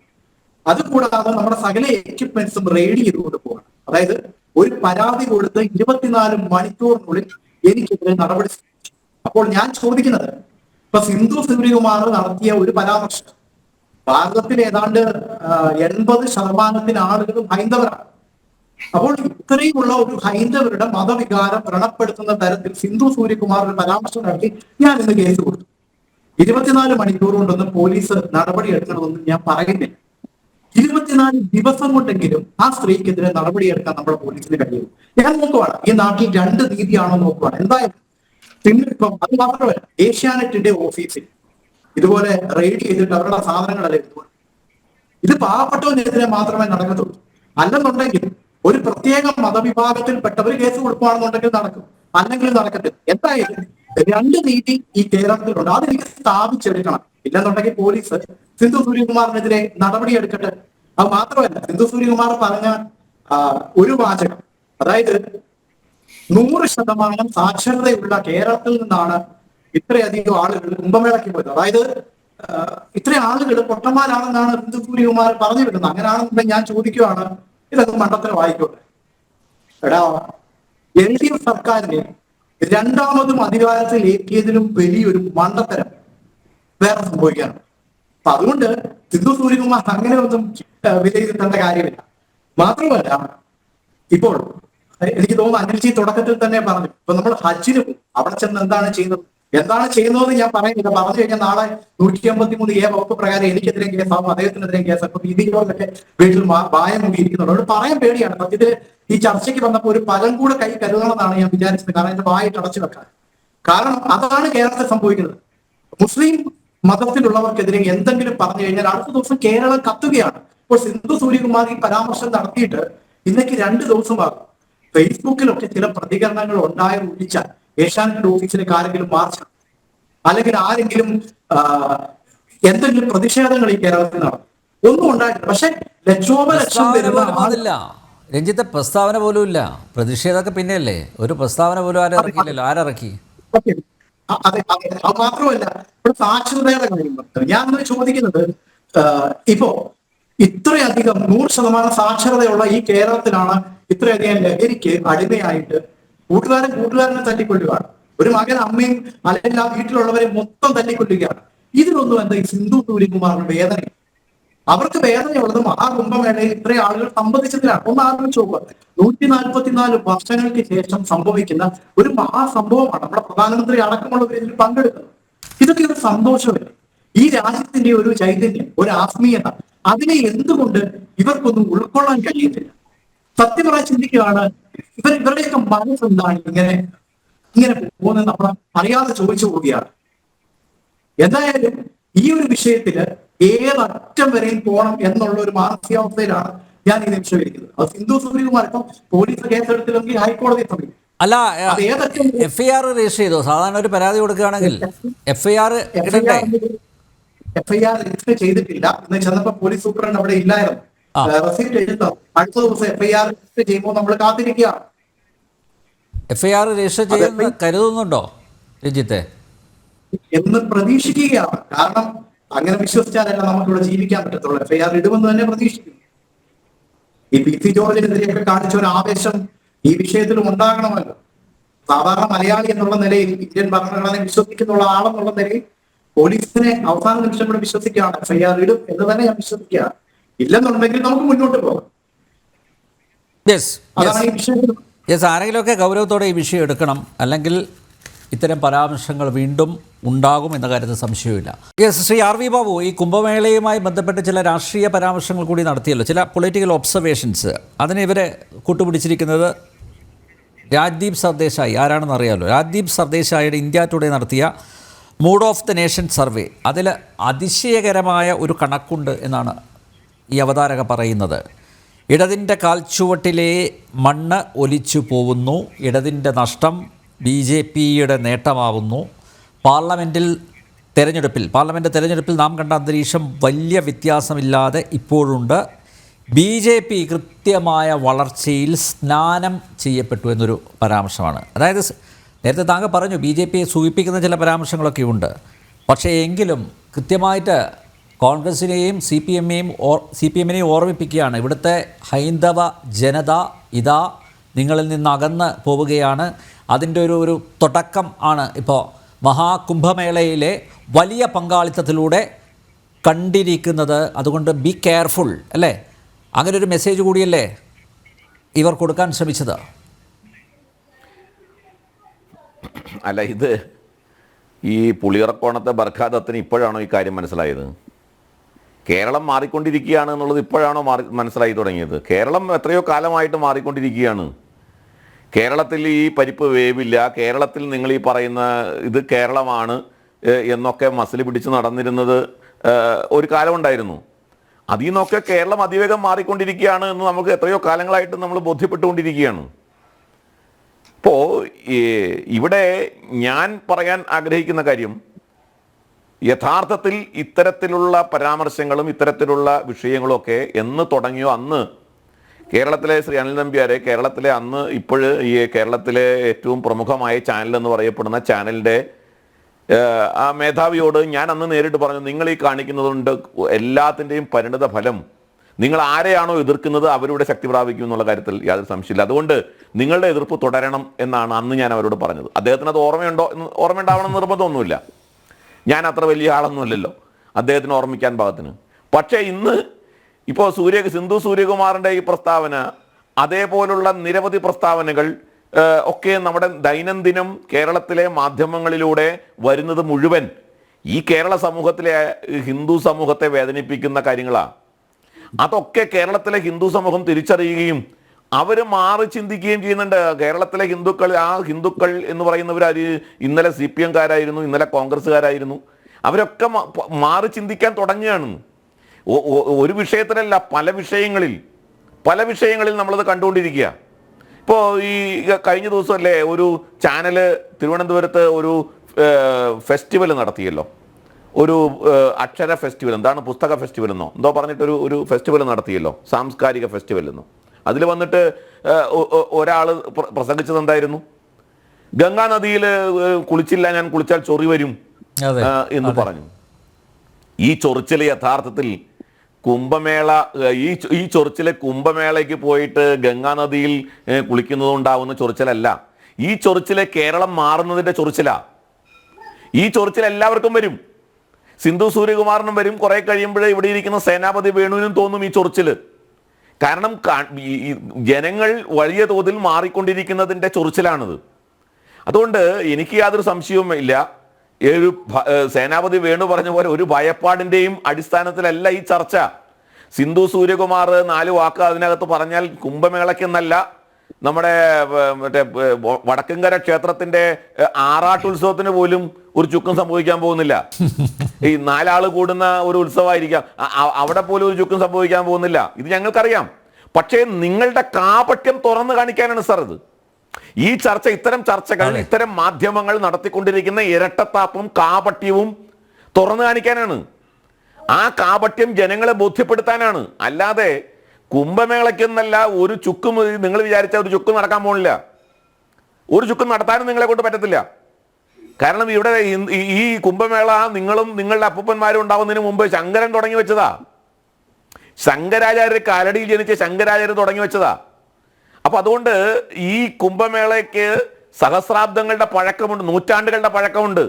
അതുകൂടാതെ നമ്മുടെ സകല എക്യുപ്മെന്റ്സും റെയ്ഡ് ചെയ്തുകൊണ്ട് പോകണം. അതായത് ഒരു പരാതി കൊടുത്ത് 24 മണിക്കൂറിനുള്ളിൽ എനിക്കെതിരെ നടപടി സ്വീകരിച്ചു. അപ്പോൾ ഞാൻ ചോദിക്കുന്നത്, ഇപ്പൊ സിന്ധു സൂര്യകുമാർ നടത്തിയ ഒരു പരാമർശം, ഭാരതത്തിൽ ഏതാണ്ട് 80% ആളുകളും ഹൈന്ദവരാണ്. അപ്പോൾ ഇത്രയുമുള്ള ഒരു ഹൈന്ദവരുടെ മതവികാരം വ്രണപ്പെടുത്തുന്ന തരത്തിൽ സിന്ധു സൂര്യകുമാർ ഒരു പരാമർശം നടത്തി ഞാൻ ഇന്ന് കേസ് കൊടുത്തു. 24 മണിക്കൂർ കൊണ്ടൊന്നും പോലീസ് നടപടി എടുക്കണമെന്ന് ഞാൻ പറയുന്നില്ല. 24 ദിവസം കൊണ്ടെങ്കിലും ആ സ്ത്രീക്കെതിരെ നടപടിയെടുക്കാൻ നമ്മുടെ പോലീസിന് കഴിയും. ഞാൻ നോക്കുവാണ്, ഈ നാട്ടിൽ 2 നീതിയാണോ നോക്കുവാണ്. എന്തായാലും ഇപ്പം അത് മാത്രമല്ല, ഏഷ്യാനെറ്റിന്റെ ഓഫീസിൽ ഇതുപോലെ റെയ്ഡ് ചെയ്തിട്ട് അവരുടെ സാധനങ്ങളല്ലേ ഇതുപോലെ. ഇത് പാവപ്പെട്ടവനെതിരെ മാത്രമേ നടക്കത്തുള്ളൂ. അല്ലെന്നുണ്ടെങ്കിൽ ഒരു പ്രത്യേക മതവിഭാഗത്തിൽപ്പെട്ടവർ കേസ് കൊടുക്കുകയാണെന്നുണ്ടെങ്കിൽ നടക്കും, അല്ലെങ്കിൽ നടക്കത്തില്ല. എന്തായാലും 2 നീതി ഈ കേരളത്തിലുണ്ട്. അതെനിക്ക് സ്ഥാപിച്ചെടുക്കണം. ഇല്ലെന്നുണ്ടെങ്കിൽ പോലീസ് സിന്ധു സൂര്യകുമാറിനെതിരെ നടപടിയെടുക്കട്ടെ. അത് മാത്രമല്ല, സിന്ധു സൂര്യകുമാർ പറഞ്ഞ ഒരു വാചകം, അതായത് 100% സാക്ഷരതയുള്ള കേരളത്തിൽ നിന്നാണ് ഇത്രയധികം ആളുകൾ കുംഭമേളയ്ക്ക് പോയത്. അതായത് ഇത്ര ആളുകൾ പൊട്ടന്മാരാണെന്നാണ് സിന്ധു സൂര്യകുമാർ പറഞ്ഞു വിടുന്നത്. അങ്ങനെയാണെന്നുണ്ടെങ്കിൽ ഞാൻ ചോദിക്കുകയാണ്, ഇതൊക്കെ മണ്ടത്തരം വായിക്കോട്ടെ. എടാ, LDF സർക്കാരിനെ 2ാമതും അധികാരത്തിൽ ഏറ്റിയതിലും വലിയൊരു മണ്ടത്തരം വേറെ സംഭവിക്കാനുണ്ട്. അപ്പൊ അതുകൊണ്ട് സിന്ധു സൂര്യകുമാർ അങ്ങനെ ഒന്നും വിലയിരുത്തേണ്ട കാര്യമില്ല. മാത്രമല്ല, ഇപ്പോൾ എനിക്ക് തോന്നുന്നു അനിൽജി തുടക്കത്തിൽ തന്നെ പറഞ്ഞു, ഇപ്പൊ നമ്മൾ ഹജ്ജിന് പോകും, അവിടെ ചെന്ന് എന്താണ് ചെയ്യുന്നതെന്ന് ഞാൻ പറയുന്നില്ല. പറഞ്ഞു കഴിഞ്ഞാൽ നാളെ 153A വകുപ്പ് പ്രകാരം എനിക്കെതിരെ കേസാവും, അദ്ദേഹത്തിനെതിരെ കേസ്. അപ്പൊ ഇതിലൊക്കെ വീട്ടിൽ വായ മുങ്ങിയിരിക്കുന്നുണ്ട്. അവിടെ പറയാൻ പേടിയാണ്. സത്യത്തിൽ ഈ ചർച്ചയ്ക്ക് വന്നപ്പോൾ ഒരു പലം കൂടെ കൈ കരുതണമെന്നാണ് ഞാൻ വിചാരിച്ചത്. കാരണം എന്റെ വായിട്ട് അടച്ചു വെക്കാൻ. കാരണം അതാണ് കേരളത്തിൽ സംഭവിക്കുന്നത്. മുസ്ലിം മതത്തിലുള്ളവർക്കെതിരെ എന്തെങ്കിലും പറഞ്ഞു കഴിഞ്ഞാൽ അടുത്ത ദിവസം കേരളം കത്തുകയാണ്. ഇപ്പോൾ സിന്ധു സൂര്യകുമാർ ഈ പരാമർശം നടത്തിയിട്ട് ഇന്നേക്ക് 2 ദിവസമാകും. ഫേസ്ബുക്കിലൊക്കെ ചില പ്രതികരണങ്ങൾ ഒഴിച്ചാൽ ഏഷ്യാനെറ്റ് ഓഫീസിലേക്ക് ആരെങ്കിലും മാർച്ച്, അല്ലെങ്കിൽ ആരെങ്കിലും എന്തെങ്കിലും പ്രതിഷേധങ്ങൾ ഈ കേരളത്തിൽ നടത്തും, ഒന്നും ഉണ്ടായിട്ടില്ല. പക്ഷെ ലക്ഷോപലക്ഷം വരുന്ന രഞ്ജിത്തെ പ്രസ്താവന പോലും ഇല്ല. പ്രതിഷേധമൊക്കെ പിന്നെയല്ലേ, ഒരു പ്രസ്താവന പോലും ആരിറക്കില്ലല്ലോ. ആരിറക്കി? അതെ, അത് മാത്രമല്ല, ഇവിടെ സാക്ഷരതയുടെ കാര്യം പറഞ്ഞു. ഞാൻ ചോദിക്കുന്നത്, ഇപ്പോ ഇത്രയധികം 100% സാക്ഷരതയുള്ള ഈ കേരളത്തിലാണ് ഇത്രയധികം ലഹരിക്ക് അടിമയായിട്ട് കൂട്ടുകാരനെ തല്ലിക്കൊല്ലുകയാണ്. ഒരു മകൻ അമ്മയും അല്ലെങ്കിൽ ആ വീട്ടിലുള്ളവരെ മൊത്തം തല്ലിക്കൊല്ലുകയാണ്. ഇതിലൊന്നും എന്താ ഈ സിന്ധു സൂര്യകുമാറിന് വേദന? അവർക്ക് വേദനയുള്ളത് മഹാകുംഭമേളയിൽ ഇത്രയും ആളുകൾ സംബന്ധിച്ചതിലാണ്. ഒന്ന് ആലോചിച്ച് നോക്കുക, 144 വർഷങ്ങൾക്ക് ശേഷം സംഭവിക്കുന്ന ഒരു മഹാസംഭവമാണ്. നമ്മുടെ പ്രധാനമന്ത്രി അടക്കമുള്ളവർ ഇതിൽ പങ്കെടുക്കുന്നത്. ഇതൊക്കെ ഒരു സന്തോഷമില്ല. ഈ രാജ്യത്തിന്റെ ഒരു ചൈതന്യം, ഒരു ആത്മീയത, അതിനെ എന്തുകൊണ്ട് ഇവർക്കൊന്നും ഉൾക്കൊള്ളാൻ കഴിയുന്നില്ല. സത്യം പറയാൻ ചിന്തിക്കുകയാണ്, ഇവരുടെയൊക്കെ മനസ്സെന്താണ് ഇങ്ങനെ പോകുന്നത് നമ്മൾ അറിയാതെ ചോദിച്ചു പോവുകയാണ്. എന്തായാലും ഈ ഒരു വിഷയത്തില് ഏതറ്റം വരെയും പോകണം എന്നുള്ള ഒരു മാനസികാവസ്ഥയിലാണ് ഞാൻ ഈ നിമിഷം ഇരിക്കുന്നത്. അത് സിന്ധു സൂര്യകുമാർ ഇപ്പം പോലീസ് കേസെടുത്തില്ലെങ്കിൽ ഹൈക്കോടതിയെ സമീപിക്കും. അല്ല, അത് ഏതറ്റം FIR രജിസ്റ്റർ ചെയ്തോ? സാധാരണ ഒരു പരാതി കൊടുക്കുകയാണെങ്കിൽ FIR ഇടണ്ടേ? FIR രജിസ്റ്റർ ചെയ്തിട്ടില്ല. ഇന്ന് ചെന്നപ്പോ പോലീസ് സൂപ്രണ്ട് അവിടെ ഇല്ലായിരുന്നു. റെസിപ്റ്റ് എഴുതോ, അടുത്ത ദിവസം FIR രജിസ്റ്റർ ചെയ്യുമ്പോൾ നമ്മൾ കാത്തിരിക്കുകയാണ്. FIR രജിസ്റ്റർ ചെയ്യുമെന്ന് കരുതുന്നുണ്ടോ രഞ്ജിത്തെ? എന്ന് പ്രതീക്ഷിക്കുകയാണ്. കാരണം അങ്ങനെ വിശ്വസിച്ചാലല്ല നമുക്കിവിടെ ജീവിക്കാൻ പറ്റത്തുള്ളൂ. FIR ഇടുമെന്ന് തന്നെ പ്രതീക്ഷിക്കുന്നു. ഈ PC ജോർജിനെതിരെയൊക്കെ കാണിച്ച ഒരു ആവേശം ഈ വിഷയത്തിലും ഉണ്ടാകണമല്ലോ. സാധാരണ മലയാളി എന്നുള്ള നിലയിൽ, ഇന്ത്യൻ ഭരണഘടനയെ വിശ്വസിക്കുന്നുള്ള ആളെന്നുള്ള നിലയിൽ പോലീസിനെ അവസാന നിമിഷം കൂടെ വിശ്വസിക്കുകയാണ്. FIR ഇടും എന്ന് തന്നെ ഞാൻ വിശ്വസിക്കുകയാണ്. ഇല്ലെന്നുണ്ടെങ്കിൽ നമുക്ക് മുന്നോട്ട് പോകാം. അതാണ് ഈ വിഷയത്തിൽ. ആരെങ്കിലുമൊക്കെ ഗൗരവത്തോടെ ഈ വിഷയം എടുക്കണം, അല്ലെങ്കിൽ ഇത്തരം പരാമർശങ്ങൾ വീണ്ടും ഉണ്ടാകും എന്ന കാര്യത്തിൽ സംശയമില്ല. ശ്രീ RV ബാബു, ഈ കുംഭമേളയുമായി ബന്ധപ്പെട്ട് ചില രാഷ്ട്രീയ പരാമർശങ്ങൾ കൂടി നടത്തിയല്ലോ, ചില പൊളിറ്റിക്കൽ ഒബ്സർവേഷൻസ്. അതിന് ഇവരെ കൂട്ടുപിടിച്ചിരിക്കുന്നത് രാജ്ദീപ് സർദേശായി. ആരാണെന്ന് അറിയാമല്ലോ. രാജ്ദീപ് സർദേശായിയുടെ ഇന്ത്യ ടുഡേ നടത്തിയ mood off the nation survey. അതിൽ അതിശയകരമായ ഒരു കണക്കുണ്ട് എന്നാണ് ഈ അവതാരക പറയുന്നത്. ഇടതിൻ്റെ കാൽച്ചുവട്ടിലെ മണ്ണ് ഒലിച്ചു പോകുന്നു, ഇടതിൻ്റെ നഷ്ടം BJPയുടെ നേട്ടമാവുന്നു. പാർലമെൻറ്റ് തെരഞ്ഞെടുപ്പിൽ നാം കണ്ട അന്തരീക്ഷം വലിയ വ്യത്യാസമില്ലാതെ ഇപ്പോഴുണ്ട്. BJP കൃത്യമായ വളർച്ചയിൽ സ്നാനം ചെയ്യപ്പെട്ടു എന്നൊരു പരാമർശമാണ്. അതായത് നേരത്തെ താങ്കൾ പറഞ്ഞു BJPയെ സൂചിപ്പിക്കുന്ന ചില പരാമർശങ്ങളൊക്കെ ഉണ്ട്. പക്ഷേ എങ്കിലും കൃത്യമായിട്ട് കോൺഗ്രസിനെയും CPM-നെയും ഓർമ്മിപ്പിക്കുകയാണ്, ഇവിടുത്തെ ഹൈന്ദവ ജനത ഇതാ നിങ്ങളിൽ നിന്ന് അകന്ന് പോവുകയാണ്. അതിൻ്റെ ഒരു തുടക്കം ആണ് ഇപ്പോൾ മഹാകുംഭമേളയിലെ വലിയ പങ്കാളിത്തത്തിലൂടെ കണ്ടിരിക്കുന്നത്. അതുകൊണ്ട് ബി കെയർഫുൾ അല്ലേ? അങ്ങനെ ഒരു മെസ്സേജ് കൂടിയല്ലേ ഇവർ കൊടുക്കാൻ ശ്രമിച്ചത്? അല്ല, ഇത് ഈ പുളിയറക്കോണത്തെ ബർഖാദത്തിന് ഇപ്പോഴാണോ ഈ കാര്യം മനസ്സിലായത്? കേരളം മാറിക്കൊണ്ടിരിക്കുകയാണ് എന്നുള്ളത് ഇപ്പോഴാണോ മനസ്സിലായി തുടങ്ങിയത്? കേരളം എത്രയോ കാലമായിട്ട് മാറിക്കൊണ്ടിരിക്കുകയാണ്. കേരളത്തിൽ ഈ പരിപ്പ് വേവില്ല, കേരളത്തിൽ നിങ്ങൾ ഈ പറയുന്ന ഇത് കേരളമാണ് എന്നൊക്കെ മസിൽ പിടിച്ച് നടന്നിരുന്നത് ഒരു കാലമുണ്ടായിരുന്നു. അതിൽ നിന്നൊക്കെ കേരളം അതിവേഗം മാറിക്കൊണ്ടിരിക്കുകയാണ് എന്ന് നമുക്ക് എത്രയോ കാലങ്ങളായിട്ട് നമ്മൾ ബോധ്യപ്പെട്ടുകൊണ്ടിരിക്കുകയാണ്. ഇപ്പോൾ ഇവിടെ ഞാൻ പറയാൻ ആഗ്രഹിക്കുന്ന കാര്യം, യഥാർത്ഥത്തിൽ ഇത്തരത്തിലുള്ള പരാമർശങ്ങളും ഇത്തരത്തിലുള്ള വിഷയങ്ങളും ഒക്കെ എന്ന് തുടങ്ങിയോ അന്ന് കേരളത്തിലെ ശ്രീ അനിൽ നമ്പ്യാരെ, കേരളത്തിലെ അന്ന് ഈ കേരളത്തിലെ ഏറ്റവും പ്രമുഖമായ ചാനൽ എന്ന് പറയപ്പെടുന്ന ചാനലിൻ്റെ ആ മേധാവിയോട് ഞാൻ അന്ന് നേരിട്ട് പറഞ്ഞു, നിങ്ങൾ ഈ കാണിക്കുന്നതുകൊണ്ട് എല്ലാത്തിൻ്റെയും പരിണിത ഫലം നിങ്ങൾ ആരെയാണോ എതിർക്കുന്നത് അവരുടെ ശക്തി പ്രാപിക്കും എന്നുള്ള കാര്യത്തിൽ യാതൊരു സംശയമില്ല. അതുകൊണ്ട് നിങ്ങളുടെ എതിർപ്പ് തുടരണം എന്നാണ് അന്ന് ഞാൻ അവരോട് പറഞ്ഞത്. അദ്ദേഹത്തിന് അത് ഓർമ്മയുണ്ടാവണം നിർബന്ധമൊന്നുമില്ല. ഞാൻ അത്ര വലിയ ആളൊന്നുമല്ലല്ലോ അദ്ദേഹത്തിന് ഓർമ്മിക്കാൻ പാകത്തിന്. പക്ഷേ ഇന്ന് ഇപ്പോൾ സിന്ധു സൂര്യകുമാറിൻ്റെ ഈ പ്രസ്താവന, അതേപോലുള്ള നിരവധി പ്രസ്താവനകൾ ഒക്കെ നമ്മുടെ ദൈനംദിനം കേരളത്തിലെ മാധ്യമങ്ങളിലൂടെ വരുന്നത് മുഴുവൻ ഈ കേരള സമൂഹത്തിലെ ഹിന്ദു സമൂഹത്തെ വേദനിപ്പിക്കുന്ന കാര്യങ്ങളാണ്. അതൊക്കെ കേരളത്തിലെ ഹിന്ദു സമൂഹം തിരിച്ചറിയുകയും അവർ മാറി ചിന്തിക്കുകയും ചെയ്യുന്നുണ്ട്. കേരളത്തിലെ ഹിന്ദുക്കൾ എന്ന് പറയുന്നവർ ഇന്നലെ CPM-കാരായിരുന്നു, ഇന്നലെ കോൺഗ്രസ്സുകാരായിരുന്നു. അവരൊക്കെ മാറി ചിന്തിക്കാൻ തുടങ്ങുകയാണ്. ഒരു വിഷയത്തിലല്ല, പല വിഷയങ്ങളിൽ നമ്മളത് കണ്ടുകൊണ്ടിരിക്കുക. ഇപ്പോൾ ഈ കഴിഞ്ഞ ദിവസമല്ലേ ഒരു ചാനല് തിരുവനന്തപുരത്ത് ഒരു ഫെസ്റ്റിവൽ നടത്തിയല്ലോ, ഒരു അക്ഷര ഫെസ്റ്റിവൽ, എന്താണ് പുസ്തക ഫെസ്റ്റിവൽ എന്നോ എന്തോ പറഞ്ഞിട്ടൊരു ഒരു ഫെസ്റ്റിവൽ നടത്തിയല്ലോ, സാംസ്കാരിക ഫെസ്റ്റിവൽ എന്നോ. അതിൽ വന്നിട്ട് ഒരാൾ പ്രസംഗിച്ചത് എന്തായിരുന്നു? ഗംഗാ നദിയിൽ കുളിച്ചില്ല, ഞാൻ കുളിച്ചാൽ ചൊറി വരും എന്ന് പറഞ്ഞു. ഈ ചൊറിച്ചിൽ യഥാർത്ഥത്തിൽ കുംഭമേള, ഈ ചൊറിച്ചിലെ കുംഭമേളയ്ക്ക് പോയിട്ട് ഗംഗാ നദിയിൽ കുളിക്കുന്നതുകൊണ്ടാവുന്ന ചൊറിച്ചിലല്ല. ഈ ചൊറിച്ചിലെ കേരളം മാറുന്നതിൻ്റെ ചൊറിച്ചിലാ. ഈ ചൊറിച്ചിൽ എല്ലാവർക്കും വരും. സിന്ധു സൂര്യകുമാറിനും വരും. കുറെ കഴിയുമ്പോഴേ ഇവിടെ ഇരിക്കുന്ന സേനാപതി വേണുവിനും തോന്നും ഈ ചൊറിച്ചിൽ. കാരണം ജനങ്ങൾ വലിയ തോതിൽ മാറിക്കൊണ്ടിരിക്കുന്നതിൻ്റെ ചൊറിച്ചിലാണിത്. അതുകൊണ്ട് എനിക്ക് യാതൊരു സംശയവും ഇല്ല, ഒരു സേനാപതി വേണു പറഞ്ഞ പോലെ ഒരു ഭയപ്പാടിൻ്റെയും അടിസ്ഥാനത്തിലല്ല ഈ ചർച്ച. സിന്ധു സൂര്യകുമാർ 4 വാക്ക് അതിനകത്ത് പറഞ്ഞാൽ കുംഭമേളയ്ക്കെന്നല്ല, നമ്മുടെ മറ്റേ വടക്കങ്കര ക്ഷേത്രത്തിന്റെ ആറാട്ടുത്സവത്തിന് പോലും ഒരു ചുക്കും സംഭവിക്കാൻ പോകുന്നില്ല. ഈ 4 ആള് കൂടുന്ന ഒരു ഉത്സവമായിരിക്കാം, അവിടെ പോലും ഒരു ചുക്കും സംഭവിക്കാൻ പോകുന്നില്ല. ഇത് ഞങ്ങൾക്കറിയാം. പക്ഷേ നിങ്ങളുടെ കാപട്യം തുറന്നു കാണിക്കാനാണ് സാർ ഇത്. ഈ ചർച്ച, ഇത്തരം ചർച്ചകൾ, ഇത്തരം മാധ്യമങ്ങൾ നടത്തിക്കൊണ്ടിരിക്കുന്ന ഇരട്ടത്താപ്പും കാപട്യവും തുറന്നു കാണിക്കാനാണ്. ആ കാപട്യം ജനങ്ങളെ ബോധ്യപ്പെടുത്താനാണ്. അല്ലാതെ കുംഭമേളയ്ക്കെന്നല്ല ഒരു ചുക്കും നിങ്ങൾ വിചാരിച്ച ഒരു ചുക്കും നടക്കാൻ പോകുന്നില്ല. ഒരു ചുക്കും നടത്താനും നിങ്ങളെ കൊണ്ട് പറ്റത്തില്ല. കാരണം ഇവിടെ ഈ കുംഭമേള നിങ്ങളും നിങ്ങളുടെ അപ്പൂപ്പന്മാരും ഉണ്ടാവുന്നതിന് മുമ്പ് ശങ്കരൻ തുടങ്ങി വെച്ചതാ. ശങ്കരാചാര്യ കാലടിയിൽ ജനിച്ച ശങ്കരാചാര്യ തുടങ്ങി വെച്ചതാ. അപ്പൊ അതുകൊണ്ട് ഈ കുംഭമേളയ്ക്ക് സഹസ്രാബ്ദങ്ങളുടെ പഴക്കമുണ്ട്, നൂറ്റാണ്ടുകളുടെ പഴക്കമുണ്ട്.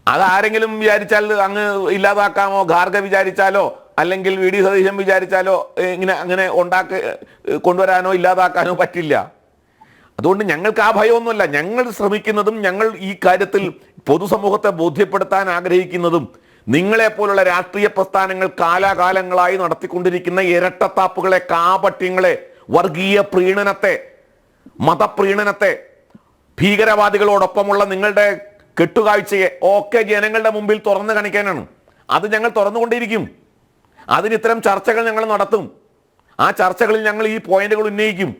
അതാരെങ്കിലും വിചാരിച്ചാൽ അങ്ങ് ഇല്ലാതാക്കാമോ, ഖാർഗ വിചാരിച്ചാലോ അല്ലെങ്കിൽ വി ഡി സതീശൻ വിചാരിച്ചാലോ അങ്ങനെ കൊണ്ടുവരാനോ ഇല്ലാതാക്കാനോ പറ്റില്ല. അതുകൊണ്ട് ഞങ്ങൾക്ക് ആ ഭയമൊന്നുമില്ല. ഞങ്ങൾ ശ്രമിക്കുന്നതും ഞങ്ങൾ ഈ കാര്യത്തിൽ പൊതുസമൂഹത്തെ ബോധ്യപ്പെടുത്താൻ ആഗ്രഹിക്കുന്നതും നിങ്ങളെപ്പോലുള്ള രാഷ്ട്രീയ പ്രസ്ഥാനങ്ങൾ കാലാകാലങ്ങളായി നടത്തിക്കൊണ്ടിരിക്കുന്ന ഇരട്ടത്താപ്പുകളെ, കാപട്യങ്ങളെ, വർഗീയ പ്രീണനത്തെ, മതപ്രീണനത്തെ, ഭീകരവാദികളോടൊപ്പമുള്ള നിങ്ങളുടെ കെട്ടുകാഴ്ചയെ ഒക്കെ ജനങ്ങളുടെ മുമ്പിൽ തുറന്നു കാണിക്കാനാണ്. അത് ഞങ്ങൾ തുറന്നുകൊണ്ടിരിക്കും. അതിന് ഇത്തരം ചർച്ചകൾ ഞങ്ങൾ നടത്തും. ആ ചർച്ചകളിൽ ഞങ്ങൾ ഈ പോയിന്റുകൾ ഉന്നയിക്കും.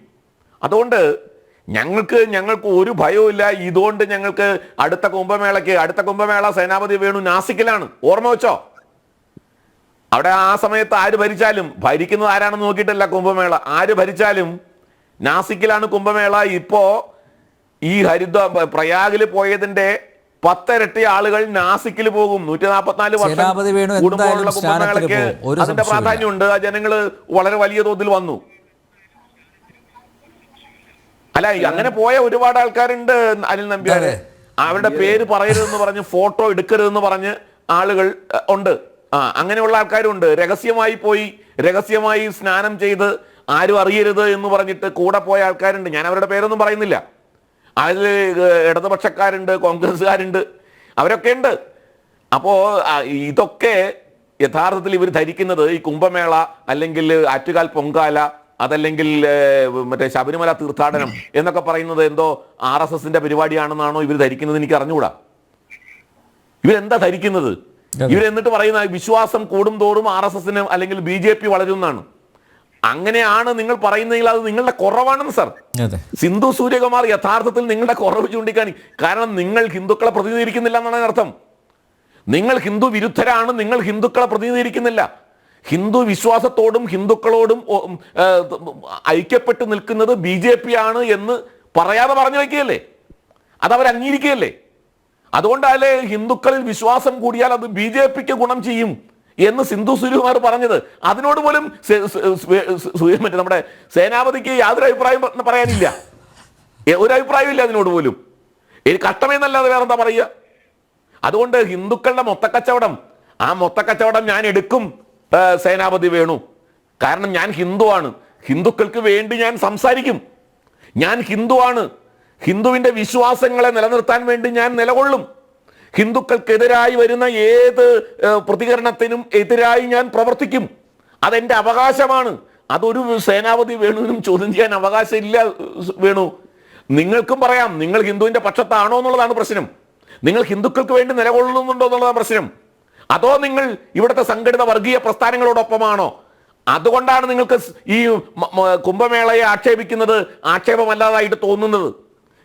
അതുകൊണ്ട് ഞങ്ങൾക്ക് ഒരു ഭയവുമില്ല. ഇതുകൊണ്ട് ഞങ്ങൾക്ക് അടുത്ത കുംഭമേള സേനാപതി വേണു നാസിക്കിലാണ്. ഓർമ്മ വെച്ചോ, അവിടെ ആ സമയത്ത് ആര് ഭരിച്ചാലും, ഭരിക്കുന്നത് ആരാണെന്ന് നോക്കിയിട്ടല്ല കുംഭമേള, ആര് ഭരിച്ചാലും നാസിക്കിലാണ് കുംഭമേള. ഇപ്പോ ഈ പ്രയാഗിൽ പോയതിന്റെ 10 ഇരട്ടി ആളുകൾ നാസിക്കിൽ പോകും. 144 വർഷം കൂടുമ്പോഴുള്ള കുംഭമേളയ്ക്ക് അതിന്റെ പ്രാധാന്യമുണ്ട്. ആ ജനങ്ങള് വളരെ വലിയ തോതിൽ വന്നു. അല്ല, അങ്ങനെ പോയ ഒരുപാട് ആൾക്കാരുണ്ട് അനിൽ നമ്പ്യാരെ. അവരുടെ പേര് പറയരുതെന്ന് പറഞ്ഞ്, ഫോട്ടോ എടുക്കരുതെന്ന് പറഞ്ഞ് ആളുകൾ ഉണ്ട്. അങ്ങനെയുള്ള ആൾക്കാരുണ്ട്. രഹസ്യമായി പോയി, രഹസ്യമായി സ്നാനം ചെയ്ത് ആരും അറിയരുത് എന്ന് പറഞ്ഞിട്ട് കൂടെ പോയ ആൾക്കാരുണ്ട്. ഞാൻ അവരുടെ പേരൊന്നും പറയുന്നില്ല. അതിൽ ഇടതുപക്ഷക്കാരുണ്ട്, കോൺഗ്രസ്സുകാരുണ്ട്, അവരൊക്കെ ഉണ്ട്. അപ്പോൾ ഇതൊക്കെ യഥാർത്ഥത്തിൽ ഇവർ ധരിക്കുന്നത് ഈ കുംഭമേള അല്ലെങ്കിൽ ആറ്റുകാൽ പൊങ്കാല, അതല്ലെങ്കിൽ മറ്റേ ശബരിമല തീർത്ഥാടനം എന്നൊക്കെ പറയുന്നത് എന്തോ RSSന്റെ പരിപാടിയാണെന്നാണോ ഇവർ ധരിക്കുന്നത്? എനിക്ക് അറിഞ്ഞുകൂടാ. ഇവരെന്താ ധരിക്കുന്നത്? ഇവരെന്നിട്ട് പറയുന്ന വിശ്വാസം കൂടും തോറും RSSന് അല്ലെങ്കിൽ BJP വളരുന്നതാണ്. അങ്ങനെയാണ് നിങ്ങൾ പറയുന്നതെങ്കിൽ അത് നിങ്ങളുടെ കുറവാണെന്ന് സാർ. സിന്ധു സൂര്യകുമാർ യഥാർത്ഥത്തിൽ നിങ്ങളുടെ കുറവ് ചൂണ്ടിക്കാണി. കാരണം നിങ്ങൾ ഹിന്ദുക്കളെ പ്രതിനിധീകരിക്കുന്നില്ല എന്നാണ് അർത്ഥം. നിങ്ങൾ ഹിന്ദു വിരുദ്ധരാണ്, നിങ്ങൾ ഹിന്ദുക്കളെ പ്രതിനിധീകരിക്കുന്നില്ല. ഹിന്ദു വിശ്വാസത്തോടും ഹിന്ദുക്കളോടും ഐക്യപ്പെട്ട് നിൽക്കുന്നത് BJP ആണ് എന്ന് പറയാതെ പറഞ്ഞു വയ്ക്കുകയല്ലേ, അതവർ അംഗീകരിക്കുകയല്ലേ. അതുകൊണ്ടല്ലേ ഹിന്ദുക്കളിൽ വിശ്വാസം കൂടിയാൽ അത് BJPക്ക് ഗുണം ചെയ്യും എന്ന് സിന്ധു സൂര്യകുമാർ പറഞ്ഞത്. അതിനോട് പോലും നമ്മുടെ സേനാപതിക്ക് യാതൊരു അഭിപ്രായം പറയാനില്ല, ഒരു അഭിപ്രായമില്ല അതിനോട് പോലും. കട്ടമേന്നല്ലാതെ വേറെന്താ പറയുക? അതുകൊണ്ട് ഹിന്ദുക്കളുടെ മൊത്തക്കച്ചവടം, ആ മൊത്തക്കച്ചവടം ഞാൻ എടുക്കും സേനാപതി വേണു. കാരണം ഞാൻ ഹിന്ദുവാണ്, ഹിന്ദുക്കൾക്ക് വേണ്ടി ഞാൻ സംസാരിക്കും, ഞാൻ ഹിന്ദുവാണ്, ഹിന്ദുവിന്റെ വിശ്വാസങ്ങളെ നിലനിർത്താൻ വേണ്ടി ഞാൻ നിലകൊള്ളും, ഹിന്ദുക്കൾക്കെതിരായി വരുന്ന ഏത് പ്രതികരണത്തിനും എതിരായി ഞാൻ പ്രവർത്തിക്കും, അതെന്റെ അവകാശമാണ്. അതൊരു സേനാപതി വേണുവിനും ചോദ്യം ചെയ്യാൻ അവകാശമില്ല. വേണു, നിങ്ങൾക്കും പറയാം നിങ്ങൾ ഹിന്ദുവിന്റെ പക്ഷത്താണോ എന്നുള്ളതാണ് പ്രശ്നം. നിങ്ങൾ ഹിന്ദുക്കൾക്ക് വേണ്ടി നിലകൊള്ളുന്നുണ്ടോ എന്നുള്ളതാണ് പ്രശ്നം. അതോ നിങ്ങൾ ഇവിടുത്തെ സംഘടിത വർഗീയ പ്രസ്ഥാനങ്ങളോടൊപ്പമാണോ? അതുകൊണ്ടാണ് നിങ്ങൾക്ക് ഈ കുംഭമേളയെ ആക്ഷേപിക്കുന്നത് ആക്ഷേപമല്ലാതായിട്ട് തോന്നുന്നത്.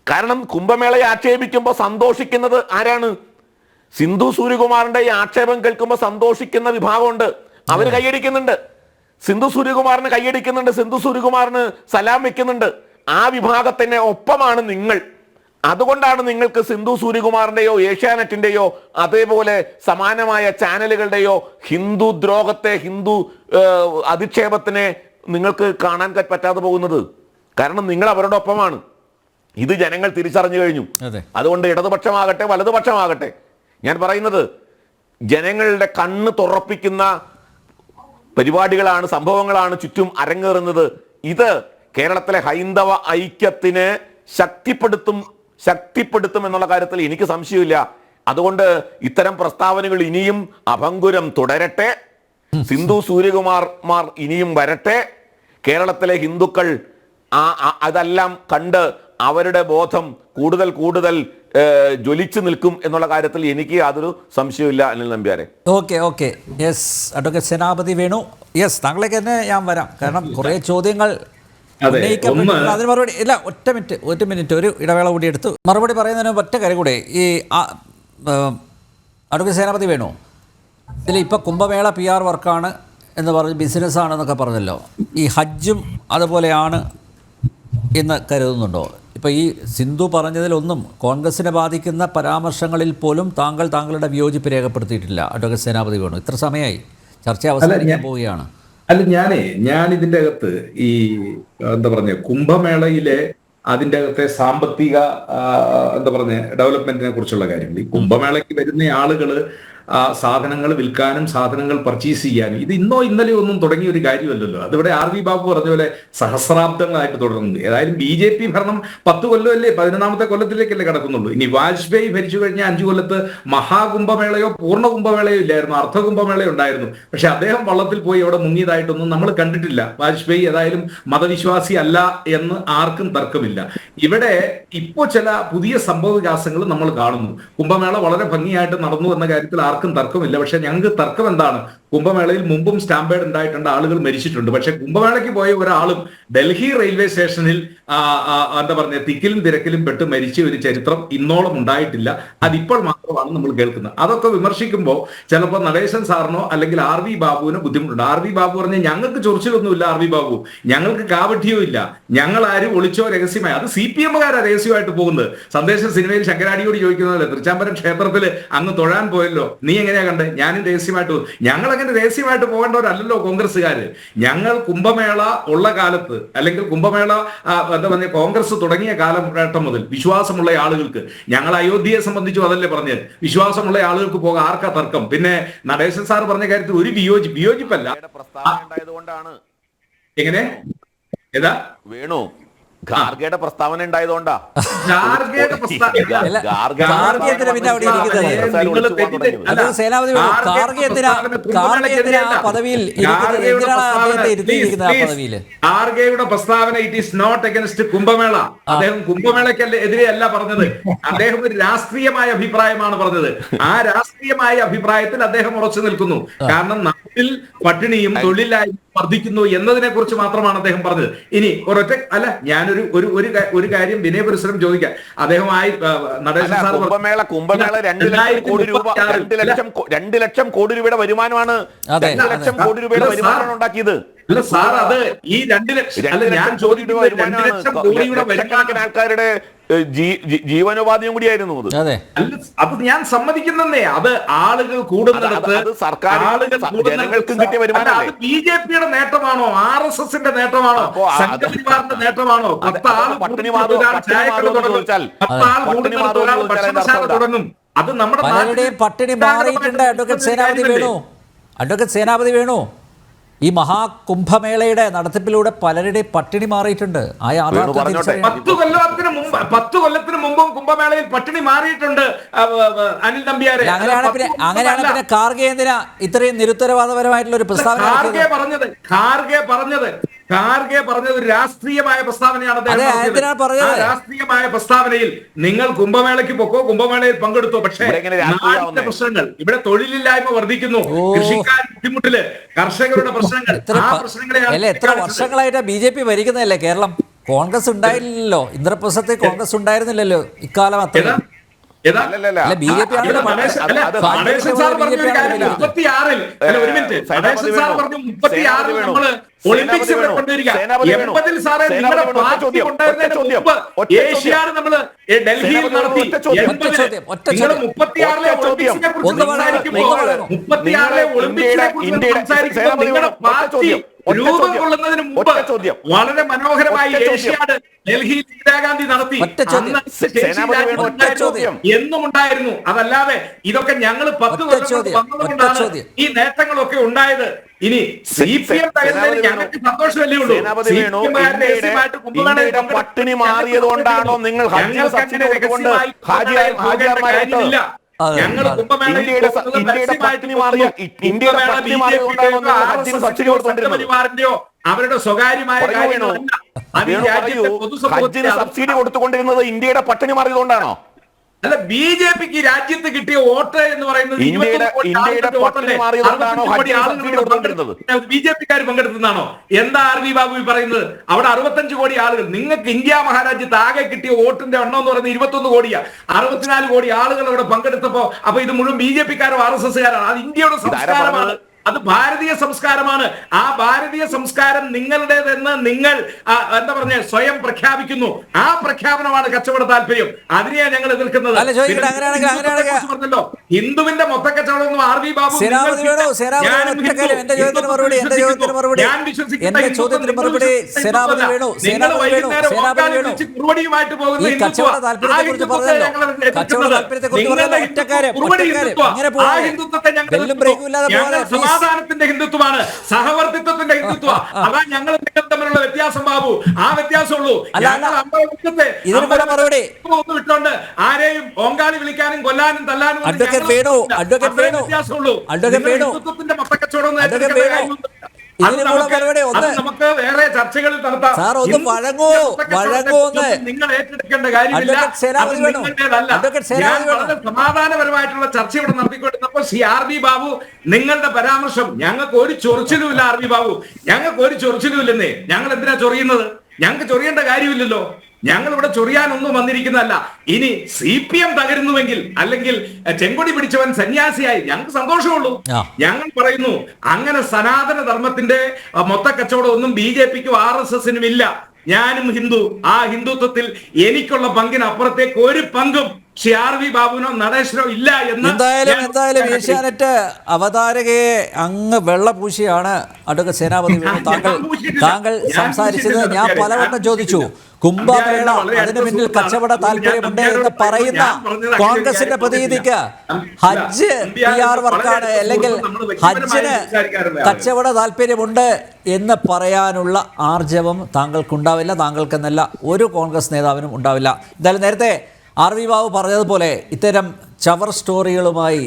കാരണം കുംഭമേളയെ ആക്ഷേപിക്കുമ്പോൾ സന്തോഷിക്കുന്നത് ആരാണ്? സിന്ധു സൂര്യകുമാറിന്റെ ഈ ആക്ഷേപം കേൾക്കുമ്പോൾ സന്തോഷിക്കുന്ന വിഭാഗമുണ്ട്, അവർ കൈയടിക്കുന്നുണ്ട്. സിന്ധു സൂര്യകുമാറിന് കൈയടിക്കുന്നുണ്ട്, സിന്ധു സൂര്യകുമാറിന് സലാം വെക്കുന്നുണ്ട്. ആ വിഭാഗത്തിന് ഒപ്പമാണ് നിങ്ങൾ. അതുകൊണ്ടാണ് നിങ്ങൾക്ക് സിന്ധു സൂര്യകുമാറിന്റെയോ ഏഷ്യാനെറ്റിന്റെയോ അതേപോലെ സമാനമായ ചാനലുകളുടെയോ ഹിന്ദു ദ്രോഹത്തെ, ഹിന്ദു അധിക്ഷേപത്തിനെ നിങ്ങൾക്ക് കാണാൻ പറ്റാതെ പോകുന്നത്. കാരണം നിങ്ങൾ അവരുടെ ഒപ്പമാണ്. ഇത് ജനങ്ങൾ തിരിച്ചറിഞ്ഞു കഴിഞ്ഞു. അതുകൊണ്ട് ഇടതുപക്ഷമാകട്ടെ വലതുപക്ഷമാകട്ടെ, ഞാൻ പറയുന്നത് ജനങ്ങളുടെ കണ്ണ് തുറപ്പിക്കുന്ന പരിപാടികളാണ്, സംഭവങ്ങളാണ് ചുറ്റും അരങ്ങേറുന്നത്. ഇത് കേരളത്തിലെ ഹൈന്ദവ ഐക്യത്തിനെ ശക്തിപ്പെടുത്തും എന്നുള്ള കാര്യത്തിൽ എനിക്ക് സംശയമില്ല. അതുകൊണ്ട് ഇത്തരം പ്രസ്താവനകൾ ഇനിയും അഭംഗുരം തുടരട്ടെ. സിന്ധു സൂര്യകുമാർമാർ ഇനിയും വരട്ടെ, കേരളത്തിലെ ഹിന്ദുക്കൾ അതെല്ലാം കണ്ട് അവരുടെ ബോധം കൂടുതൽ കൂടുതൽ ജ്വലിച്ചു നിൽക്കും എന്നുള്ള കാര്യത്തിൽ എനിക്ക് യാതൊരു സംശയമില്ല. അനിൽ നമ്പ്യാരെ. ഓക്കെ യെസ്, അഡ്വക്കേറ്റ് സേനാപതി വേണു. യെസ്, താങ്കളേക്ക് തന്നെ ഞാൻ വരാം. കാരണം കുറേ ചോദ്യങ്ങൾ ഉന്നയിക്കപ്പെട്ടിട്ടുണ്ട്. അതിന് മറുപടി ഇല്ല. ഒരു മിനിറ്റ് ഒരു ഇടവേള കൂടി എടുത്ത് മറുപടി പറയുന്നതിന് ഒറ്റ കാര്യം കൂടെ. ഈ അഡ്വക്കേറ്റ് സേനാപതി വേണു, ഇതിൽ ഇപ്പോൾ കുംഭമേള PR വർക്കാണ് എന്ന് പറഞ്ഞ് ബിസിനസ്സാണെന്നൊക്കെ പറഞ്ഞല്ലോ. ഈ ഹജ്ജും അതുപോലെയാണ് എന്ന് കരുതുന്നുണ്ടോ? ഇപ്പോൾ ഈ സിന്ധു പറഞ്ഞതിലൊന്നും കോൺഗ്രസിനെ ബാധിക്കുന്ന പരാമർശങ്ങളിൽ പോലും താങ്കളുടെ വിയോജിപ്പ് രേഖപ്പെടുത്തിയിട്ടില്ല. അഡ്വക്കേറ്റ് സേനാപതി വേണു, ഇത്ര സമയമായി ചർച്ച അവസാനിക്കാൻ പോവുകയാണ്. അല്ല, ഞാൻ ഇതിന്റെ അകത്ത് ഈ എന്താ പറഞ്ഞ കുംഭമേളയിലെ അതിന്റെ അകത്തെ സാമ്പത്തിക ഡെവലപ്മെന്റിനെ കുറിച്ചുള്ള കാര്യങ്ങൾ, ഈ കുംഭമേളയ്ക്ക് വരുന്ന ആളുകള് സാധനങ്ങൾ വിൽക്കാനും സാധനങ്ങൾ പർച്ചേസ് ചെയ്യാനും ഇത് ഇന്നോ ഇന്നലെയോ ഒന്നും തുടങ്ങിയ ഒരു കാര്യമല്ലല്ലോ. അതിവിടെ RV ബാബു പറഞ്ഞ പോലെ സഹസ്രാബ്ദങ്ങളായിട്ട് തുടങ്ങുന്നു. ഏതായാലും BJP ഭരണം 10 കൊല്ലമല്ലേ, 11ാമത്തെ കൊല്ലത്തിലേക്കല്ലേ കിടക്കുന്നുള്ളൂ. ഇനി വാജ്പേയി ഭരിച്ചു കഴിഞ്ഞ 5 കൊല്ലത്ത് മഹാകുംഭമേളയോ പൂർണ്ണ കുംഭമേളയോ ഇല്ലായിരുന്നു, അർദ്ധകുംഭമേളയോ ഉണ്ടായിരുന്നു. പക്ഷെ അദ്ദേഹം വള്ളത്തിൽ പോയി അവിടെ മുങ്ങിയതായിട്ടൊന്നും നമ്മൾ കണ്ടിട്ടില്ല. വാജ്പേയി ഏതായാലും മതവിശ്വാസി അല്ല എന്ന് ആർക്കും തർക്കമില്ല. ഇവിടെ ഇപ്പോൾ ചില പുതിയ സംഭവ വികാസങ്ങൾ നമ്മൾ കാണുന്നു. കുംഭമേള വളരെ ഭംഗിയായിട്ട് നടന്നു എന്ന കാര്യത്തിൽ ആർക്കും തർക്കമില്ല. പക്ഷെ ഞങ്ങൾക്ക് തർക്കം എന്താണ്? കുംഭമേളയിൽ മുമ്പും സ്റ്റാമ്പേഡ് ഉണ്ടായിട്ടുണ്ട്, ആളുകൾ മരിച്ചിട്ടുണ്ട്. പക്ഷെ കുംഭമേളയ്ക്ക് പോയ ഒരാളും ഡൽഹി റെയിൽവേ സ്റ്റേഷനിൽ തിക്കിലും തിരക്കിലും പെട്ട് മരിച്ച ഒരു ചരിത്രം ഇന്നോളം ഉണ്ടായിട്ടില്ല. അതിപ്പോൾ മാത്രമാണ് നമ്മൾ കേൾക്കുന്നത്. അതൊക്കെ വിമർശിക്കുമ്പോൾ ചിലപ്പോൾ നടേശൻ സാറിനോ അല്ലെങ്കിൽ RV ബാബുവിനോ ബുദ്ധിമുട്ടുണ്ട്. RV ബാബു പറഞ്ഞ ഞങ്ങൾക്ക് ചൊറിച്ചിലൊന്നുമില്ല, RV ബാബു ഞങ്ങൾക്ക് കാവഠ്യവും ഇല്ല, ഞങ്ങൾ ആരും ഒളിച്ചോ രഹസ്യമായി, അത് CPM-കാരാ രഹസ്യമായിട്ട് പോകുന്നത്. സന്ദേശം സിനിമയിൽ ശങ്കരാടിയോട് ചോദിക്കുന്നതല്ലേ, തൃച്ചാമ്പരം ക്ഷേത്രത്തിൽ അങ്ങ് തൊഴാൻ പോയല്ലോ, നീ എങ്ങനെയാ കണ്ടേ? ഞാനും രഹസ്യമായിട്ട് ഞങ്ങൾ രഹസ്യമായിട്ട് പോകേണ്ടവരല്ലോ കോൺഗ്രസ്സുകാര്. ഞങ്ങൾ കുംഭമേള ഉള്ള കാലത്ത് അല്ലെങ്കിൽ കുംഭമേള കോൺഗ്രസ് തുടങ്ങിയ കാലഘട്ടം മുതൽ വിശ്വാസമുള്ള ആളുകൾക്ക്, ഞങ്ങൾ അയോധ്യയെ സംബന്ധിച്ചും അതല്ലേ പറഞ്ഞത്, വിശ്വാസമുള്ള ആളുകൾക്ക് പോകാൻ ആർക്കാ തർക്കം? പിന്നെ നടേശൻ സാർ പറഞ്ഞ കാര്യത്തിൽ ഒരു വിയോജിപ്പല്ല. എങ്ങനെ ഏതാ വേണു ഖാർഗെയുടെ പ്രസ്താവന ഉണ്ടായതുകൊണ്ടാ. ഖാർഗെയുടെ പ്രസ്താവന it is not against Kumbh Mela. അദ്ദേഹം കുംഭമേളയ്ക്ക് എതിരെ അല്ല പറഞ്ഞത്, അദ്ദേഹം ഒരു രാഷ്ട്രീയമായ അഭിപ്രായമാണ് പറഞ്ഞത്. ആ രാഷ്ട്രീയമായ അഭിപ്രായത്തിൽ അദ്ദേഹം ഉറച്ചു നിൽക്കുന്നു. കാരണം നാട്ടിൽ പട്ടിണിയും തൊഴിലില്ലായ്മയും വർദ്ധിക്കുന്നു എന്നതിനെ കുറിച്ച് മാത്രമാണ് അദ്ദേഹം പറഞ്ഞത്. ഇനി ഒരൊറ്റ അല്ല, ഞാനൊരു ഒരു കാര്യം വിനയപരിസരം ചോദിക്കാം. അദ്ദേഹമായി നടേശൻ സാർ കുംഭമേള 2 ലക്ഷം കോടി രൂപയുടെ വരുമാനമാണ്, 2 ലക്ഷം കോടി രൂപയുടെ വരുമാനമാണ് ഉണ്ടാക്കിയത്. അല്ല സാർ, അത് ഈ 2 ലക്ഷം അല്ല, ഞാൻ ചോദിക്കുന്നത് 2 ലക്ഷം കോടിയുടെ ലക്ഷക്കണക്കിന് ആൾക്കാരുടെ ജീവനോപാധിയും കൂടിയായിരുന്നു അത്. അല്ല, അത് ഞാൻ സമ്മതിക്കുന്നേ. അത് ആളുകൾ കൂടുന്നിടത്ത് ജനങ്ങൾക്കും കിട്ടിയ വരുമാനം BJP-യുടെ നേട്ടമാണോ, RSS-ന്റെ നേട്ടമാണോ, സംഘപരിവാറിന്റെ നേട്ടമാണോ? 10 ആൾ തുടങ്ങും. അത് നമ്മുടെ പട്ടിണി മാറിയിട്ടുണ്ട്. അഡ്വക്കേറ്റ് സേനാപതി വേണു, ഈ മഹാകുംഭമേളയുടെ നടത്തിപ്പിലൂടെ പലരുടെയും പട്ടിണി മാറിയിട്ടുണ്ട്. 10 കൊല്ലത്തിന് മുമ്പും കുംഭമേളയിൽ പട്ടിണി മാറിയിട്ടുണ്ട് അനിൽ നമ്പ്യാരെ. അങ്ങനെയാണ് പിന്നെ ഖാർഗെ എന്തിനാ ഇത്രയും നിരുത്തരവാദപരമായിട്ടുള്ള ഒരു പ്രസ്താവന? ഖാർഗെ പറഞ്ഞത് ഒരു രാഷ്ട്രീയമായ പ്രസ്താവനയാണ്. രാഷ്ട്രീയമായ പ്രസ്താവനയിൽ നിങ്ങൾ കുംഭമേളയ്ക്ക് പൊക്കോ, കുംഭമേളയിൽ പങ്കെടുത്തോ, പക്ഷേ നാടിന്റെ പ്രശ്നങ്ങൾ, ഇവിടെ തൊഴിലില്ലായ്മ വർദ്ധിക്കുന്നു, കൃഷിക്കാർ ബുദ്ധിമുട്ടില്, കർഷകരുടെ പ്രശ്നങ്ങൾ, ആ പ്രശ്നങ്ങളെയാണ്. എത്ര വർഷങ്ങളായിട്ട് BJP ഭരിക്കുന്നതല്ലേ കേരളം? കോൺഗ്രസ് ഉണ്ടായില്ലല്ലോ, ഇന്ദ്രപ്രസ്ഥത്തിൽ കോൺഗ്രസ് ഉണ്ടായിരുന്നില്ലല്ലോ ഇക്കാലം. അത്രയും BJP ഒളിമ്പിക്സ് ഏഷ്യാണ് നമ്മള് ഡൽഹിയിൽ നടത്തി. 36-ലെ ഒളിമ്പിക്സിനെ കുറിച്ച് സംസാരിക്കുമ്പോൾ, 36-ലെ ഒളിമ്പിക്സിനെ കുറിച്ച് സംസാരിക്കുമ്പോൾ നിങ്ങളുടെ പാർട്ടി രൂപം കൊള്ളുന്നതിന് മുമ്പ് വളരെ മനോഹരമായി ഏഷ്യാഡ് ഡൽഹിയിൽ ഇന്ദിരാഗാന്ധി നടത്തി. എന്നും ഉണ്ടായിരുന്നു. അതല്ലാതെ ഇതൊക്കെ ഞങ്ങൾ 10 കൊല്ലം വന്നതുകൊണ്ടാണ് ഈ നേട്ടങ്ങളൊക്കെ ഉണ്ടായത്. ഇനി CPM ഞങ്ങൾക്ക് സന്തോഷമല്ലേ ഉള്ളൂ. പട്ടിണി മാറിയതുകൊണ്ടാണോ നിങ്ങൾ കാര്യമില്ല. അതെ, ഞങ്ങൾ അതെ. കുംഭമേളയിൽ ഇന്ത്യയുടെ പോകുന്നത് ഇന്ത്യയുടെ പരസ്യമായിട്ട് പട്ടിണി മാറിയ പോകുന്നു. ഇന്ത്യയുടെ കുംഭമേള പട്ടിണി മാറിയതുകൊണ്ടാണ് BJP യുടെയോ ഹജ്ജിന് സബ്സിഡി RSS കൊടുത്തുകൊണ്ടിരുന്നത്. സംഘപരിവാറിന്റെയോ അവരുടെ സ്വകാര്യമായ പറയൂ വേണു, കാര്യങ്ങളല്ല. അത് ഈ വേണു പറയൂ, രാജ്യത്തെ ഹജ്ജിന് പൊതുസമൂഹത്തിന് സബ്സിഡി കൊടുത്തുകൊണ്ടിരുന്നത് ഇന്ത്യയുടെ പട്ടിണി മാറിയതുകൊണ്ടാണോ? അല്ല, BJPക്ക് രാജ്യത്ത് കിട്ടിയ വോട്ട് എന്ന് പറയുന്നത് ഇന്ത്യയുടെ 21 കോടി ഇന്ത്യയുടെ ആളുകളുടെ പട്ടിണി വോട്ടല്ലേ? മാറിയതുകൊണ്ടാണോ 65 കോടി ഹജ്ജിന് ആളുകൾ സബ്സിഡി കൊടുത്തുകൊണ്ടിരുന്നത്? BJPക്കാർ പങ്കെടുത്തതാണോ? എന്താ RV ബാബു ഈ പറയുന്നത്? അവിടെ 65 കോടി ആളുകൾ, നിങ്ങൾക്ക് ഇന്ത്യ മഹാരാജ്യത്ത് ആകെ കിട്ടിയ വോട്ടിന്റെ എണ്ണം എന്ന് പറയുന്നത് 21 കോടിയാ. 64 കോടി ആളുകൾ അവിടെ പങ്കെടുത്തപ്പോ അപ്പൊ ഇത് മുഴുവൻ BJPക്കാരോ RSSകാരാണ്? അത് ഇന്ത്യയുടെ സംസ്കാരമാണ്, അത് ഭാരതീയ സംസ്കാരമാണ്. ആ ഭാരതീയ സംസ്കാരം നിങ്ങളുടേതെന്ന് നിങ്ങൾ എന്താ പറഞ്ഞ സ്വയം പ്രഖ്യാപിക്കുന്നു. ആ പ്രഖ്യാപനമാണ് കച്ചവട താല്പര്യം. അതിനെയാണ് ഞങ്ങൾ എതിർക്കുന്നത്. അല്ല, ചോദിക്കട്ടെ, അങ്ങനെയാണെങ്കിൽ പറഞ്ഞല്ലോ, ഹിന്ദുവിന്റെ മൊത്തക്കച്ചവടം ഒന്നും RV ബാബു സേനാപതി വേണു, സേനാപതി ഒറ്റ കാര്യം, എന്റെ ചോദ്യത്തിന് മറുപടി, എന്റെ ചോദ്യത്തിന് മറുപടി, എന്റെ ചോദ്യത്തിന് മറുപടി, സേനാപതി വേണു, സേനാപതി വേണു, സേനാപതി വേണു, ഈ കച്ചവട താല്പര്യത്തെ കുറിച്ച് പറഞ്ഞല്ലോ, കച്ചവട താല്പര്യത്തെ കുറിച്ച് പറഞ്ഞല്ലോ, ഒറ്റ കാര്യം, അങ്ങനെ പോകാതെ ബെല്ലും ബ്രേക്കും ഇല്ലാതെ പോകാതെ സമാധാനത്തിന്റെ ഹിന്ദുത്വമാണ്, സഹവർത്തിത്വത്തിന്റെ ഹിന്ദുത്വ. അതാ ഞങ്ങൾ നിങ്ങൾ തമ്മിലുള്ള വ്യത്യാസം ബാബു. ആ വ്യത്യാസമുള്ളൂ. വിട്ടോണ്ട് ആരെയും ഓങ്കാളി വിളിക്കാനും കൊല്ലാനും തല്ലാനും വ്യത്യാസമുള്ളൂ. ഹിന്ദുത്വത്തിന്റെ മൊത്തക്കച്ചവടം നമുക്ക് വേറെ ചർച്ചകളിൽ നടത്താം. നിങ്ങൾ ഏറ്റെടുക്കേണ്ട കാര്യമില്ല. ഞാൻ വളരെ സമാധാനപരമായിട്ടുള്ള ചർച്ച ഇവിടെ നടത്തിക്കൊണ്ടിരുന്നപ്പോൾ RV ബാബു നിങ്ങളുടെ പരാമർശം, ഞങ്ങൾക്ക് ഒരു ചൊറിച്ചിലുമില്ല RV ബാബു, ഞങ്ങൾക്ക് ഒരു ചൊറിച്ചിലുമില്ലെന്നേ. ഞങ്ങൾ എന്തിനാ ചൊറിയുന്നത്? ഞങ്ങൾക്ക് ചൊറിയേണ്ട കാര്യമില്ലല്ലോ. ഞങ്ങൾ ഇവിടെ ചൊറിയാനൊന്നും വന്നിരിക്കുന്നതല്ല. ഇനി CPM തകരുന്നുവെങ്കിൽ, അല്ലെങ്കിൽ ചെങ്കൊടി പിടിച്ചവൻ സന്യാസിയായി, ഞങ്ങൾക്ക് സന്തോഷമുള്ളൂ. ഞങ്ങൾ പറയുന്നു, അങ്ങനെ സനാതന ധർമ്മത്തിന്റെ മൊത്തക്കച്ചവടം ഒന്നും BJPക്കും RSSനും ഇല്ല. ഞാനും ഹിന്ദു, ആ ഹിന്ദുത്വത്തിൽ എനിക്കുള്ള പങ്കിന് അപ്പുറത്തേക്ക് ഒരു പങ്കും RV ബാബുവിനോ നടേശനോ ഇല്ല എന്ന്. എന്തായാലും ഏഷ്യാനെറ്റ് അവതാരകയെ അങ്ങ് വെള്ളപൂശിയാണ് അഡ്വക്കേറ്റ് സേനാപതി വേണു താങ്കൾ സംസാരിച്ചത്. ഞാൻ പലവട്ടം ചോദിച്ചു, കുംഭമേള അതിന് പിന്നിൽ കച്ചവട താല്പര്യമുണ്ട് എന്ന് പറയുന്ന കോൺഗ്രസിന്റെ പ്രതിനിധിക്ക് ഹജ്ജ് PR വർക്കാണ്, അല്ലെങ്കിൽ ഹജ്ജിന് കച്ചവട താല്പര്യമുണ്ട് എന്ന് പറയാനുള്ള ആർജവം താങ്കൾക്കുണ്ടാവില്ല, താങ്കൾക്കെന്നല്ല ഒരു കോൺഗ്രസ് നേതാവിനും ഉണ്ടാവില്ല. എന്തായാലും നേരത്തെ RV ബാബു പറഞ്ഞതുപോലെ ഇത്തരം ചവർ സ്റ്റോറികളുമായി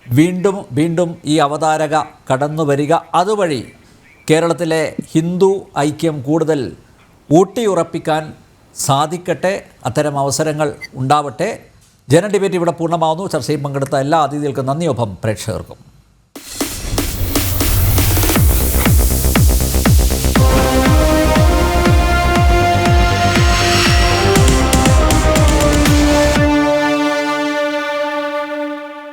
വീണ്ടും വീണ്ടും ഈ അവതാരക കടന്നു വരിക, അതുവഴി കേരളത്തിലെ ഹിന്ദു ഐക്യം കൂടുതൽ ഊട്ടിയുറപ്പിക്കാൻ സാധിക്കട്ടെ. അത്തരം അവസരങ്ങൾ ഉണ്ടാവട്ടെ. ജന ഡിബേറ്റ് ഇവിടെ പൂർണ്ണമാവുന്നു. ചർച്ചയിൽ പങ്കെടുത്ത എല്ലാ അതിഥികൾക്കും നന്ദി, ഒപ്പം പ്രേക്ഷകർക്കും.